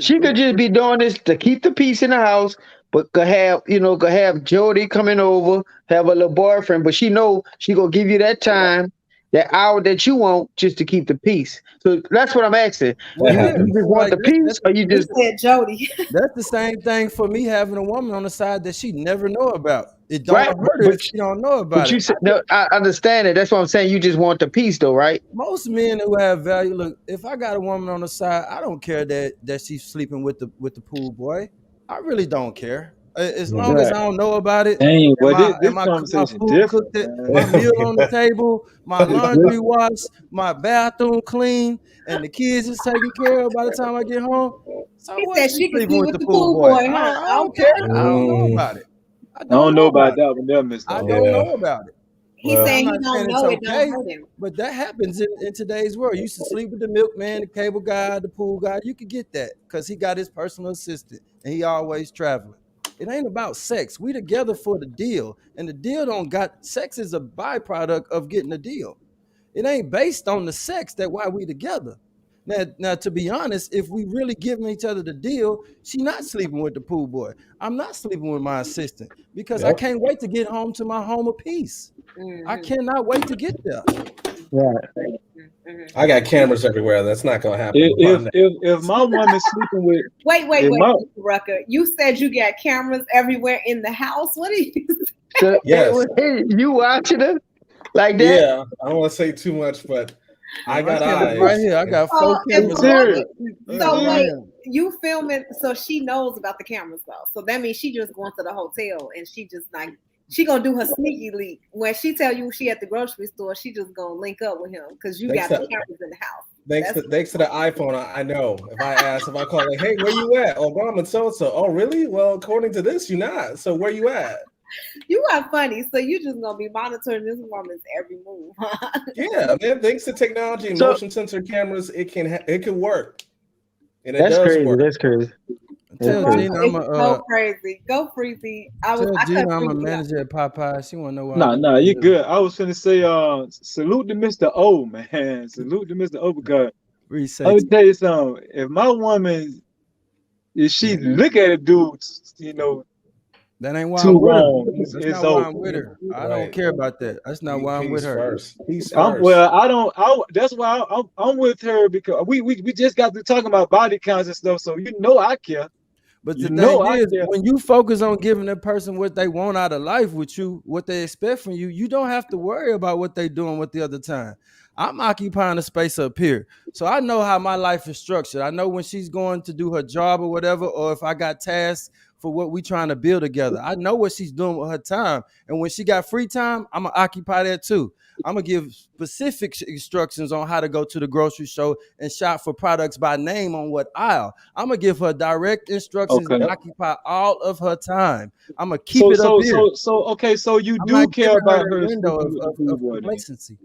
She could just be doing this to keep the peace in the house, but could have Jody coming over, have a little boyfriend, but she know she gonna give you that time, that hour that you want, just to keep the peace. So that's what I'm asking. You just want the peace, or you just said Jody? That's the same thing for me having a woman on the side that she never know about. It don't hurt her if she don't know about it. No, I understand it. That's what I'm saying. You just want the peace, though, right? Most men who have value, look, if I got a woman on the side, I don't care that she's sleeping with the pool boy. I really don't care. As long as I don't know about it. Dang, my food cooked, my meal on the table, my laundry washed, my bathroom clean, and the kids is taken care of by the time I get home. So he said she could be with the pool boy. I don't care. I don't know about it. I don't know about that one, Mr. I don't know about it. He's saying he don't know it, don't hurt him. But that happens in today's world. You used to sleep with the milkman, the cable guy, the pool guy. You could get that because he got his personal assistant and he always traveling. It ain't about sex. We together for the deal. And the deal sex is a byproduct of getting a deal. It ain't based on the sex that why we together. Now, to be honest, if we really giving each other the deal, she not sleeping with the pool boy. I'm not sleeping with my assistant because I can't wait to get home to my home of peace. I cannot wait to get there. Right. I got cameras everywhere. That's not gonna happen. If my woman's sleeping with wait, Mr. Rucker, you said you got cameras everywhere in the house. What are you? So, Yes. You watching it like that? Yeah, I don't want to say too much, but I got eyes right here. I got 4 cameras. So wait, you filming? So she knows about the cameras though. So that means she just going to the hotel and she just like she gonna do her sneaky leak. When she tell you she at the grocery store, she just gonna link up with him because you got the cameras in the house. Thanks to the iPhone, I know. If I call like, hey, where you at? Oh, well, I'm in so-and-so. Oh, really? Well, according to this, you're not. So where you at? You are funny. So you just gonna be monitoring this woman's every move, huh? Yeah, man. Thanks to technology and motion sensor cameras, it can work. And it That's does crazy. work. That's crazy. Tell Gina I'm Go crazy. Go Freezy. Tell Gina I'm a manager at Popeye. She wanna know why. Nah, you good. I was finna say, salute to Mr. O, man. Salute to Mr. O because I would tell you something. If my woman, if she look at a dude, that ain't why too I'm with wrong. her. That's not why I'm with her. I don't care about that. That's not why I'm with her. He's first. That's why I'm with her because we just got to talking about body counts and stuff. So I care. But the thing is, when you focus on giving a person what they want out of life with you, what they expect from you, you don't have to worry about what they're doing with the other time. I'm occupying a space up here. So I know how my life is structured. I know when she's going to do her job or whatever, or if I got tasks for what we trying to build together. I know what she's doing with her time. And when she got free time, I'm going to occupy that too. I'm going to give specific instructions on how to go to the grocery store and shop for products by name on what aisle. I'm going to give her direct instructions and occupy all of her time. I'm going to keep it up here. So you do care about her window of complacency.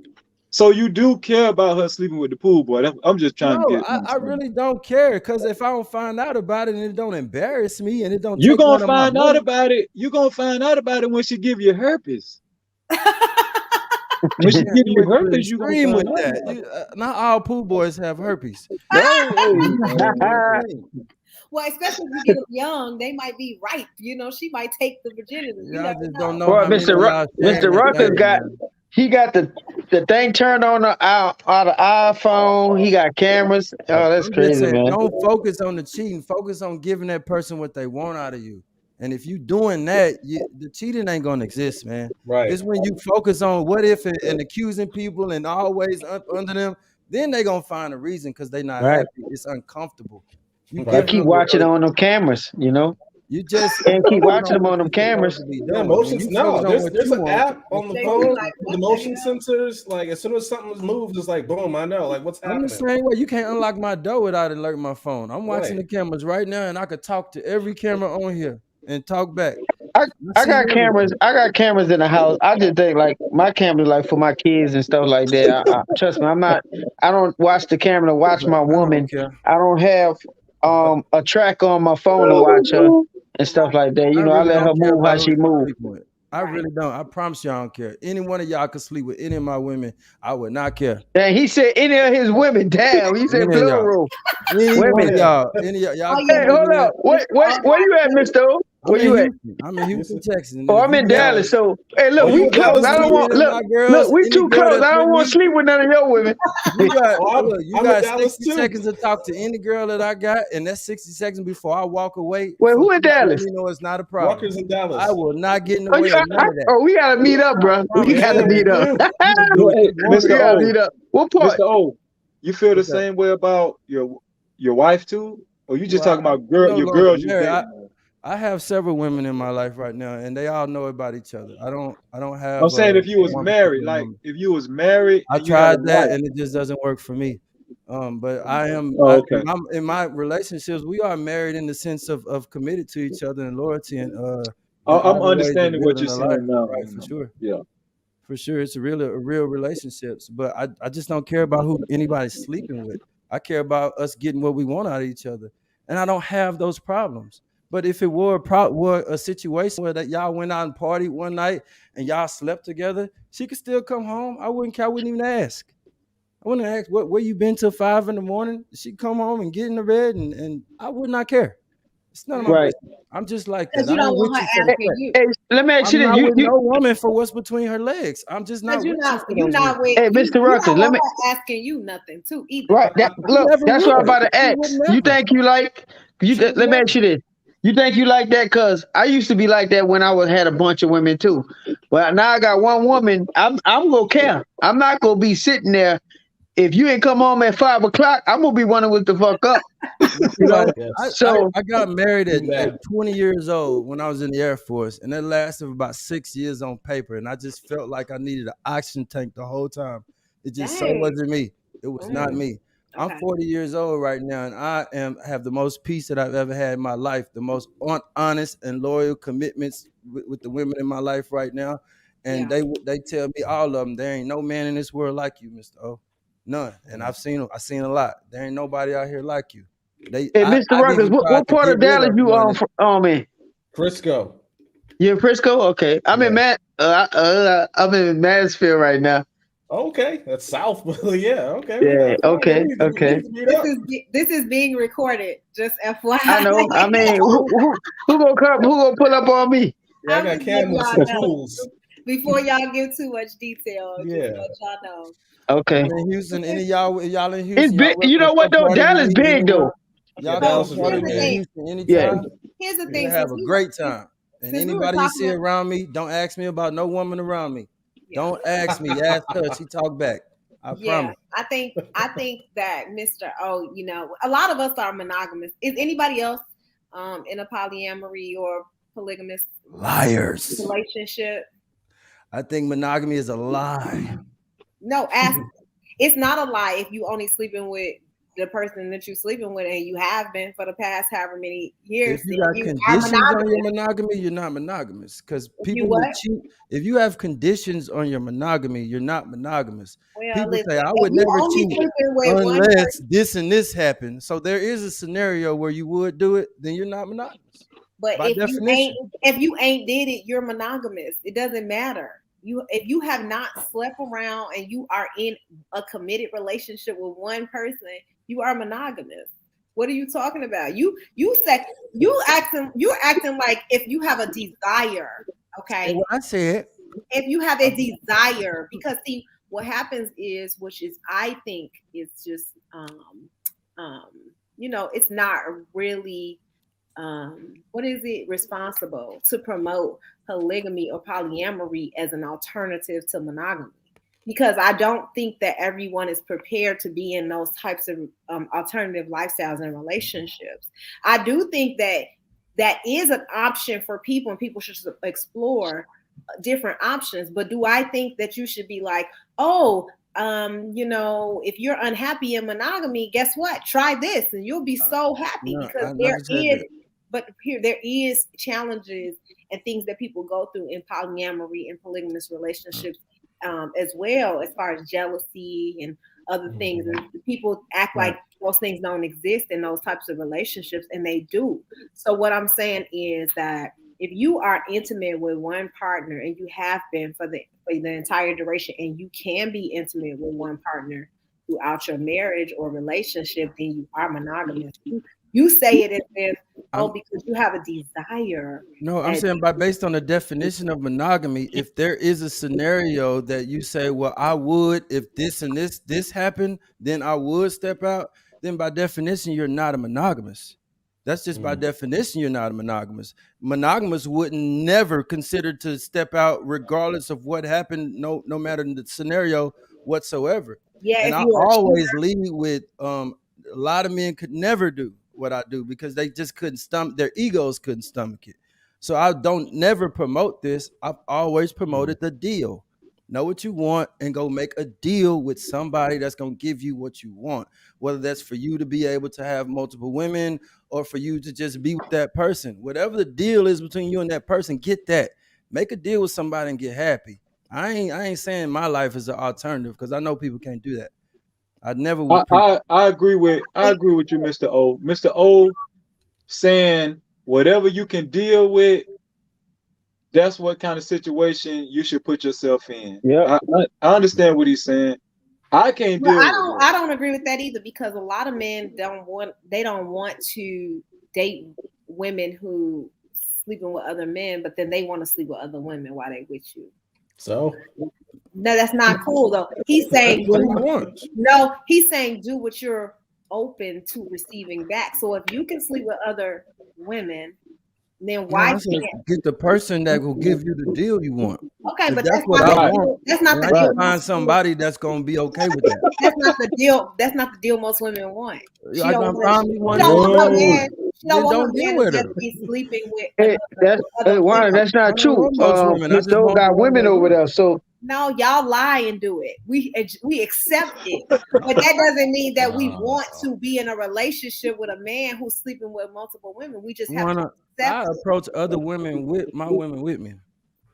So you do care about her sleeping with the pool boy. I'm just trying to get. I really don't care because if I don't find out about it and it don't embarrass me and it don't, you're gonna find out about it. You're gonna find out about it when she give you herpes. When she give you herpes, you gonna find with out. that. Not all pool boys have herpes. Well, especially if you get them young, they might be ripe. She might take the virginity. I just don't know. Well, Mr. Rucker got the thing turned on out of iPhone. He got cameras. Oh, that's crazy, man. Don't focus on the cheating. Focus on giving that person what they want out of you. And if you doing that, the cheating ain't gonna exist, man. Right. It's when you focus on what if and accusing people and always up under them, then they gonna find a reason because they not happy. It's uncomfortable. You keep watching on them cameras, You just can't keep watching them on them cameras. Yeah, motions. No, there's an app on the phone. The motion sensors, like as soon as something moves, it's like boom. I know, like what's happening. I'm the same way. You can't unlock my door without alerting my phone. I'm watching the cameras right now, and I could talk to every camera on here and talk back. I got cameras. I got cameras in the house. I just think like my camera, like for my kids and stuff like that. Trust me, I don't watch the camera to watch my woman. I don't have a track on my phone to watch her and stuff like that. I let her move how she moves. I really don't. I promise you I don't care. Any one of y'all could sleep with any of my women. I would not care. And he said any of his women. Damn, he said plural. Any one of y'all. Hey, hold up. Where you at, Mr. O? Where you at? I'm in Houston, Texas. Oh, I'm in Dallas. So, hey, look, we close. I don't want look. We too close. I don't want to sleep with none of your women. You got 60 seconds to talk to any girl that I got, and that's 60 seconds before I walk away. Wait, who in Dallas? You know it's not a problem. Walker's in Dallas. I will not get in the way of none of that. Oh, we gotta meet up, bro. We gotta meet up. Mr. O, meet up. What part? Mr. O, you feel the same way about your wife too, or you just talking about your girls? I have several women in my life right now, and they all know about each other. I don't have. I'm saying if you was married, like if you was married, I tried that, and it just doesn't work for me. But I am. I'm in my relationships. We are married in the sense of committed to each other and loyalty, and I'm understanding what you're saying now. Right, for sure. Yeah, for sure. It's a real relationships, but I just don't care about who anybody's sleeping with. I care about us getting what we want out of each other, and I don't have those problems. But if it were a situation where that y'all went out and partied one night and y'all slept together, she could still come home. I wouldn't care. I wouldn't even ask. I wouldn't ask where you been till 5 a.m. She come home and get in the bed, and I would not care. It's none of my Right. business. I'm just like that. Because you I don't ain't want with her you for the asking sex. you. Hey, let me ask I'm you not this. with no woman for what's between her legs. I'm just not Because with you for you're those not reasons. with Hey, you. Mr. You Ruckus, don't let want me. her asking you nothing too either. Right. She Look, never that's what I'm would. about to She ask. would You never. think you like you? She would Let me never. ask you this. You think you like that? Cause I used to be like that when I had a bunch of women too. But now I got one woman. I'm gonna care. I'm not gonna be sitting there. If you ain't come home at 5 o'clock, I'm gonna be wondering what the fuck up. You know. Yes. So I got married Do at that. 20 years old when I was in the Air Force, and that lasted for about 6 years on paper. And I just felt like I needed an oxygen tank the whole time. It just so Dang. wasn't me. It was not me. I'm Okay. 40 years old right now, and I have the most peace that I've ever had in my life, the most honest and loyal commitments with the women in my life right now. And Yeah. they tell me, all of them, there ain't no man in this world like you, Mr. O. None. And I've seen a lot. There ain't nobody out here like you. hey, Mr. I've Ruckus, even tried what to part get of rid Dallas of you one. in? Frisco. You in Frisco? Okay. I'm in I'm in Mansfield right now. Okay, that's south. Yeah. Okay. Yeah. That's fine. Okay. We Okay. need to meet up. This is being recorded. Just FYI. I know. I mean, who gonna come? Who gonna pull up on me? Yeah, I I'm got just letting cameras y'all and know. tools. Before y'all give too much detail, just Yeah. let y'all know. Okay. I'm in Houston. Any y'all in It's Houston? Y'all big. You know come what though? party with Dallas me big though. anytime? Yeah, Y'all Dallas come is party really with me in big. Houston Yeah. anytime. Here's the We'll thing. have a great time. And Since we were anybody you talking see about, around me, don't ask me about no woman around me. yeah. Don't ask me. Ask her. She talk back. I Yeah, promise. I think that Mr. O, a lot of us are monogamous. Is anybody else in a polyamory or polygamous Liars. relationship? I think monogamy is a lie. No, it's not a lie if you only sleeping with the person that you're sleeping with and you have been for the past however many years. If you got You are conditions on monogamous. your monogamy, you're not monogamous. Because people what? will cheat. If you have conditions on your monogamy, you're not monogamous. Well, People listen, say, I if would you never only cheat sleeping with one unless person, this and this happened. So there is a scenario where you would do it, then you're not monogamous. but By definition. if you ain't did it, you're monogamous. It doesn't matter. If you have not slept around and you are in a committed relationship with one person, you are monogamous. What are you talking about? You're acting like if you have a desire, okay? And what I said, If you have a desire, because see, what happens is, which is I think is just it's not really what is it responsible to promote polygamy or polyamory as an alternative to monogamy, because I don't think that everyone is prepared to be in those types of alternative lifestyles and relationships. I do think that is an option for people and people should explore different options, but do I think that you should be like, oh, if you're unhappy in monogamy, guess what? Try this and you'll be so happy. No, Because I never said that. but here there is challenges and things that people go through in polyamory and polygamous relationships as well, as far as jealousy and other things. And people act like those things don't exist in those types of relationships, and they do. So what I'm saying is that if you are intimate with one partner and you have been for the entire duration, and you can be intimate with one partner throughout your marriage or relationship, then you are monogamous. You say it as if, because you have a desire. No, I'm saying based on the definition of monogamy, if there is a scenario that you say, well, I would, if this and this happened, then I would step out, then by definition, you're not a monogamous. That's just by definition, you're not a monogamous. Monogamous wouldn't never consider to step out regardless of what happened, no matter the scenario whatsoever. Yeah, and I always lead with a lot of men could never do what I do because they just couldn't stomach, their egos couldn't stomach it. So I don't never promote this. I've always promoted the deal. Know what you want and go make a deal with somebody that's going to give you what you want, whether that's for you to be able to have multiple women or for you to just be with that person. Whatever the deal is between you and that person, get that. Make a deal with somebody and get happy. I ain't saying my life is an alternative because I know people can't do that. I never would. I agree with you, Mr. O. Mr. O saying whatever you can deal with, that's what kind of situation you should put yourself in. Yeah, I understand what he's saying. I can't deal with it. I don't agree with that either, because a lot of men don't want to date women who sleeping with other men, but then they want to sleep with other women while they with you. So no, that's not cool though. He's saying what he wants. No, he's saying do what you're open to receiving back. So if you can sleep with other women, then why can't get the person that will give you the deal you want? Okay, but that's what I want. That's not the deal. Deal. Find somebody that's gonna be okay with that. That's not the deal. That's not the deal most women want. She I don't find me one. She don't want a man. She don't want a deal man with to her. just be sleeping with. That's not true. Mr. O got women over there, so. No, y'all lie and do it. We accept it, but that doesn't mean that we want to be in a relationship with a man who's sleeping with multiple women. We just have to accept. I approach other women with my women with me.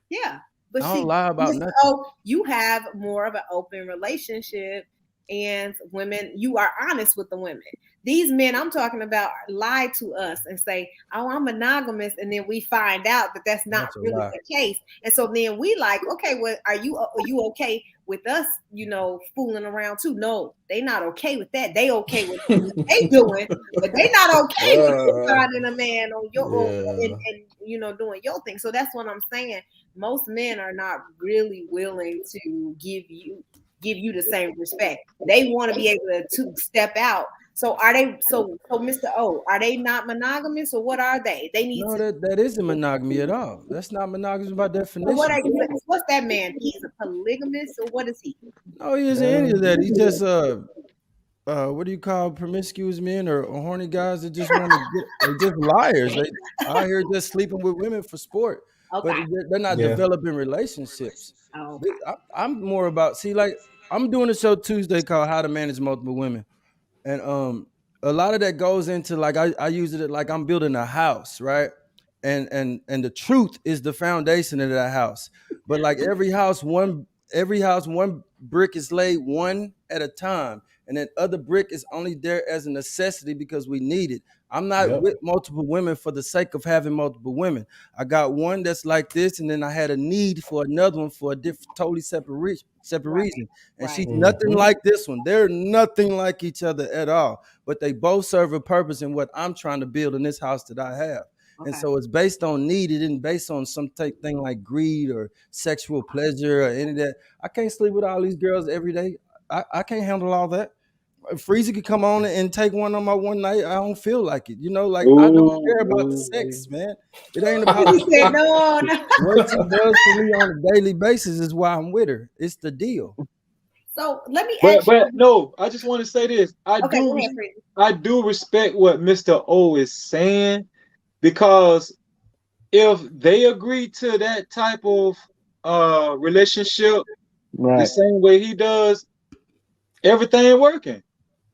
Yeah, but I don't lie about nothing. So you have more of an open relationship, and women, you are honest with the women. These men I'm talking about lie to us and say, "Oh, I'm monogamous," and then we find out that that's not really the case. And so then we like, okay, well, are you okay with us, fooling around too? No, they not okay with that. They okay with what they doing, but they not okay with you finding a man on your and doing your thing. So that's what I'm saying. Most men are not really willing to give you the same respect. They want to be able to step out. So are they? So Mr. O, are they not monogamous, or what are they? They need that isn't monogamy at all. That's not monogamous by definition. What's that man? He's a polygamist, or what is he? No, he isn't any of that. He just what do you call promiscuous men or horny guys that just want to they're just liars. They out here just sleeping with women for sport. Okay. But they're not developing relationships. Oh, okay. I'm more about I'm doing a show Tuesday called How to Manage Multiple Women. And a lot of that goes into I use it like I'm building a house, right? And the truth is the foundation of that house. But like every house, one brick is laid one at a time, and that other brick is only there as a necessity because we need it. I'm not with multiple women for the sake of having multiple women. I got one that's like this, and then I had a need for another one for a totally separate reason. And she's nothing like this one. They're nothing like each other at all, but they both serve a purpose in what I'm trying to build in this house that I have. Okay. And so it's based on need. It isn't based on some thing like greed or sexual pleasure or any of that. I can't sleep with all these girls every day. I can't handle all that. Freezy could come on and take one on my one night. I don't feel like it. I don't care about the sex, man. It ain't about what she does for me on a daily basis is why I'm with her. It's the deal. So let me ask but no, I just want to say this. I do respect what Mr. O is saying, because if they agree to that type of relationship the same way he does, everything working.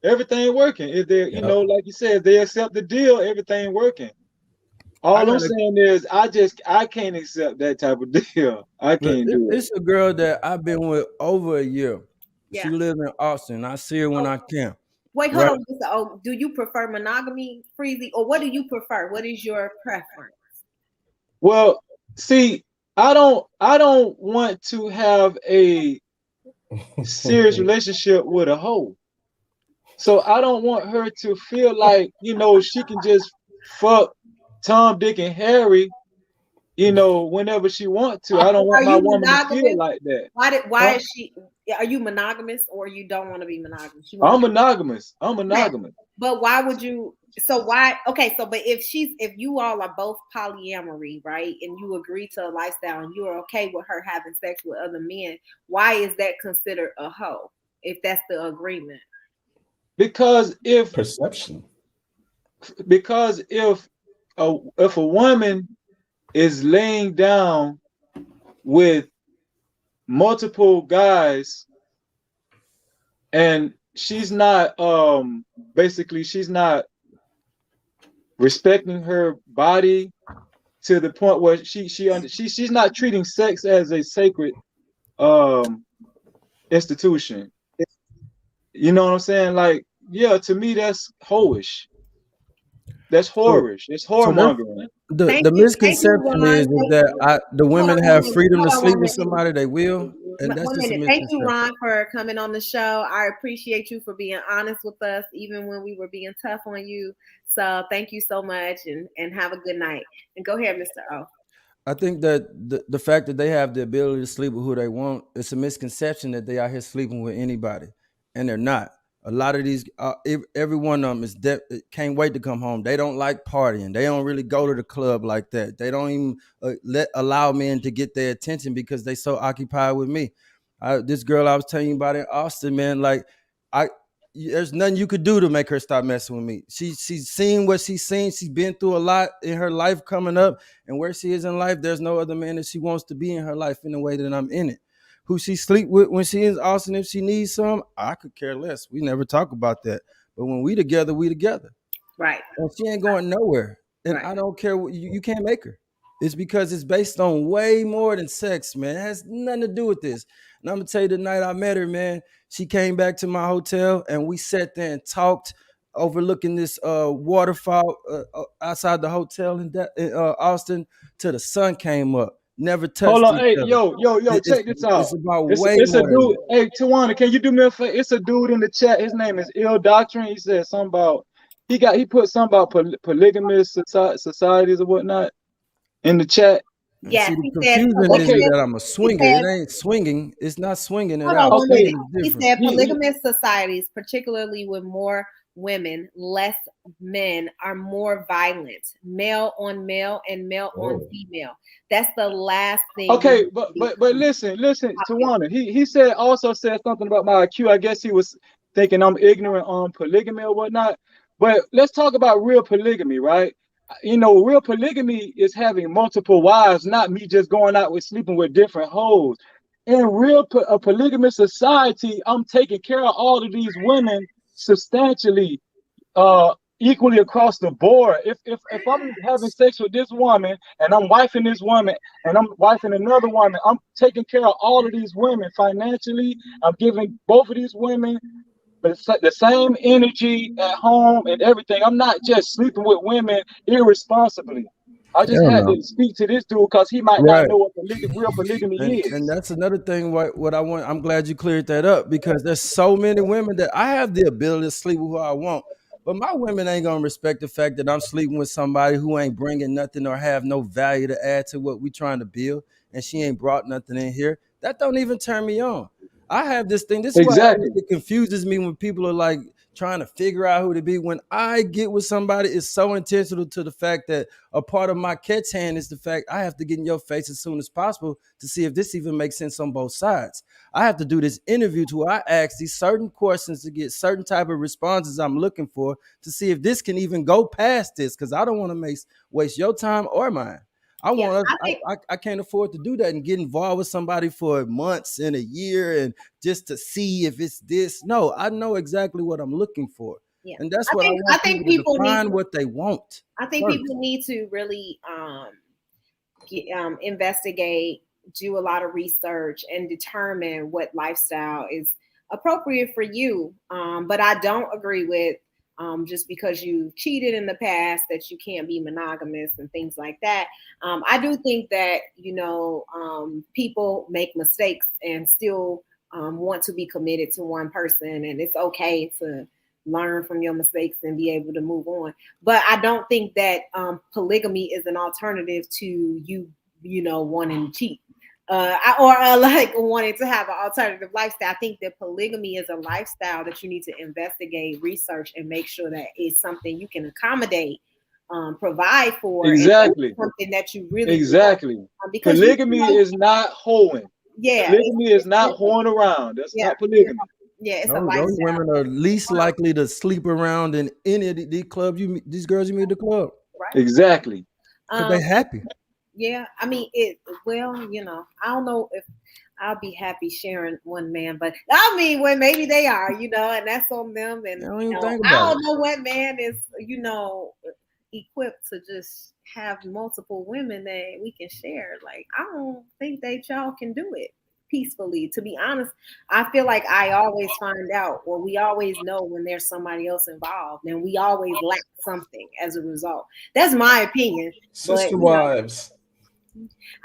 If they, like you said, they accept the deal, everything working. All I'm saying is I can't accept that type of deal. I can't do it. It's a girl that I've been with over a year. Yeah. She lives in Austin. I see her when I can. Wait, hold on. So, do you prefer monogamy, Freezy, or what do you prefer? What is your preference? Well, see, I don't want to have a serious relationship with a hoe. So I don't want her to feel like, she can just fuck Tom, Dick, and Harry, whenever she wants to. I don't want my woman to feel like that. Why is she? Are you monogamous, or you don't want to be monogamous? I'm monogamous. But why would you? So why? Okay, so but if you all are both polyamory, right, and you agree to a lifestyle, and you are okay with her having sex with other men, why is that considered a hoe? If that's the agreement? Because if a woman is laying down with multiple guys and she's not she's not respecting her body to the point where she's not treating sex as a sacred institution. You know what I'm saying? Like, yeah, to me that's hoish. That's whorish. It's whoremongering. The misconception is that the women have freedom to sleep with somebody they will, and that's just a misconception. Thank you, Ron, for coming on the show. I appreciate you for being honest with us, even when we were being tough on you. So thank you so much, and have a good night. And go ahead, Mr. O. I think that the fact that they have the ability to sleep with who they want, it's a misconception that they out here sleeping with anybody, and they're not. A lot of these, every one of them is can't wait to come home. They don't like partying. They don't really go to the club like that. They don't even allow men to get their attention because they so occupied with me. This girl I was telling you about in Austin, man, like there's nothing you could do to make her stop messing with me. She's seen what she's seen. She's been through a lot in her life coming up, and where she is in life, there's no other man that she wants to be in her life in the way that I'm in it. Who she sleep with when she is Austin, if she needs some, I could care less. We never talk about that. But when we together, we together. Right. And she ain't going nowhere. And I don't care what you can't make her. It's because it's based on way more than sex, man. It has nothing to do with this. And I'm gonna tell you, the night I met her, man, she came back to my hotel and we sat there and talked, overlooking this waterfall outside the hotel in Austin till the sun came up. Never touched. Hold on, hey, yo, check this out. It's about it's a dude. Hey, Tawana, can you do me a favor? It's a dude in the chat. His name is Ill Doctrine. He said something about he put something about polygamous societies or whatnot in the chat. Yes, see, the confusion is that I'm a swinger. It ain't swinging. It's not swinging it out. He said polygamous societies, particularly with more women, less men, are more violent, male on male and male on female. That's the last thing. Okay, but listen, Tawana. He also said something about my IQ. I guess he was thinking I'm ignorant on polygamy or whatnot. But let's talk about real polygamy, right? You know, real polygamy is having multiple wives, not me just going out with sleeping with different hoes. In real a polygamous society, I'm taking care of all of these women substantially, equally across the board. If I'm having sex with this woman and I'm wifing this woman and I'm wifing another woman, I'm taking care of all of these women financially. I'm giving both of these women the same energy at home and everything. I'm not just sleeping with women irresponsibly. I just had to speak to this dude because he might not know what real polygamy is. And that's another thing. What I want. I'm glad you cleared that up because there's so many women that I have the ability to sleep with who I want, but my women ain't gonna respect the fact that I'm sleeping with somebody who ain't bringing nothing or have no value to add to what we trying to build, and she ain't brought nothing in here. That don't even turn me on. I have this thing. This is why it confuses me when people are like trying to figure out who to be. When I get with somebody, it's so intentional to the fact that a part of my catch hand is the fact I have to get in your face as soon as possible to see if this even makes sense on both sides. I have to do this interview to where I ask these certain questions to get certain type of responses I'm looking for to see if this can even go past this, because I don't want to waste your time or mine. I can't afford to do that and get involved with somebody for months and a year and just to see if it's this. No, I know exactly what I'm looking for. Yeah. And that's what I think people to find what they want. I think people need to really investigate, do a lot of research and determine what lifestyle is appropriate for you. But I don't agree with just because you cheated in the past that you can't be monogamous and things like that. I do think that, people make mistakes and still want to be committed to one person, and it's okay to learn from your mistakes and be able to move on. But I don't think that polygamy is an alternative to you wanting to cheat. Like wanting to have an alternative lifestyle. I think that polygamy is a lifestyle that you need to investigate, research, and make sure that it's something you can accommodate, provide for. Exactly. Something that you really want. Because polygamy is not hoeing. Yeah. Polygamy is not hoeing around. That's not polygamy. Yeah, it's a lifestyle. Those women are least likely to sleep around in any of these clubs. These girls you meet at the club. Right. Exactly. Because they're happy. Yeah, I mean I don't know if I'll be happy sharing one man, but I mean, well, maybe they are, and that's on them. And I don't know what man is, equipped to just have multiple women that we can share. Like, I don't think that y'all can do it. peacefully. To be honest, I feel like I always find out, or we always know when there's somebody else involved, and we always lack something as a result. That's my opinion. Sister wives.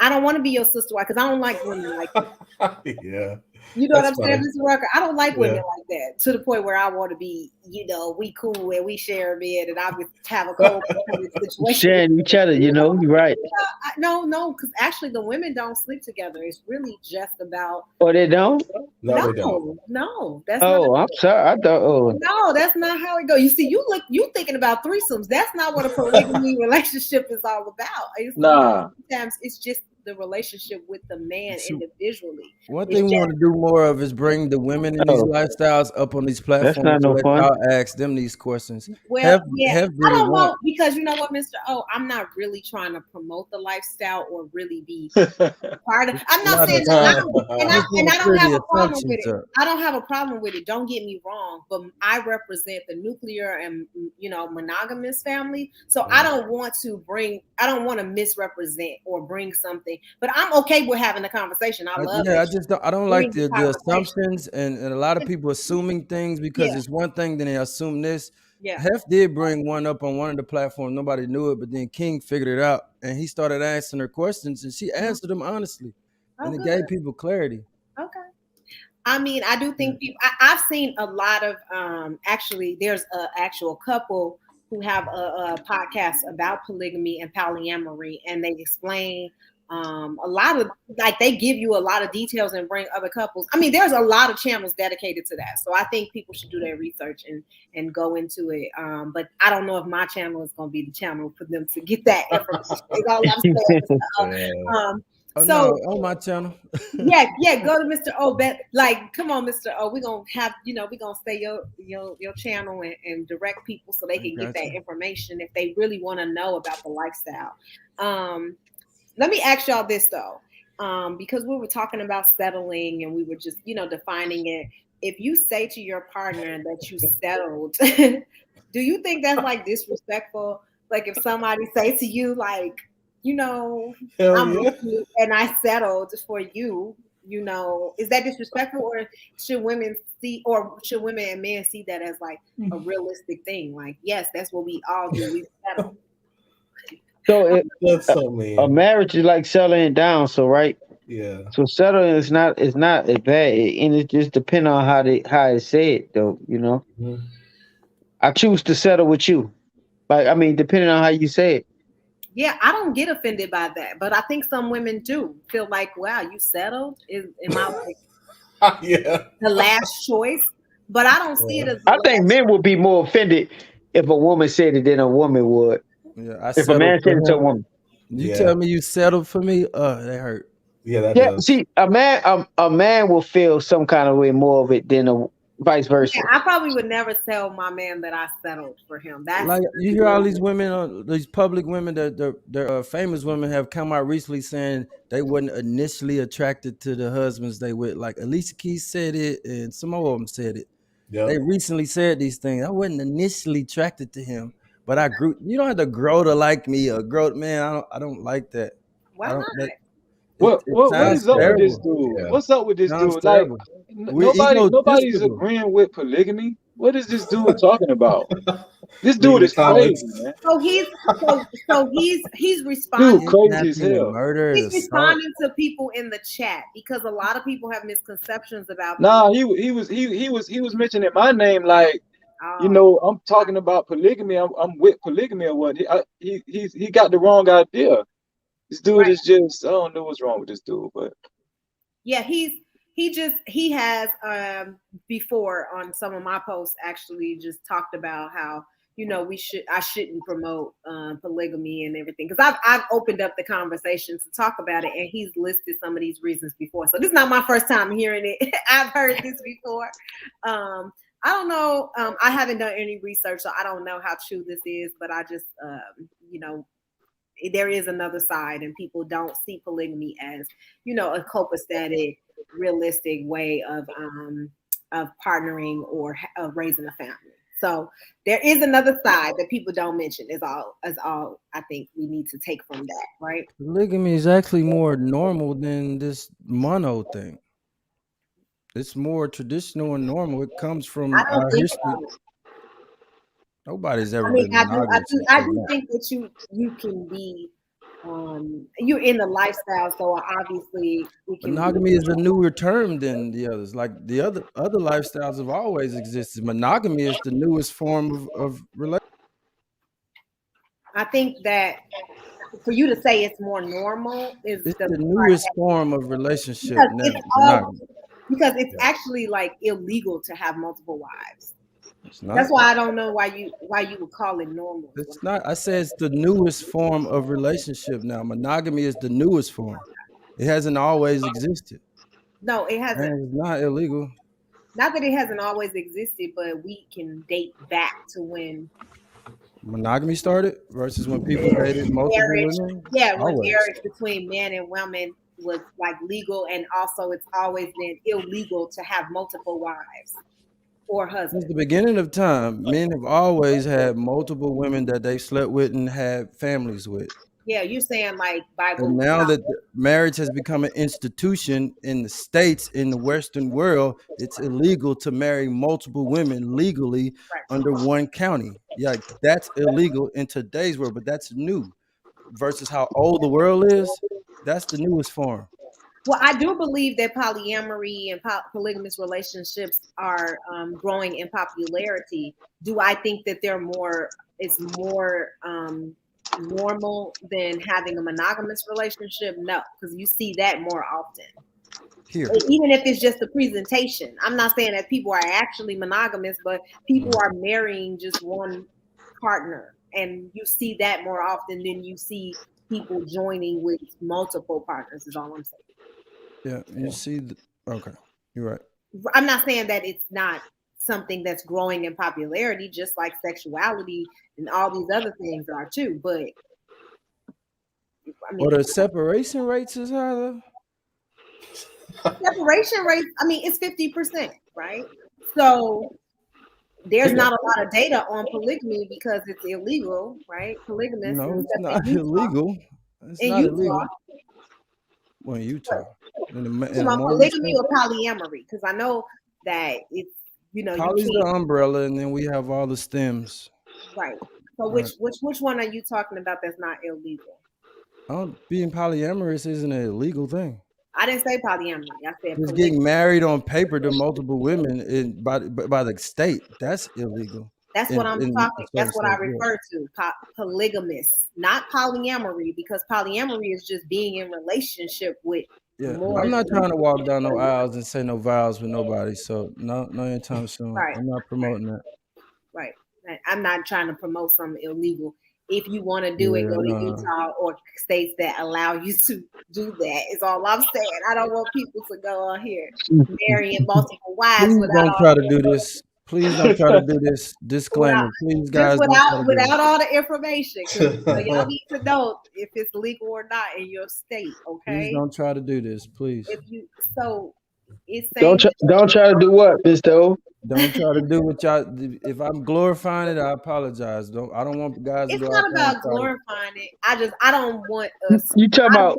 I don't want to be your sister wife because I don't like women like that. Yeah. You know what I'm That's saying, funny. Mr. Rucker? I don't like women like that, to the point where I want to be, we cool and we share a bed and I would have a cold situation. Sharing each other, you're right. No, because actually the women don't sleep together. It's really just about. Oh, they don't? No, they don't. No, that's I'm sorry. I thought. No, that's not how it goes. You see, you thinking about threesomes. That's not what a polygamy relationship is all about. Sometimes it's just the relationship with the man individually. What they want to do more of is bring the women in these lifestyles up on these platforms. That's not no fun. Y'all ask them these questions. Well, I don't know, because you know what, Mr. O, I'm not really trying to promote the lifestyle or really be part of. I'm not saying that, and I don't have a problem with it. I don't have a problem with it. Don't get me wrong, but I represent the nuclear and monogamous family, so I don't want to misrepresent or bring something. But I'm okay with having a conversation. I love it. I don't like the assumptions and a lot of people assuming things because it's one thing, then they assume this. Yeah. Hef did bring one up on one of the platforms. Nobody knew it, but then King figured it out and he started asking her questions and she answered them honestly. And it gave people clarity. Okay. I mean, I do think I've seen a lot of actually there's an actual couple who have a podcast about polygamy and polyamory, and they explain a lot of, like, they give you a lot of details and bring other couples. I mean, there's a lot of channels dedicated to that. So I think people should do their research and go into it. But I don't know if my channel is going to be the channel for them to get that information. It's all I'm saying. So on my channel. yeah, go to Mr. O. Come on, Mr. O. We're gonna have, we're gonna say your channel and direct people so they can get that information if they really want to know about the lifestyle. Let me ask y'all this though, because we were talking about settling and we were just, defining it. If you say to your partner that you settled, do you think that's like disrespectful? Like if somebody say to you like, I'm with you and I settled for you, is that disrespectful, or should women and men see that as like a realistic thing? Like, yes, that's what we all do. We settle. So a marriage is like settling down. So right. Yeah. So settling is not as bad, and it just depends on how it's said though. Mm-hmm. I choose to settle with you. Depending on how you say it. Yeah, I don't get offended by that, but I think some women do feel like, wow, you settled? Am I like the last choice? But I don't see it as I think men would be more offended if a woman said it than a woman would. Yeah, if a man said it to a woman. You tell me you settled for me, that hurt. Yeah, that does. See, a man will feel some kind of way more of it than a vice versa. Yeah, I probably would never tell my man that I settled for him. That's like you hear all these women, these public women, the famous women have come out recently saying they wasn't initially attracted to the husbands they with. Like Alicia Keys said it, and some of them said it. Yep. They recently said these things. I wasn't initially attracted to him, but I grew. You don't have to grow to like me or grow. Man, I don't like that. Why not? What is up with this dude? Yeah. What's up with this dude? Like nobody's agreeing with polygamy. What is this dude talking about? This dude is crazy, man. So he's responding. Dude, crazy as hell. He's responding to people in the chat because a lot of people have misconceptions about. Nah, he was mentioning my name like. I'm talking about polygamy. I'm with polygamy or what? He got the wrong idea. This dude is just, I don't know what's wrong with this dude, but yeah, he has before on some of my posts actually just talked about how I shouldn't promote polygamy and everything, because I've opened up the conversation to talk about it, and he's listed some of these reasons before. So this is not my first time hearing it. I've heard this before. I don't know. I haven't done any research, so I don't know how true this is, but I just there is another side, and people don't see polygamy as, a copacetic, realistic way of partnering or of raising a family. So there is another side that people don't mention. Is all I think we need to take from that, right? Polygamy is actually more normal than this mono thing. It's more traditional and normal. It comes from I don't our think history. about it. Nobody's ever I mean, been I do monogamous. think that you can be you're in the lifestyle, so obviously we can Monogamy is a newer term than the others. Like the other lifestyles have always existed. Monogamy is the newest form of relationship. I think that for you to say it's more normal is It's the the part newest that, form of relationship because now. it's Monogamy. because it's actually like illegal to have multiple wives. It's not. That's why I don't know why you would call it normal. It's not. I say it's the newest form of relationship now. Monogamy is the newest form. It hasn't always existed. No, it hasn't. And it's not illegal. Not that it hasn't always existed, but we can date back to when Monogamy started versus when people dated multiple women. Yeah, when Always. marriage between man and woman was like legal, and also it's always been illegal to have multiple wives or husbands. Since the beginning of time, men have always had multiple women that they slept with and had families with. Yeah, you're saying like Bible. And now that marriage has become an institution in the States, in the Western world, it's illegal to marry multiple women legally under one county. Yeah, that's illegal in today's world, but that's new versus how old the world is. That's the newest form. Well, I do believe that polyamory and polygamous relationships are growing in popularity. Do I think that it's more normal than having a monogamous relationship? No, because you see that more often. Here. Even if it's just a presentation. I'm not saying that people are actually monogamous, but people are marrying just one partner, and you see that more often than you see people joining with multiple partners, is all I'm saying. Yeah, you see, okay, you're right. I'm not saying that it's not something that's growing in popularity, just like sexuality and all these other things are too. But I mean, Well, the separation rates is high though. Separation rate, I mean, it's 50%, right? So there's not a lot of data on polygamy because it's illegal, right? Polygamous. No, it's not illegal. It's in not Utah. illegal. Well, in Utah. Polygamy or polyamory? Because I know that it's, Poly's the umbrella, and then we have all the stems. Right. So which one are you talking about that's not illegal? Being polyamorous isn't an illegal thing. I didn't say polyamory. I said just getting married on paper to multiple women by the state. That's illegal. That's what I'm talking. That's what I refer to. Polygamous, not polyamory, because polyamory is just being in relationship with. Yeah, I'm not trying to walk down no aisles and say no vows with nobody. So no anytime soon. Right. I'm not promoting that. Right. I'm not trying to promote something illegal. If you want to do it, go to Utah or states that allow you to do that. Is all I'm saying. I don't want people to go on here marrying multiple wives. Please don't try to do this. Please don't try to do this. Disclaimer. Please, guys. Without all the information. So y'all need to know if it's legal or not in your state. Okay. Please don't try to do this, please. It's don't try to do what, Mr. O? Don't try to do what y'all. If I'm glorifying it, I apologize. I don't want the guys. It's not about glorifying it. I don't want us. You talking about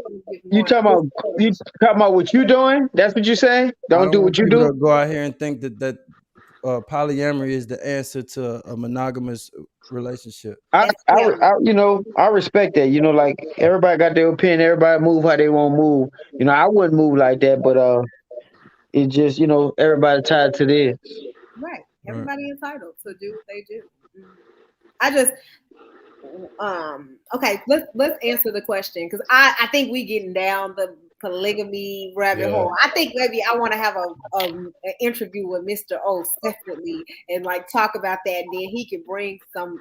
what you doing? That's what you say. Don't do what you do. Go out here and think that polyamory is the answer to a monogamous relationship. I respect that. Like everybody got their opinion. Everybody move how they want to move. I wouldn't move like that, but it just everybody tied to this. Right. Everybody entitled to do what they do. I just okay. Let's answer the question, because I think we getting down the polygamy rabbit hole. I think maybe I want to have an interview with Mr. O separately and like talk about that, and then he can bring some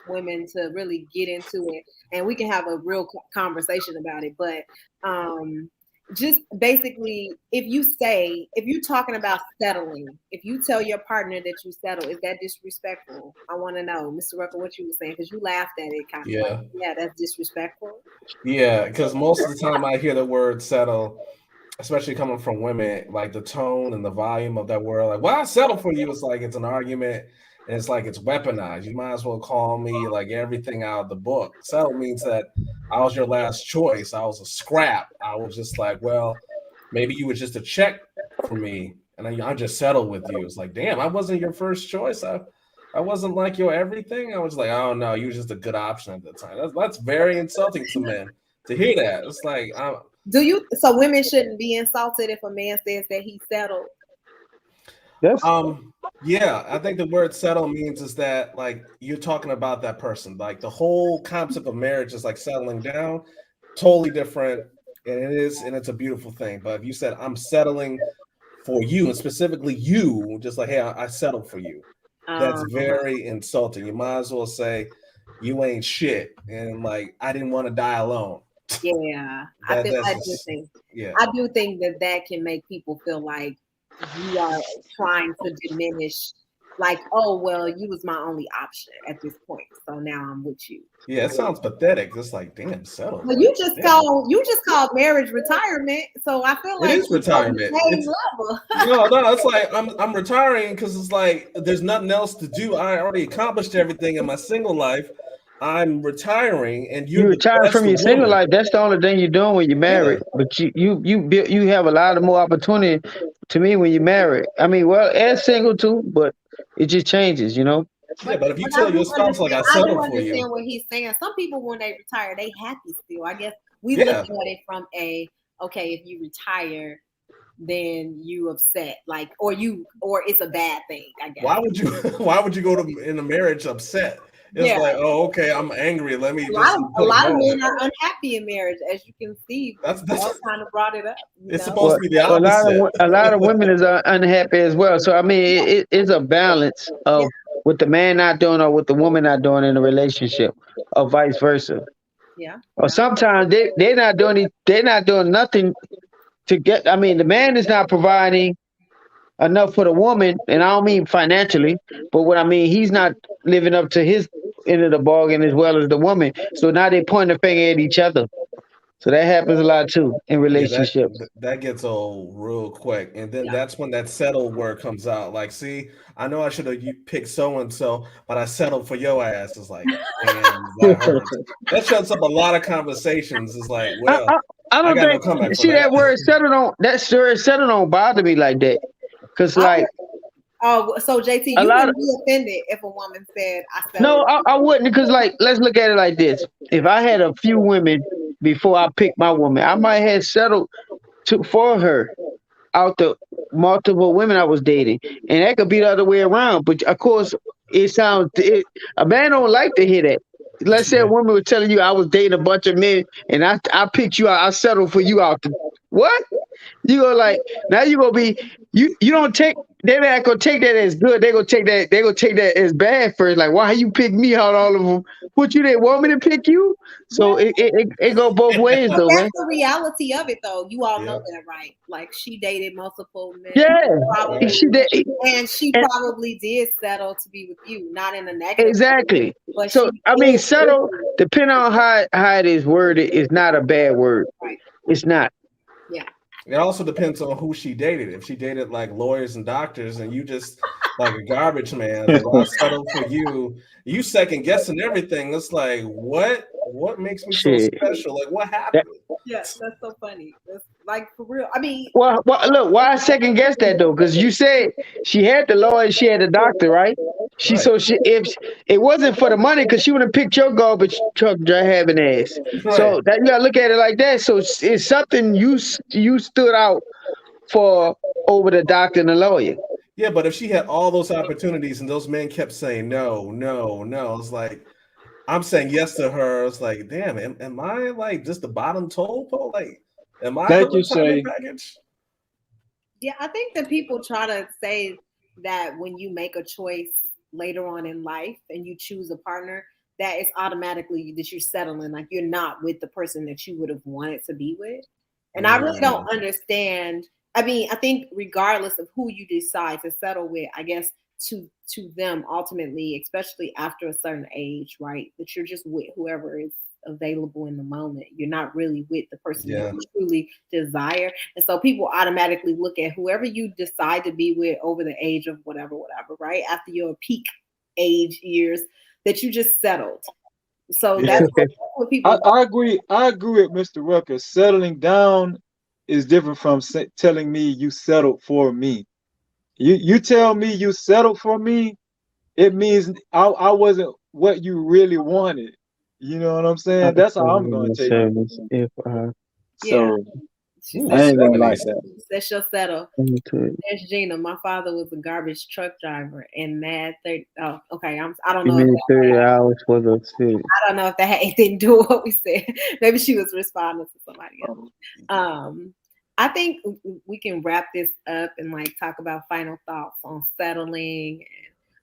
women to really get into it, and we can have a real conversation about it. But just basically, if you're talking about settling, if you tell your partner that you settle, is that disrespectful? I want to know, Mr. Rucker, what you were saying, because you laughed at it kind of. Yeah, that's disrespectful. Yeah, because most of the time I hear the word settle, especially coming from women, like the tone and the volume of that word, like, well, I settle for you. It's like it's an argument. And it's like it's weaponized. You might as well call me like everything out of the book. Settle means that I was your last choice. I was a scrap. I was just like, well, maybe you were just a check for me, and I just settled with you. It's like, damn, I wasn't your first choice. I wasn't like your everything. I was like, oh no, you were just a good option at the time. That's very insulting to men to hear that. It's like, so women shouldn't be insulted if a man says that he settled? Yeah, I think the word settle means is that like you're talking about that person. Like the whole concept of marriage is like settling down, totally different, and it's a beautiful thing. But if you said I'm settling for you, and specifically you, just like, hey, I settled for you, that's very insulting. You might as well say you ain't shit, and like I didn't want to die alone. Yeah, I do think that can make people feel like you are trying to diminish, like, oh well, you was my only option at this point, so now I'm with you. Yeah, it sounds pathetic. It's like, damn, settle. Well, you just called marriage retirement, so I feel like it is retirement. No, it's like I'm retiring because it's like there's nothing else to do. I already accomplished everything in my single life. I'm retiring, and you retire from your single life. That's the only thing you're doing when you're married. Yeah. But you have a lot of more opportunity to me when you're married. I mean, well, as single too, but it just changes, you know. Yeah, but if you tell your spouse like I settled for you, I understand what he's saying. Some people when they retire, they happy still. I guess we look at it from okay, if you retire, then you upset, like, or it's a bad thing. I guess. Why would you go in a marriage upset? It's like, oh, okay, I'm angry. Let me. A lot of men are unhappy in marriage, as you can see. That's kind of brought it up. It's supposed to be the opposite. A lot of women is unhappy as well. So I mean, it's a balance of what the man not doing or what the woman not doing in a relationship, or vice versa. Yeah. Or sometimes they're not doing nothing to get. I mean, the man is not providing enough for the woman, and I don't mean financially, but what I mean, he's not living up to his end of the bargain as well as the woman. So now they point the finger at each other. So that happens a lot too in relationships. That gets old real quick, and then that's when that settle word comes out. Like, see, I know I should have picked so and so, but I settled for your ass. It's like, damn, that hurts. That shuts up a lot of conversations. It's like, well, I don't think. See that word settled on that word settled don't bother me like that. Because like, so JT, you wouldn't be offended if a woman said I settled? No, I wouldn't, because like, let's look at it like this: if I had a few women before I picked my woman, I might have settled for her out the multiple women I was dating, and that could be the other way around. But of course, a man don't like to hear that. Let's say a woman was telling you I was dating a bunch of men, and I picked you out, I settled for you out the what? You go like, now you gonna be you don't take, they're not gonna take that as good. They're gonna take that as bad first. Like, why you pick me out all of them? What, you didn't want me to pick you? So it go both ways though. That's the reality of it though. You all know that, right? Like, she dated multiple men. Yeah, she did, and she probably did settle to be with you, not in a negative. Exactly. way, but so I mean, settle, depending on how it is worded, is not a bad word. Right. It's not. Yeah. It also depends on who she dated. If she dated like lawyers and doctors, and you just like a garbage man, like, well, I settled for you. You second guessing everything. It's like, what makes me so special? Like, what happened? Yes, that's so funny. That's like, for real. I mean, well, look, why second guess that though? Because you said she had the lawyer, she had the doctor, right? So if it wasn't for the money, because she would have picked your garbage truck driving ass. Right. So that you gotta look at it like that. So it's something you stood out for over the doctor and the lawyer. Yeah, but if she had all those opportunities and those men kept saying no, it's like, I'm saying yes to her. It's like, damn, am I like just the bottom toll pole? Like, am I the package? Yeah, I think that people try to say that when you make a choice later on in life and you choose a partner, that it's automatically that you're settling, like you're not with the person that you would have wanted to be with. And I really don't understand. I mean, I think regardless of who you decide to settle with, I guess to them ultimately, especially after a certain age, right, that you're just with whoever is available in the moment. You're not really with the person that you truly desire. And so people automatically look at whoever you decide to be with over the age of whatever, right? After your peak age years, that you just settled. So that's what people. I agree with Mr. Rucker. Settling down is different from telling me you settled for me. You tell me you settled for me, it means I wasn't what you really wanted. You know what I'm saying? That's how I'm gonna take it. If So She I said ain't gonna like that. she said she'll settle. into it. There's Gina. My father was a garbage truck driver and mad 30. Oh, okay. I don't You know. If mean that, 30 hours for the city. I don't know if that had anything to do with what we said. Maybe she was responding to somebody else. I think we can wrap this up and like talk about final thoughts on settling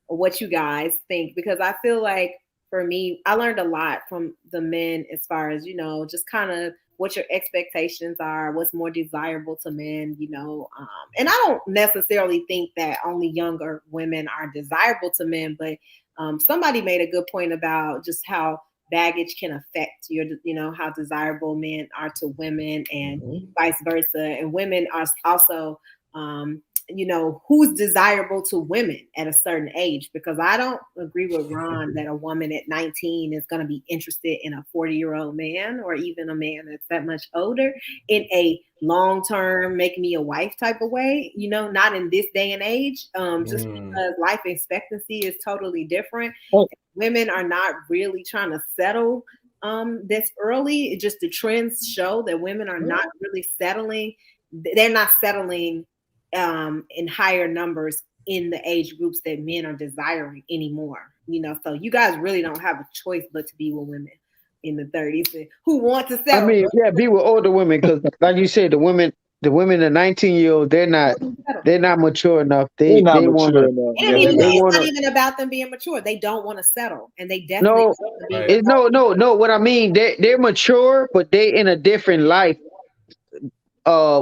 and what you guys think, because I feel like for me, I learned a lot from the men as far as, just kind of what your expectations are, what's more desirable to men, and I don't necessarily think that only younger women are desirable to men, but somebody made a good point about just how baggage can affect how desirable men are to women and vice versa. And women are also, who's desirable to women at a certain age, because I don't agree with Ron that a woman at 19 is going to be interested in a 40-year-old man or even a man that's that much older in a long-term make me a wife type of way, not in this day and age, just because life expectancy is totally different. Women are not really trying to settle this early. Just the trends show that women are not really settling. They're not settling in higher numbers in the age groups that men are desiring anymore. So you guys really don't have a choice but to be with women in the 30s who want to settle. I mean, yeah, be with older women, because like you said, the women, the 19-year-old, they're not mature enough. They want to. It's not even about them being mature. They don't want to settle, and they definitely no. What I mean, they're mature, but they in a different life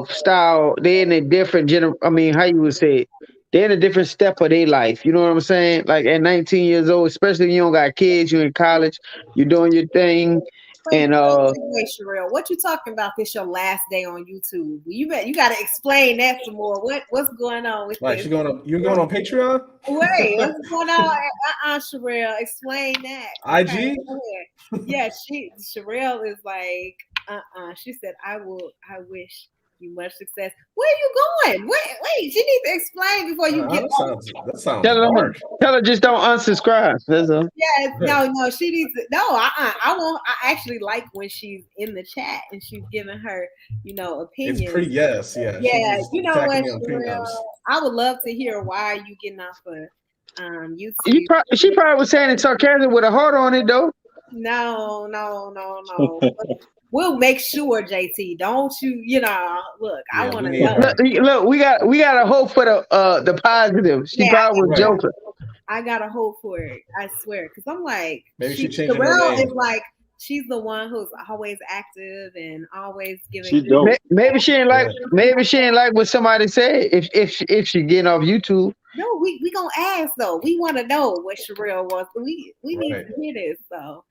style. They're in a different I mean, how you would say it? They're in a different step of their life. You know what I'm saying? Like at 19 years old, especially when you don't got kids, you're in college, you're doing your thing. And wait, Sherelle, what you talking about? This your last day on YouTube? You got to explain that some more. What's going on with this? You going on Patreon? Wait, what's going on? Sherelle, explain that. IG? Okay, yeah, Sherelle is like, She said, I wish you much success. Where are you going? Wait, you need to explain before you get that sounds harsh. Tell her just don't unsubscribe. That's all. Yeah, no, she needs to, no, I won't. I actually like when she's in the chat and she's giving her, opinion. It's pretty, yes, yeah. Yeah, you know what, Sherelle, I would love to hear why you getting off of YouTube. She probably was saying it sarcasm with a heart on it, though. No. We'll make sure, JT. Don't you? Look. Yeah, I want to know. Look, we got to hope for the positive. She probably was joking. I got to hope for it. I swear, because I'm like, maybe she changed her name. Is like she's the one who's always active and always giving. Maybe she ain't like. Maybe she ain't like what somebody said. If she getting off YouTube. No, we gonna ask though. We want to know what Sherelle wants. We need to hear this. So,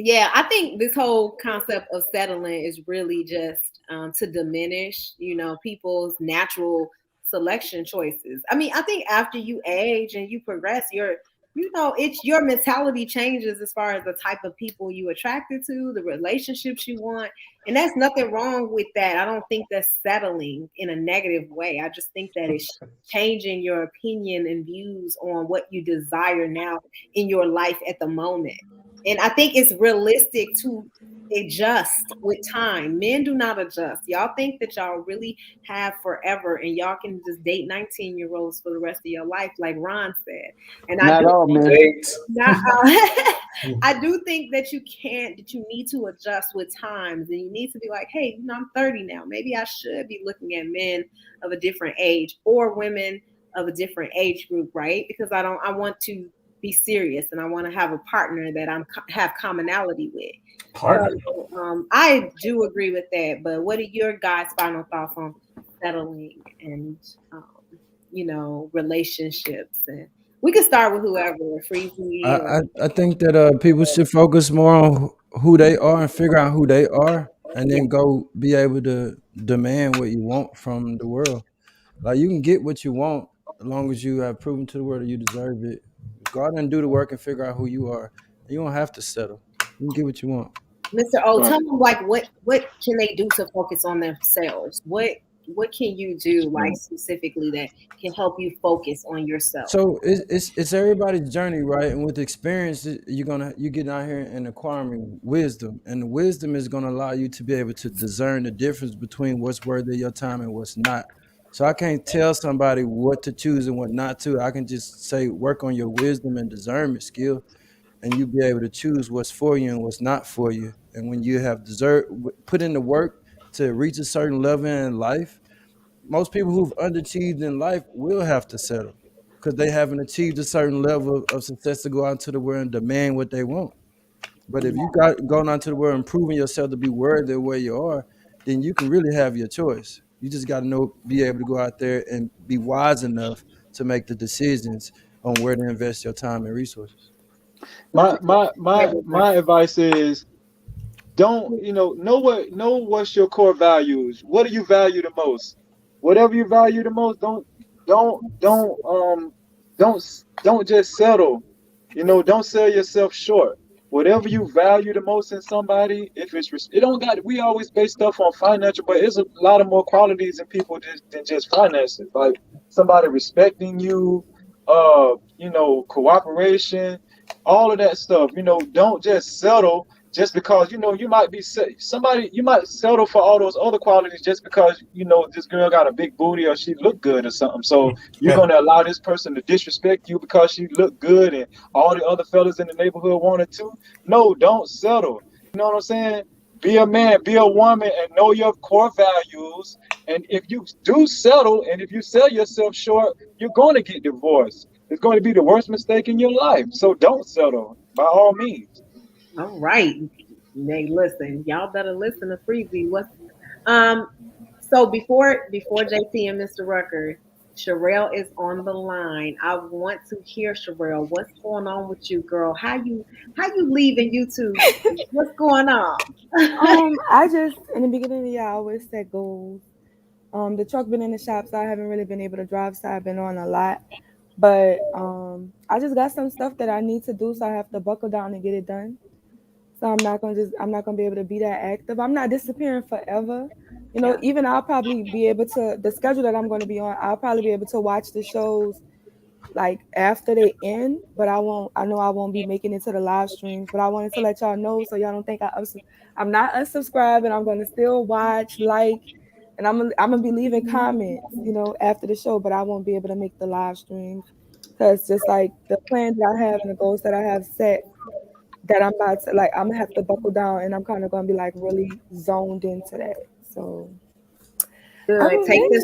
yeah, I think this whole concept of settling is really just to diminish, people's natural selection choices. I mean, I think after you age and you progress, it's your mentality changes as far as the type of people you attracted to, the relationships you want. And there's nothing wrong with that. I don't think that's settling in a negative way. I just think that it's changing your opinion and views on what you desire now in your life at the moment. And I think it's realistic to adjust with time. Men do not adjust. Y'all think that y'all really have forever and y'all can just date 19-year-olds for the rest of your life, like Ron said. And I do think that you need to adjust with times, and you need to be like, hey, I'm 30 now. Maybe I should be looking at men of a different age or women of a different age group, right? Because I want to be serious and I want to have a partner that have commonality with. So, I do agree with that, but what are your guys' final thoughts on settling and relationships? And we can start with whoever. I think that people should focus more on who they are and figure out who they are, and then go be able to demand what you want from the world. Like, you can get what you want as long as you have proven to the world that you deserve it. Go out and do the work and figure out who you are. You don't have to settle. You can get what you want. Mr. O, tell them like what can they do to focus on themselves? What what can you do, like specifically, that can help you focus on yourself? So it's everybody's journey, right? And with experience, you get out here and acquiring wisdom, and the wisdom is gonna allow you to be able to discern the difference between what's worthy of your time and what's not. So I can't tell somebody what to choose and what not to. I can just say work on your wisdom and discernment skill, and you'll be able to choose what's for you and what's not for you. And when you have put in the work to reach a certain level in life, most people who've underachieved in life will have to settle because they haven't achieved a certain level of success to go out into the world and demand what they want. But if you got going out into the world and proving yourself to be worthy of where you are, then you can really have your choice. You just got to be able to go out there and be wise enough to make the decisions on where to invest your time and resources. My advice is, don't know what's your core values. What do you value the most? Whatever you value the most, don't just settle. Don't sell yourself short. Whatever you value the most in somebody, if it's it don't got we always base stuff on financial, but it's a lot of more qualities in people than just finances. Like somebody respecting you, cooperation, all of that stuff. Don't just settle just because you might be somebody. You might settle for all those other qualities just because this girl got a big booty or she look good or something. So you're gonna allow this person to disrespect you because she look good and all the other fellas in the neighborhood wanted to. No, don't settle. You know what I'm saying? Be a man, be a woman, and know your core values. And if you do settle, and if you sell yourself short, you're going to get divorced. It's going to be the worst mistake in your life. So don't settle, by all means. All right. Hey, listen, y'all better listen to Freezy. So before JT and Mr. Rucker, Sherelle is on the line. I want to hear, Sherelle, what's going on with you, girl? How you leaving YouTube? What's going on? I just in the beginning of the year I always set goals. The truck been in the shop, so I haven't really been able to drive, so I've been on a lot. But I just got some stuff that I need to do, so I have to buckle down and get it done. So I'm not gonna be able to be that active. I'm not disappearing forever. Even I'll probably be able to, the schedule that I'm going to be on, I'll probably be able to watch the shows like after they end, but I know I won't be making it to the live streams. But I wanted to let y'all know so y'all don't think I'm not unsubscribing. I'm going to still watch, and I'm gonna be leaving comments, after the show, but I won't be able to make the live streams because just like the plans that I have and the goals that I have set, that I'm about to I'm gonna have to buckle down, and I'm kind of gonna be really zoned into that. So good. Take the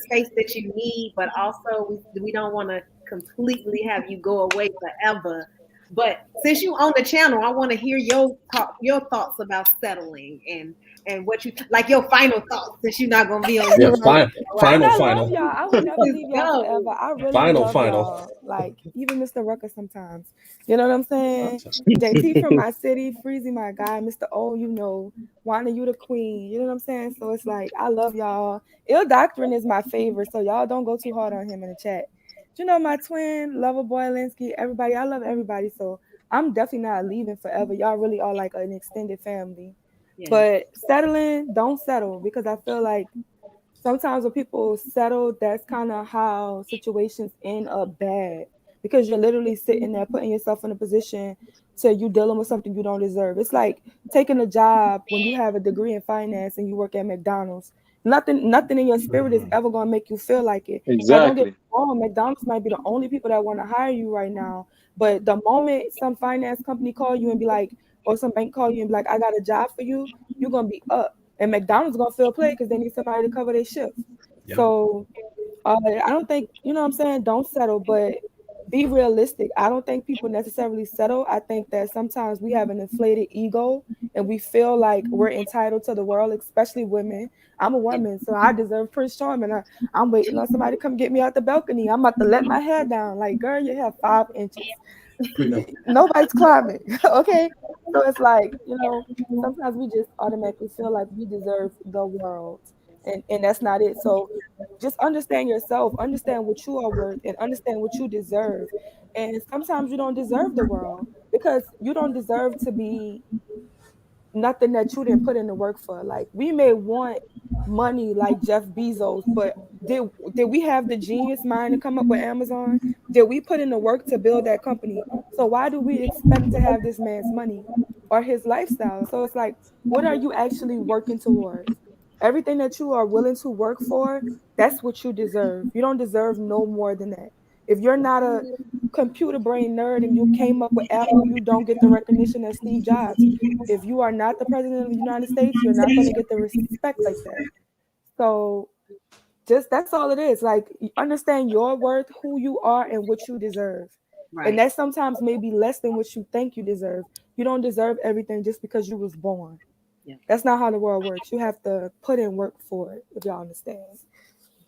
space that you need, but also we don't want to completely have you go away forever. But since you own the channel, I want to hear your thoughts about settling and what you like, your final thoughts, since you're not gonna be on. Yeah, final. Y'all. I would never leave y'all forever. I really love y'all. Like even Mr. Rucker sometimes. You know what I'm saying? JT from my city, Freezy my guy, Mr. O, Wanda, you the queen. You know what I'm saying? So it's like I love y'all. Ill Doctrine is my favorite, so y'all don't go too hard on him in the chat. My twin, Loverboy Linsky, everybody. I love everybody, so I'm definitely not leaving forever. Y'all really are like an extended family. Yeah. But settling, don't settle, because I feel like sometimes when people settle, that's kind of how situations end up bad, because you're literally sitting there putting yourself in a position to you dealing with something you don't deserve. It's like taking a job when you have a degree in finance and you work at McDonald's. Nothing in your spirit is ever going to make you feel like it. Exactly. Now, don't get me wrong, McDonald's might be the only people that want to hire you right now, but the moment some finance company call you and be like, or some bank call you and be like, I got a job for you, you're going to be up. And McDonald's going to feel play because they need somebody to cover their shift. Yep. So I don't think, what I'm saying, don't settle, but be realistic. I don't think people necessarily settle. I think that sometimes we have an inflated ego and we feel like we're entitled to the world, especially women. I'm a woman, so I deserve Prince Charming. I'm waiting on somebody to come get me out the balcony. I'm about to let my hair down. Like, girl, you have 5 inches. Nobody's climbing. Okay? So it's like, sometimes we just automatically feel like we deserve the world. And that's not it. So just understand yourself, understand what you are worth, and understand what you deserve. And sometimes you don't deserve the world, because you don't deserve to be nothing that you didn't put in the work for. Like, we may want money like Jeff Bezos, but did we have the genius mind to come up with Amazon? Did we put in the work to build that company? So why do we expect to have this man's money or his lifestyle? So it's like, what are you actually working towards? Everything that you are willing to work for, that's what you deserve. You don't deserve no more than that. If you're not a computer brain nerd and you came up with Apple, you don't get the recognition as Steve Jobs. If you are not the president of the United States, you're not going to get the respect like that. So just that's all it is. Like, understand your worth, who you are, and what you deserve. Right. And that sometimes may be less than what you think you deserve. You don't deserve everything just because you was born. Yeah. That's not how the world works. You have to put in work for it, if y'all understand.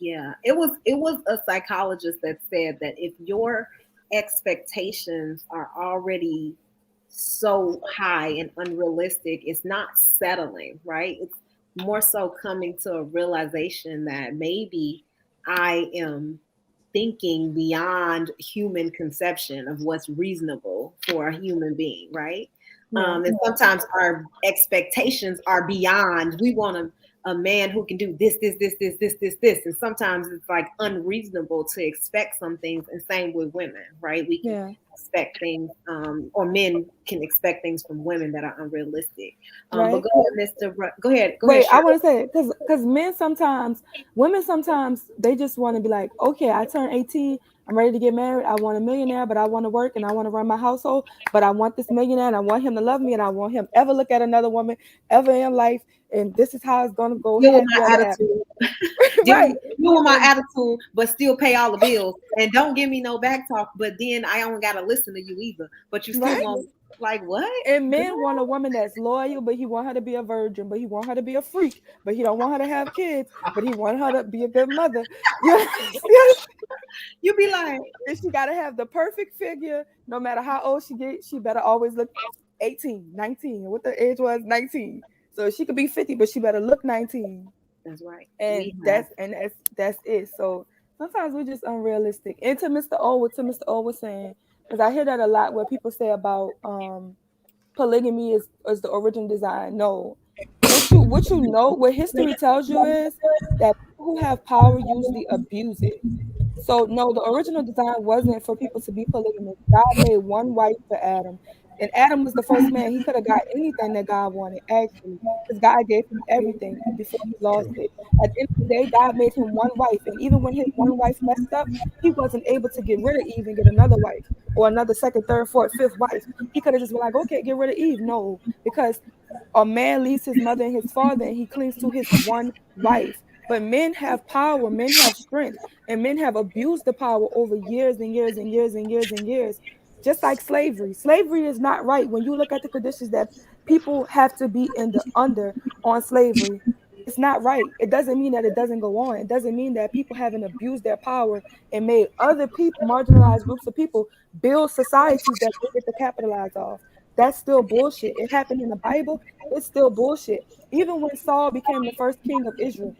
Yeah, it was a psychologist that said that if your expectations are already so high and unrealistic, it's not settling, right? It's more so coming to a realization that maybe I am thinking beyond human conception of what's reasonable for a human being, right? And sometimes our expectations are beyond. We want a man who can do this. And sometimes it's like unreasonable to expect some things, and same with women, right? We can expect things, or men can expect things from women that are unrealistic. Right. But go ahead, Mr. Go ahead. Wait, I want to say it because women sometimes they just want to be like, okay, I turned 18. I'm ready to get married. I want a millionaire, but I want to work and I want to run my household. But I want this millionaire and I want him to love me and I want him ever look at another woman ever in life. And this is how it's gonna go. Deal with my attitude. Right. Deal with my attitude, but still pay all the bills. And don't give me no back talk. But then I don't gotta listen to you either. But you still won't. Like what? And men want a woman that's loyal, but he want her to be a virgin, but he want her to be a freak, but he don't want her to have kids, but he want her to be a good mother. You be like, and she gotta have the perfect figure, no matter how old she gets, she better always look 18, 19. What the age was 19. So she could be 50, but she better look 19. That's right. And that's it. So sometimes we're just unrealistic. And to Mr. O, what Mr. O was saying, because I hear that a lot where people say about polygamy is the original design. No. What history tells you is that people who have power usually abuse it. So no, the original design wasn't for people to be polygamous. God made one wife for Adam. And Adam was the first man. He could have got anything that God wanted, actually, because God gave him everything before he lost it. At the end of the day, God made him one wife. And even when his one wife messed up, he wasn't able to get rid of Eve and get another wife or another second, third, fourth, fifth wife. He could have just been like, okay, get rid of Eve. No, because a man leaves his mother and his father and he clings to his one wife. But men have power, men have strength, and men have abused the power over years and years and years and years and years. Just like slavery. Slavery is not right. When you look at the conditions that people have to be under on slavery, it's not right. It doesn't mean that it doesn't go on. It doesn't mean that people haven't abused their power and made other people, marginalized groups of people, build societies that they get to capitalize off. That's still bullshit. It happened in the Bible. It's still bullshit. Even when Saul became the first king of Israel,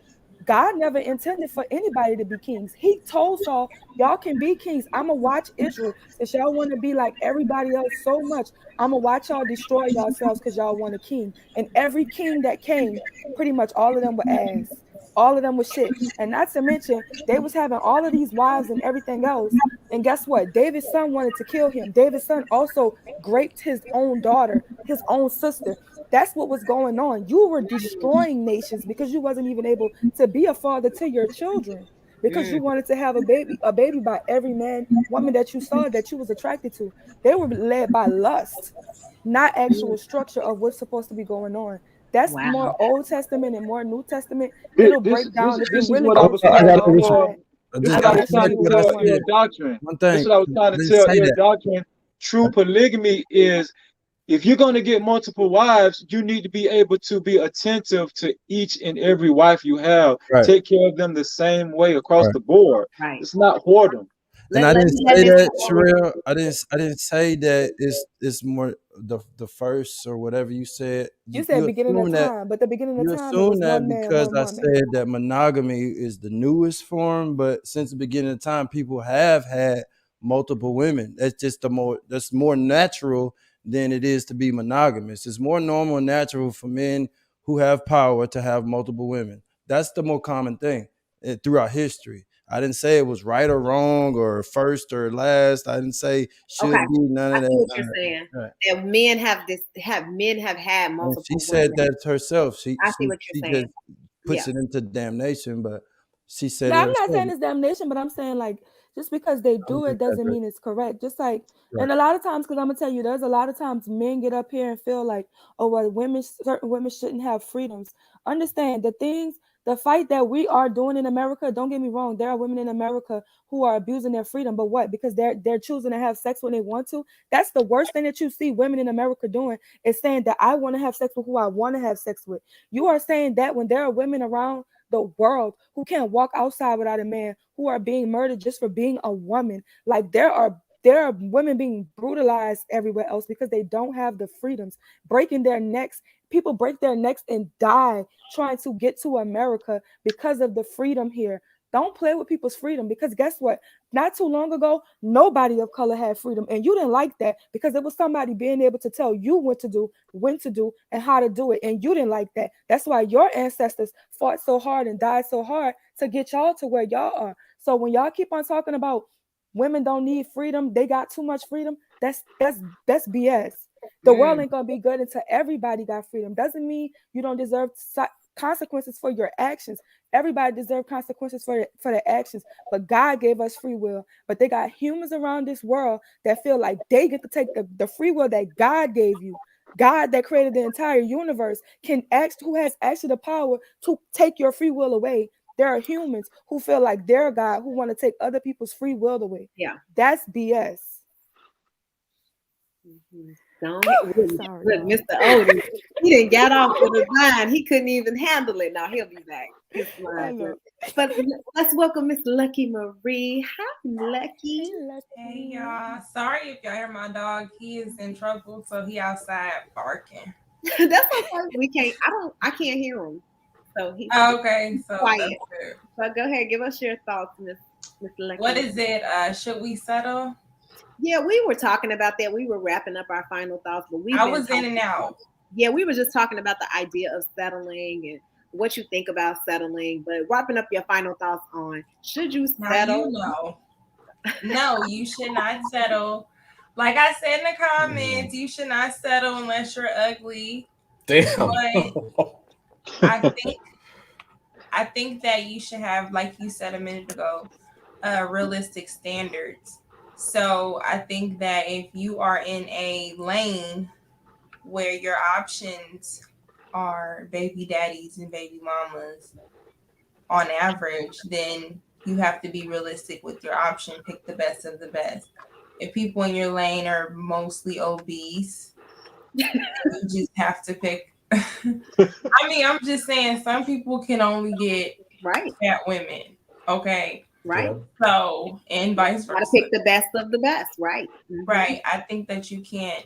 God never intended for anybody to be kings. He told Saul, y'all can be kings. I'm going to watch Israel. Since y'all want to be like everybody else so much, I'm going to watch y'all destroy yourselves because y'all want a king. And every king that came, pretty much all of them were ass. All of them was shit. And not to mention, they was having all of these wives and everything else. And guess what? David's son wanted to kill him. David's son also raped his own daughter, his own sister. That's what was going on. You were destroying nations because you wasn't even able to be a father to your children because you wanted to have a baby by every woman that you saw that you was attracted to. They were led by lust, not actual structure of what's supposed to be going on. That's more Old Testament and more New Testament. It'll break down. This is what I was trying to tell your doctrine. This is what I was trying to tell your doctrine. True polygamy is, if you're going to get multiple wives, you need to be able to be attentive to each and every wife you have. Right. Take care of them the same way across the board. Right. It's not whoredom. And I didn't say that, Sherelle. I didn't say that it's more the first or whatever you said. You said beginning of time, but the beginning of time. You assume that because I said that monogamy is the newest form, but since the beginning of time, people have had multiple women. That's just that's more natural than it is to be monogamous. It's more normal and natural for men who have power to have multiple women. That's the more common thing throughout history. I didn't say it was right or wrong or first or last. I didn't say should Okay. be none of I see that. what you're saying. Right. That men have had And multiple she said women. that herself. She I see what you're saying. just puts it into damnation, but she said No, it I'm not herself. saying it's damnation, but I'm saying like just because they do it doesn't mean it's correct. Just like, and a lot of times, because I'm gonna tell you, there's a lot of times men get up here and feel like, oh, well, certain women shouldn't have freedoms. Understand the fight that we are doing in America. Don't get me wrong, there are women in America who are abusing their freedom, but what? Because they're choosing to have sex when they want to. That's the worst thing that you see women in America doing, is saying that I want to have sex with who I want to have sex with. You are saying that when there are women around the world who can't walk outside without a man, who are being murdered just for being a woman. Like there are women being brutalized everywhere else because they don't have the freedoms, breaking their necks. People break their necks and die trying to get to America because of the freedom here. Don't play with people's freedom, because guess what? Not too long ago, nobody of color had freedom, and you didn't like that because it was somebody being able to tell you what to do, when to do, and how to do it, and you didn't like that. That's why your ancestors fought so hard and died so hard to get y'all to where y'all are. So when y'all keep on talking about women don't need freedom, they got too much freedom, that's BS. The world ain't gonna be good until everybody got freedom. Doesn't mean you don't deserve consequences for your actions. Everybody deserves consequences for their actions, but God gave us free will. But they got humans around this world that feel like they get to take the free will that God gave you. God that created the entire universe who has actually the power to take your free will away. There are humans who feel like they're God, who want to take other people's free will away. Yeah, that's BS. Look, Mr. Odie, he didn't get off with the line. He couldn't even handle it. Now he'll be back. But let's welcome Miss Lucky Marie. Hi, Lucky. Hey y'all. Sorry if y'all hear my dog. He is in trouble, so he outside barking. That's okay. We can't. I can't hear him. So he's okay. So quiet. So go ahead. Give us your thoughts, Miss Lucky. What is it? Should we settle? Yeah, we were talking about that. We were wrapping up our final thoughts, but I was in and out. Yeah, we were just talking about the idea of settling and what you think about settling, but wrapping up your final thoughts on should you settle? No, you should not settle. Like I said in the comments, you should not settle unless you're ugly. Damn. But I think that you should have, like you said a minute ago, realistic standards. So I think that if you are in a lane where your options are baby daddies and baby mamas on average, then you have to be realistic with your option. Pick the best of the best. If people in your lane are mostly obese, you just have to pick. I mean, I'm just saying some people can only get fat women. Okay. Right. So, and vice versa. Gotta pick the best of the best, right? Mm-hmm. Right. I think that you can't,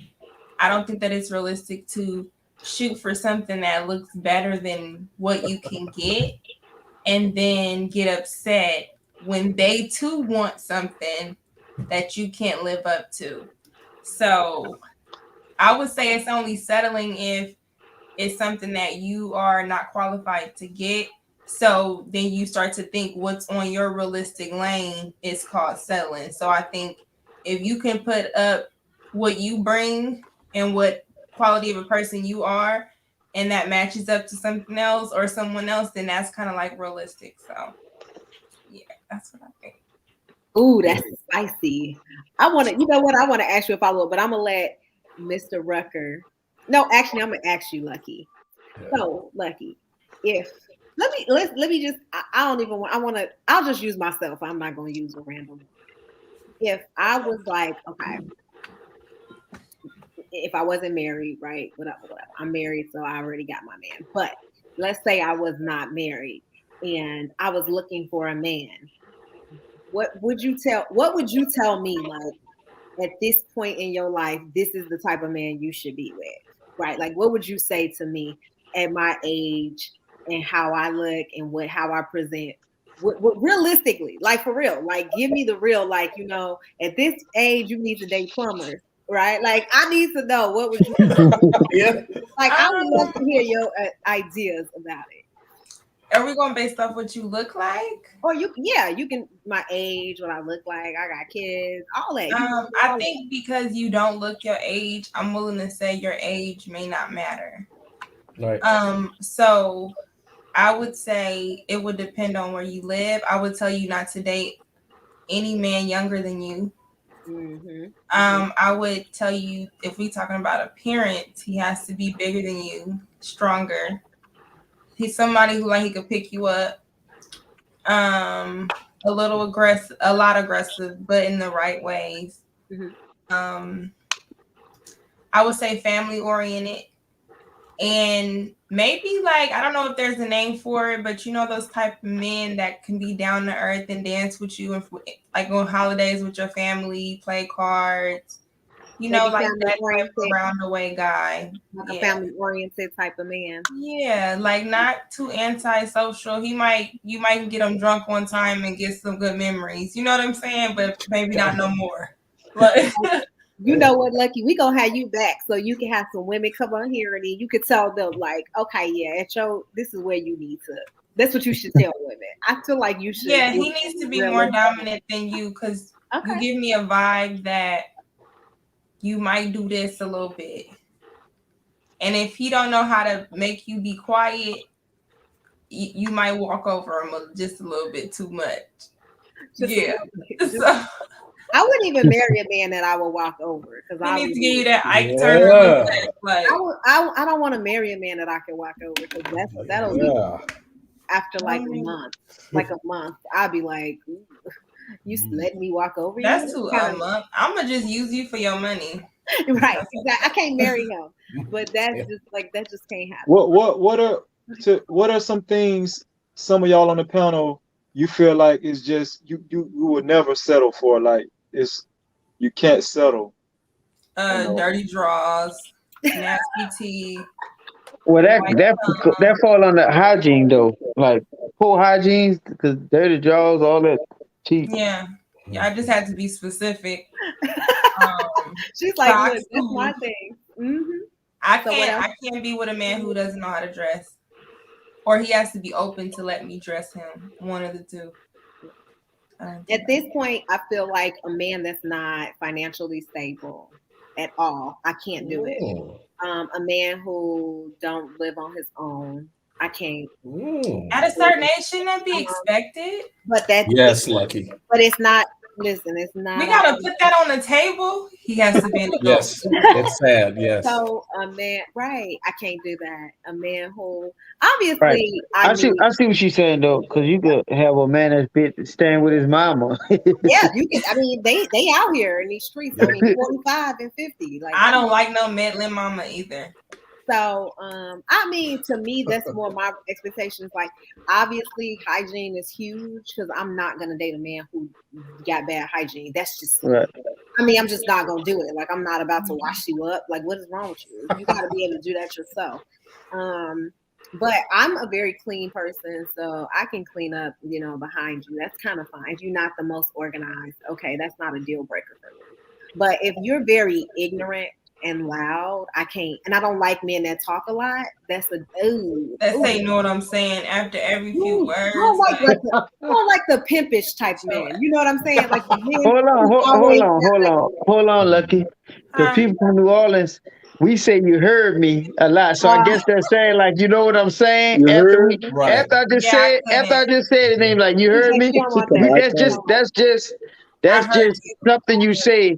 I don't think that it's realistic to shoot for something that looks better than what you can get and then get upset when they too want something that you can't live up to. So I would say it's only settling if it's something that you are not qualified to get. So then you start to think what's on your realistic lane is called settling. So I think if you can put up what you bring and what quality of a person you are, and that matches up to something else or someone else, then that's kind of like realistic. So yeah, that's what I think. Ooh, that's spicy. I want to, you know what? I want to ask you a follow-up, but I'm gonna let Mr. Rucker. No, actually, I'm gonna ask you, Lucky. So, Lucky, if let me just. I don't even want. I want to. I'll just use myself. I'm not gonna use a random. If I was like, okay, if I wasn't married, right? Whatever. I'm married, so I already got my man. But let's say I was not married and I was looking for a man. What would you tell me, like, at this point in your life, this is the type of man you should be with, right? Like, what would you say to me at my age and how I look and how I present? What realistically, like, for real, like, give me the real, like, you know, at this age, you need to date plumbers, right? Like, I need to know, what would you do? Yeah. Like, I would love to hear your ideas about it. Are we going based off what you look like? Or you can my age, what I look like, I got kids, all that. I think because you don't look your age, I'm willing to say your age may not matter. Right. So I would say it would depend on where you live. I would tell you not to date any man younger than you. Mm-hmm. I would tell you, if we're talking about appearance, he has to be bigger than you, stronger. He's somebody who he could pick you up. A little aggressive, a lot aggressive, but in the right ways. Mm-hmm. I would say family oriented, and maybe I don't know if there's a name for it, but those type of men that can be down to earth and dance with you, and on holidays with your family, play cards. That type of round the way guy. Like a family oriented type of man. Yeah, not too antisocial. You might get him drunk one time and get some good memories. You know what I'm saying? But maybe not no more. You know what, Lucky? We gonna have you back so you can have some women come on here and then you can tell them okay, yeah, this is where you need to. That's what you should tell women. I feel like you should. Yeah, he needs to be more dominant than you because you give me a vibe that you might do this a little bit. And if he don't know how to make you be quiet, you might walk over him just a little bit too much. I wouldn't even marry a man that I would walk over because I need to give you that Ike Turner. I don't want to marry a man that I can walk over because that'll be after a month. I'll be like, you let me walk over you? That's too a month. I'm gonna just use you for your money. Right. I can't marry him. But that just can't happen. What are some things some of y'all on the panel you feel like is just you would never settle for? You can't settle. Dirty draws, nasty tea. Well, that fall under hygiene though, poor hygiene, because dirty jaws, all that. Yeah, I just had to be specific. She's like, look, that's my thing. Mm-hmm. I can't be with a man who doesn't know how to dress, or he has to be open to let me dress him. One of the two. At this point, I feel like a man that's not financially stable at all, I can't do it. A man who don't live on his own, I can't. At a certain age, shouldn't that be expected? But that's Lucky. But it's not. Listen, it's not. We gotta put that on the table. He has to be in the Yes, it's sad. Yes. So a man, right? I can't do that. A man who obviously, right. I see what she's saying though, because you could have a man that's staying with his mama. Yeah, you can. I mean, they out here in these streets. 45 and 50. I don't like no meddling mama either. So, I mean, to me, that's more my expectations. Obviously, hygiene is huge because I'm not gonna date a man who got bad hygiene. That's just, right. I mean, I'm just not gonna do it. I'm not about to wash you up. What is wrong with you? You gotta be able to do that yourself. But I'm a very clean person, so I can clean up, behind you. That's kind of fine. If you're not the most organized, okay, that's not a deal breaker for me. But if you're very ignorant and loud, I can't. And I don't like men that talk a lot. That's say, you know what I'm saying? After every few words. I don't like the pimpish type man. You know what I'm saying? The men Hold on, Lucky. Because people from New Orleans, we say you heard me a lot. So I guess they're saying you know what I'm saying? After I just said it, they be you heard me. That's just something you say.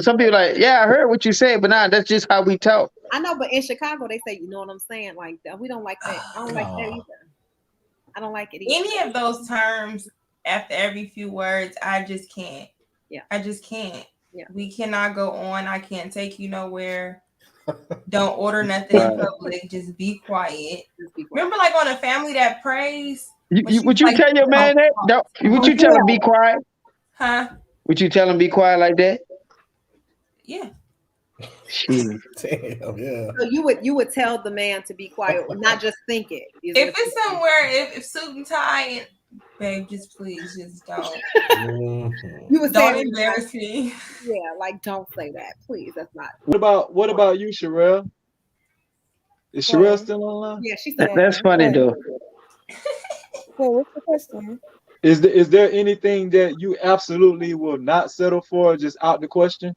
Some people yeah, I heard what you said, but that's just how we talk. I know, but in Chicago, they say, you know what I'm saying? We don't like that. I don't like that either. I don't like it either. Any of those terms after every few words, I just can't. Yeah. I just can't. Yeah. We cannot go on. I can't take you nowhere. Don't order nothing in public. Just be quiet. Remember, on a family that prays? Would you tell your man that? Would you tell him be quiet? Huh? Would you tell him be quiet like that? Yeah. Damn, yeah. So you would tell the man to be quiet, not just think it. If it's somewhere, if suit and tie, and babe, just please, just don't. You would don't embarrass me. Yeah, don't say that, please. That's not. What about you, Sherelle? Is Sherelle still online? Yeah, she's still That's funny though. So what's the question? Is there anything that you absolutely will not settle for, just out the question?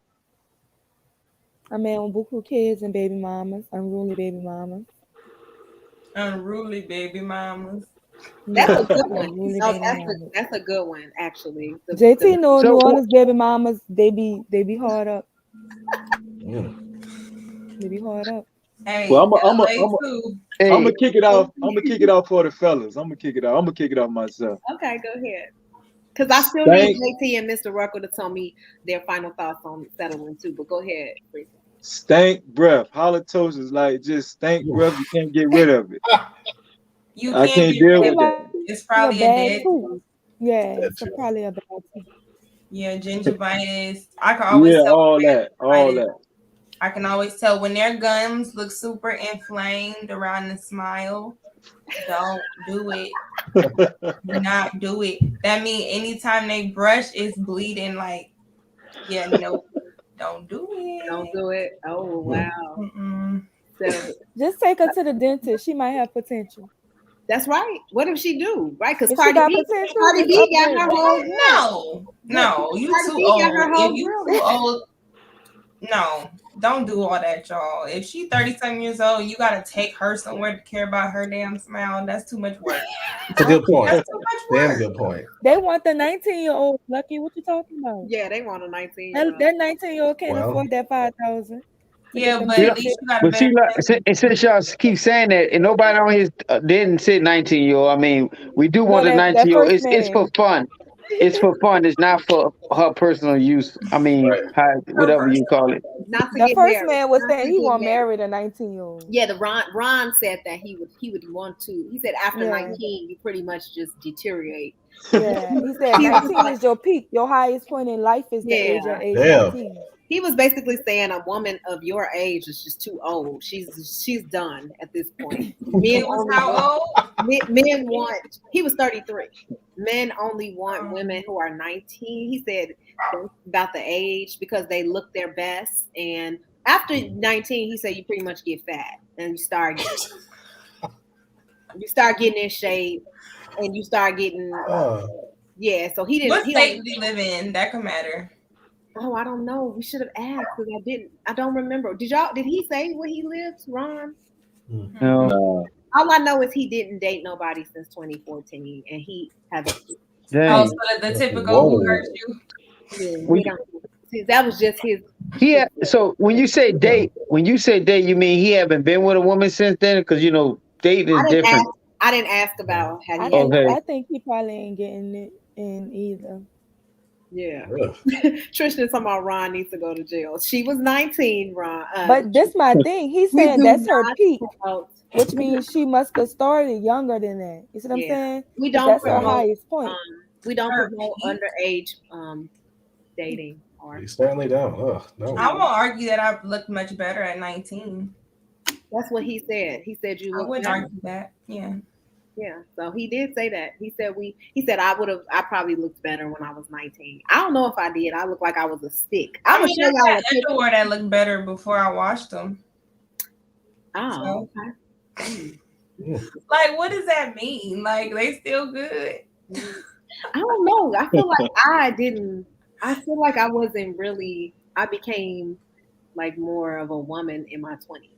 A man with buku kids and baby mamas, unruly baby mamas. Unruly baby mamas. That's a good one. Unruly No, baby mamas. that's a good one, actually. JT know So- New Orleans baby mamas, they be hard up. They be hard up. Hey, Well, I'm LA too. gonna kick it off. I'm gonna kick it off for the fellas. I'm gonna kick it off myself. Okay, go ahead. Because I still Stank. need JT and Mr. Rucker to tell me their final thoughts on settling too. But go ahead, Freezy. Stank breath. Halitosis, like just stank breath. You can't get rid of it. You I can't get deal rid with of that. it. It's probably a bad dead. tooth. Yeah, it's probably a bad tooth. Yeah, gingivitis. I can always Yeah, tell all when that. gingivitis- I can always tell when their gums look super inflamed around the smile. Don't do it. Do not do it. That means anytime they brush, it's bleeding. Like, yeah, no, don't do it. Don't do it. Oh wow. So Just take her to the dentist. She might have potential. that's right. What if she do? Right? Because If she got Cardi potential, B it's got her upgraded. whole No, you Cardi too B old. got her whole If you grill. too old, no, don't do all that, y'all. If she 30-something years old, you gotta take her somewhere to care about her damn smile. That's too much work. It's a good point. That's too much work. Damn good point. They want the 19-year-old. Lucky, what you talking about? Yeah, they want a 19. That 19-year-old can't Well. afford that 5,000. Yeah, but Yeah, at least you got a But see, better. like, since y'all keep saying that, and nobody on his didn't say 19-year-old. I mean, we do want a that 19-year-old. first It's for man. fun. It's for fun. It's not for her personal use. I mean, whatever you call it. Not to The get first married. man was Not saying to he get want married. married a 19-year-old. Yeah, the Ron said that he would want to. He said after Yeah. 19, you pretty much just deteriorate. Yeah, he said 19 is your peak. Your highest point in life is the age of age Damn. 19. He was basically saying a woman of your age is just too old. She's done at this point. Men It was only how want, men want. He was 33. Men only want women who are 19. He said about the age because they look their best. And after 19, he said you pretty much get fat and you start getting in shape and you start getting yeah. So he didn't. What he state don't- do you live in? That could matter. Oh, I don't know. We should have asked because I didn't. I don't remember. Did he say where he lives, Ron? No. All I know is he didn't date nobody since 2014, and he hasn't. Oh, Dang. so the typical who hurt you. Yeah, We- he don't. See, that was just his. So when you say date, you mean he haven't been with a woman since then? Because date is different. I didn't ask about had he. Okay. I think he probably ain't getting it in either. Yeah. Tristan talking about Ron needs to go to jail. She was 19, Ron. But this my thing. He's We saying do that's her not peak, promote- which means she must have started younger than that. You see what I'm Yeah. saying? We don't That's her promote, highest point. we don't Her promote peak. underage dating. Or You certainly don't. Ugh, no. I won't argue that I look much better at 19. that's what he said. He said you I look wouldn't better. argue that. Yeah. Yeah, so he did say that. He said I probably looked better when I was 19. I don't know if I did. I looked like I was a stick. I I'm mean, gonna show I y'all had a picture. underwear that looked better before I washed them. Oh, So, okay. like, what does that mean? Like, they still good. I don't know. I feel like I feel like I wasn't really. I became like more of a woman in my 20s.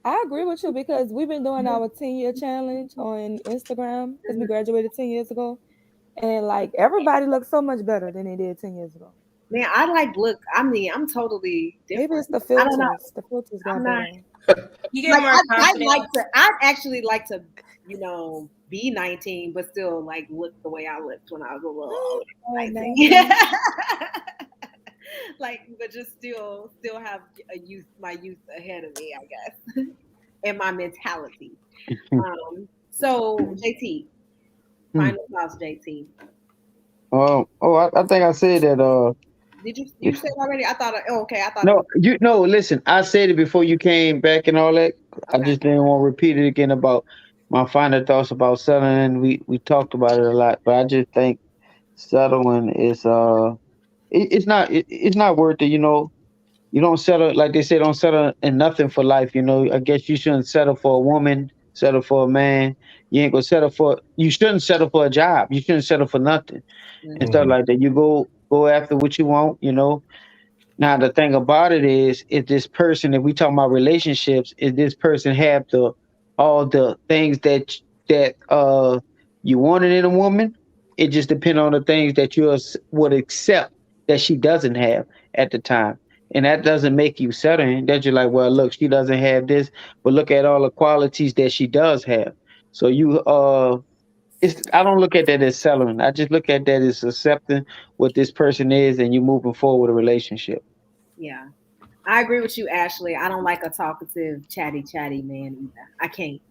I agree with you because we've been doing our 10-year challenge on Instagram because we graduated 10 years ago. And like everybody looks so much better than they did 10 years ago. Man, I'm totally different. Maybe it's the I don't know. filters. The filters got I'm better. not- You get Like, more I'd confident. actually like to, be 19, but still like look the way I looked when I was a little older. Oh, 19. 19. Like, but just still have my youth ahead of me, I guess, and my mentality. So JT, final thoughts, JT. I think I said that. Did you say it already? I thought. Okay, I thought. No. Listen, I said it before you came back and all that. I just didn't want to repeat it again about my final thoughts about settling. We talked about it a lot, but I just think settling is it's not worth it. You don't settle, like they say, don't settle in nothing for life. I guess you shouldn't settle for a woman settle for a man. You ain't gonna settle for. You shouldn't settle for a job. You shouldn't settle for nothing and stuff like that. You go after what you want. You know. Now the thing about it is this person, if we talk about relationships, is this person have all the things that you wanted in a woman? It just depends on the things that you would accept that she doesn't have at the time. And that doesn't make you settling. That you're like, well, look, she doesn't have this, but look at all the qualities that she does have. So I don't look at that as settling. I just look at that as accepting what this person is and you moving forward with a relationship. Yeah. I agree with you, Ashley. I don't like a talkative, chatty man either. I can't.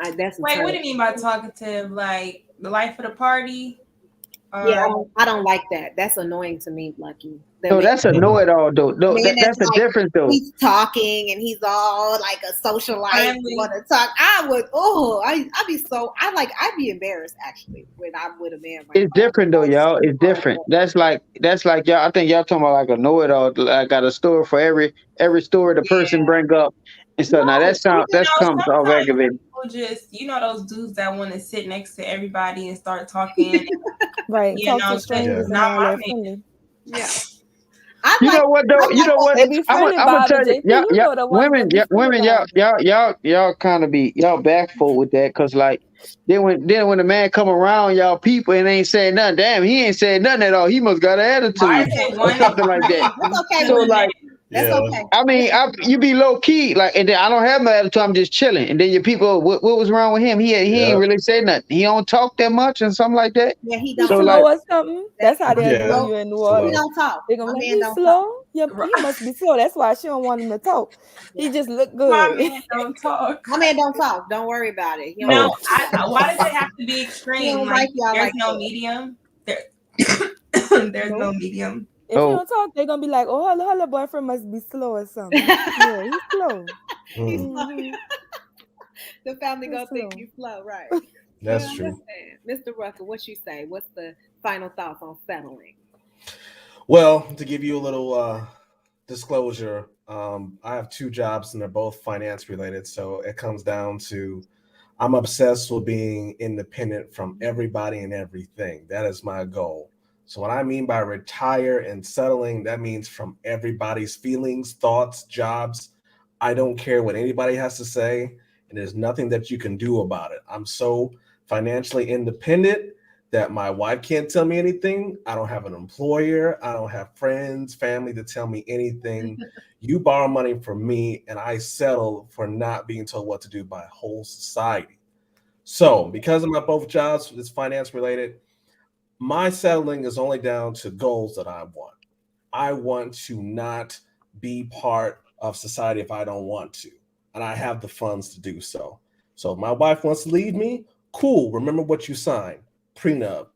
Wait, what do you mean by talkative? Like the life of the party? Yeah, I don't like that. That's annoying to me, Lucky. No, that's a know-it-all, though. No, that's a like, difference, though. He's talking and he's all like a socialite. Want to talk? I'd be embarrassed actually when I'm with a man. It's different though, y'all. It's different. That's like y'all. I think y'all talking about like a know-it-all. I got a story for every story the person bring up. And so now that comes off aggravating. Just those dudes that want to sit next to everybody and start talking. Right. Talk to strangers. Not my man. Yeah. You know what though? You know what? I'm gonna tell you, women, y'all kind of be backfoot with that, cause like then when the man come around, y'all people and ain't saying nothing. Damn, he ain't said nothing at all. He must got an attitude or something like that. That's okay. So like. That's okay. I mean, you be low key, like, and then I don't have no attitude. I'm just chilling, and then your people, what was wrong with him? He ain't really said nothing. He don't talk that much and something like that. Yeah, he don't. So slow like, or something. That's how they do you in New Orleans. He don't talk. They're gonna be like, he's slow. Yeah, he must be slow. That's why she don't want him to talk. He just look good. My man don't talk. My man don't talk. Don't worry about it. Why does it have to be extreme? Like, there's no medium. There's no medium. If you don't talk, they're gonna be like, "Oh, her boyfriend must be slow or something." Yeah, he's slow. He's slow. The family gonna think he's slow, right? That's true. Mr. Rucker, what you say? What's the final thoughts on settling? Well, to give you a little disclosure, I have 2 jobs and they're both finance related. So it comes down to I'm obsessed with being independent from everybody and everything. That is my goal. So what I mean by retire and settling, that means from everybody's feelings, thoughts, jobs. I don't care what anybody has to say, and there's nothing that you can do about it. I'm so financially independent that my wife can't tell me anything. I don't have an employer. I don't have friends, family to tell me anything. You borrow money from me, and I settle for not being told what to do by whole society. So because of my both jobs, it's finance related, my settling is only down to goals that I want. I want to not be part of society if I don't want to, and I have the funds to do so. So if my wife wants to leave me, cool. Remember what you signed, prenup.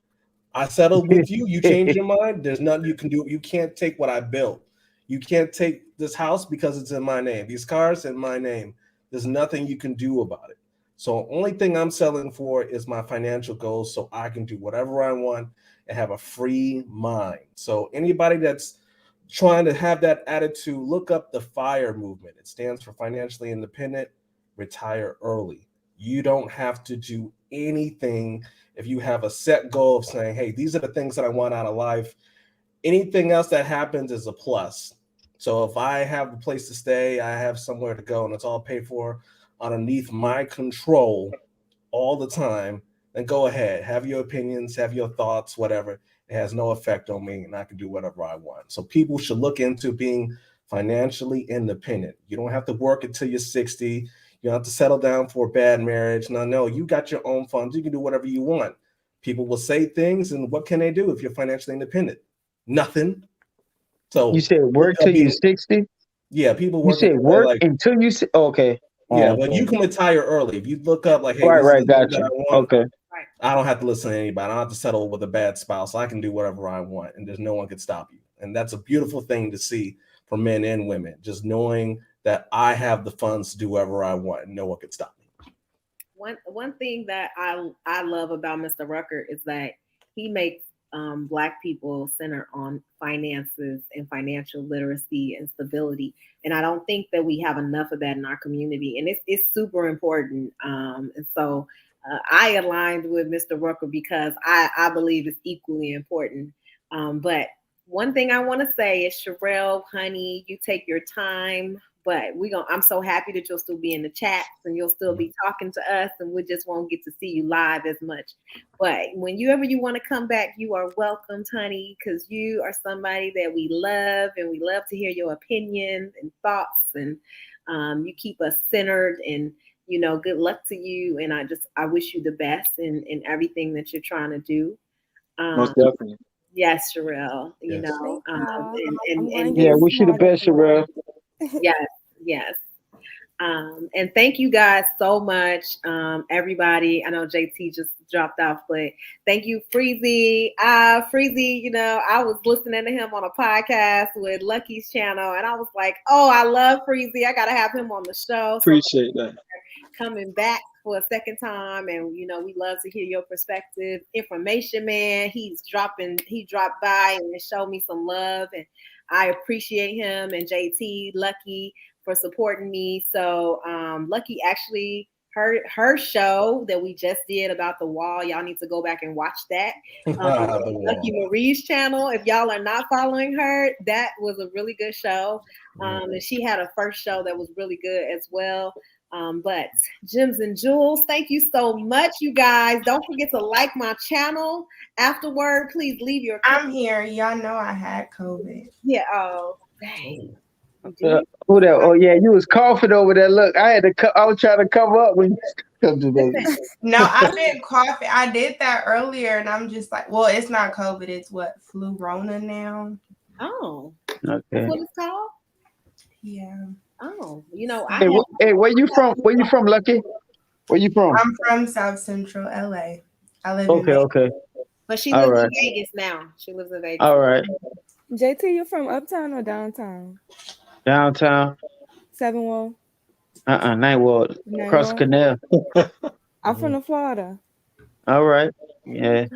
I settled with you. You change your mind. There's nothing you can do. You can't take what I built. You can't take this house because it's in my name. These cars in my name. There's nothing you can do about it. So only thing I'm selling for is my financial goals so I can do whatever I want and have a free mind. So anybody that's trying to have that attitude, look up the FIRE movement. It stands for financially independent, retire early. You don't have to do anything if you have a set goal of saying, hey, these are the things that I want out of life. Anything else that happens is a plus. So if I have a place to stay, I have somewhere to go, and it's all paid for underneath my control all the time, then go ahead, have your opinions, have your thoughts, whatever. It has no effect on me, and I can do whatever I want. So people should look into being financially independent. You don't have to work until you're 60. You don't have to settle down for a bad marriage. No, you got your own funds. You can do whatever you want. People will say things, and what can they do if you're financially independent? Nothing. So you said work till you're 60? Yeah, people work. You said work until you okay. Yeah, but you can retire early. If you look up like, hey, right, gotcha. Okay. I don't have to listen to anybody. I don't have to settle with a bad spouse. I can do whatever I want, and there's no one can stop you. And that's a beautiful thing to see for men and women, just knowing that I have the funds to do whatever I want, and no one can stop me. One thing that I love about Mr. Rucker is that he makes Black people center on finances and financial literacy and stability. And I don't think that we have enough of that in our community. And it's super important. And so I aligned with Mr. Rucker because I believe it's equally important. But one thing I want to say is, Sherelle, honey, you take your time. But I'm so happy that you'll still be in the chats and you'll still be talking to us, and we just won't get to see you live as much. But whenever you want to come back, you are welcome, honey, because you are somebody that we love, and we love to hear your opinions and thoughts, and you keep us centered, and good luck to you. And I wish you the best in everything that you're trying to do. Most definitely. Yes, Sherelle. Thank y'all. And yeah, wish you the best, Sherelle. Yes. And thank you guys so much, everybody. I know JT just dropped off, but thank you, Freezy. Freezy, I was listening to him on a podcast with Lucky's channel, and I was like, oh, I love Freezy. I gotta have him on the show. Appreciate that. Coming back for a second time, and we love to hear your perspective. Information man, he dropped by and showed me some love, and I appreciate him, and JT, Lucky, for supporting me. So Lucky actually, her show that we just did about the wall, y'all need to go back and watch that. Lucky Marie's channel, if y'all are not following her, that was a really good show. And she had a first show that was really good as well. But Gems and Jewels, thank you so much, you guys. Don't forget to like my channel. Afterward, please leave your I'm here. Y'all know I had COVID. Yeah. Oh, dang. Who that? Oh yeah, you was coughing over there. Look, I was trying to cover up when you come to me. No, I've been coughing. I did that earlier, and I'm just like, well, it's not COVID. It's what, flu-rona now. Oh, okay. That's what it's called? Yeah. Oh, Hey, where you from? Where you from, Lucky? Where you from? I'm from South Central LA. I live in Okay. But she lives in Vegas now. She lives in Vegas. All right. JT, you from uptown or downtown? Downtown. Seven Wall. Ninth Wall. Across the canal. I'm from the Florida. All right. Yeah.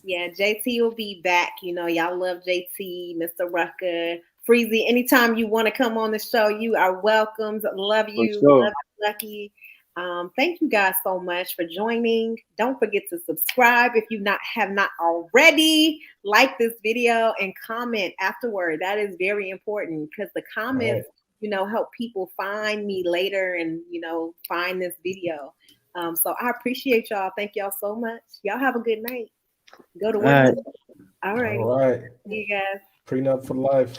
Yeah, JT will be back. Y'all love JT, Mr. Rucker, Freezy. Anytime you want to come on the show, you are welcome. Love you. Sure. Love you, Lucky. Thank you guys so much for joining. Don't forget to subscribe if you have not already. Like this video and comment afterward. That is very important because the comments, help people find me later and, find this video. So I appreciate y'all. Thank y'all so much. Y'all have a good night. Go to work. All right. All right. See you guys. Prenup for life.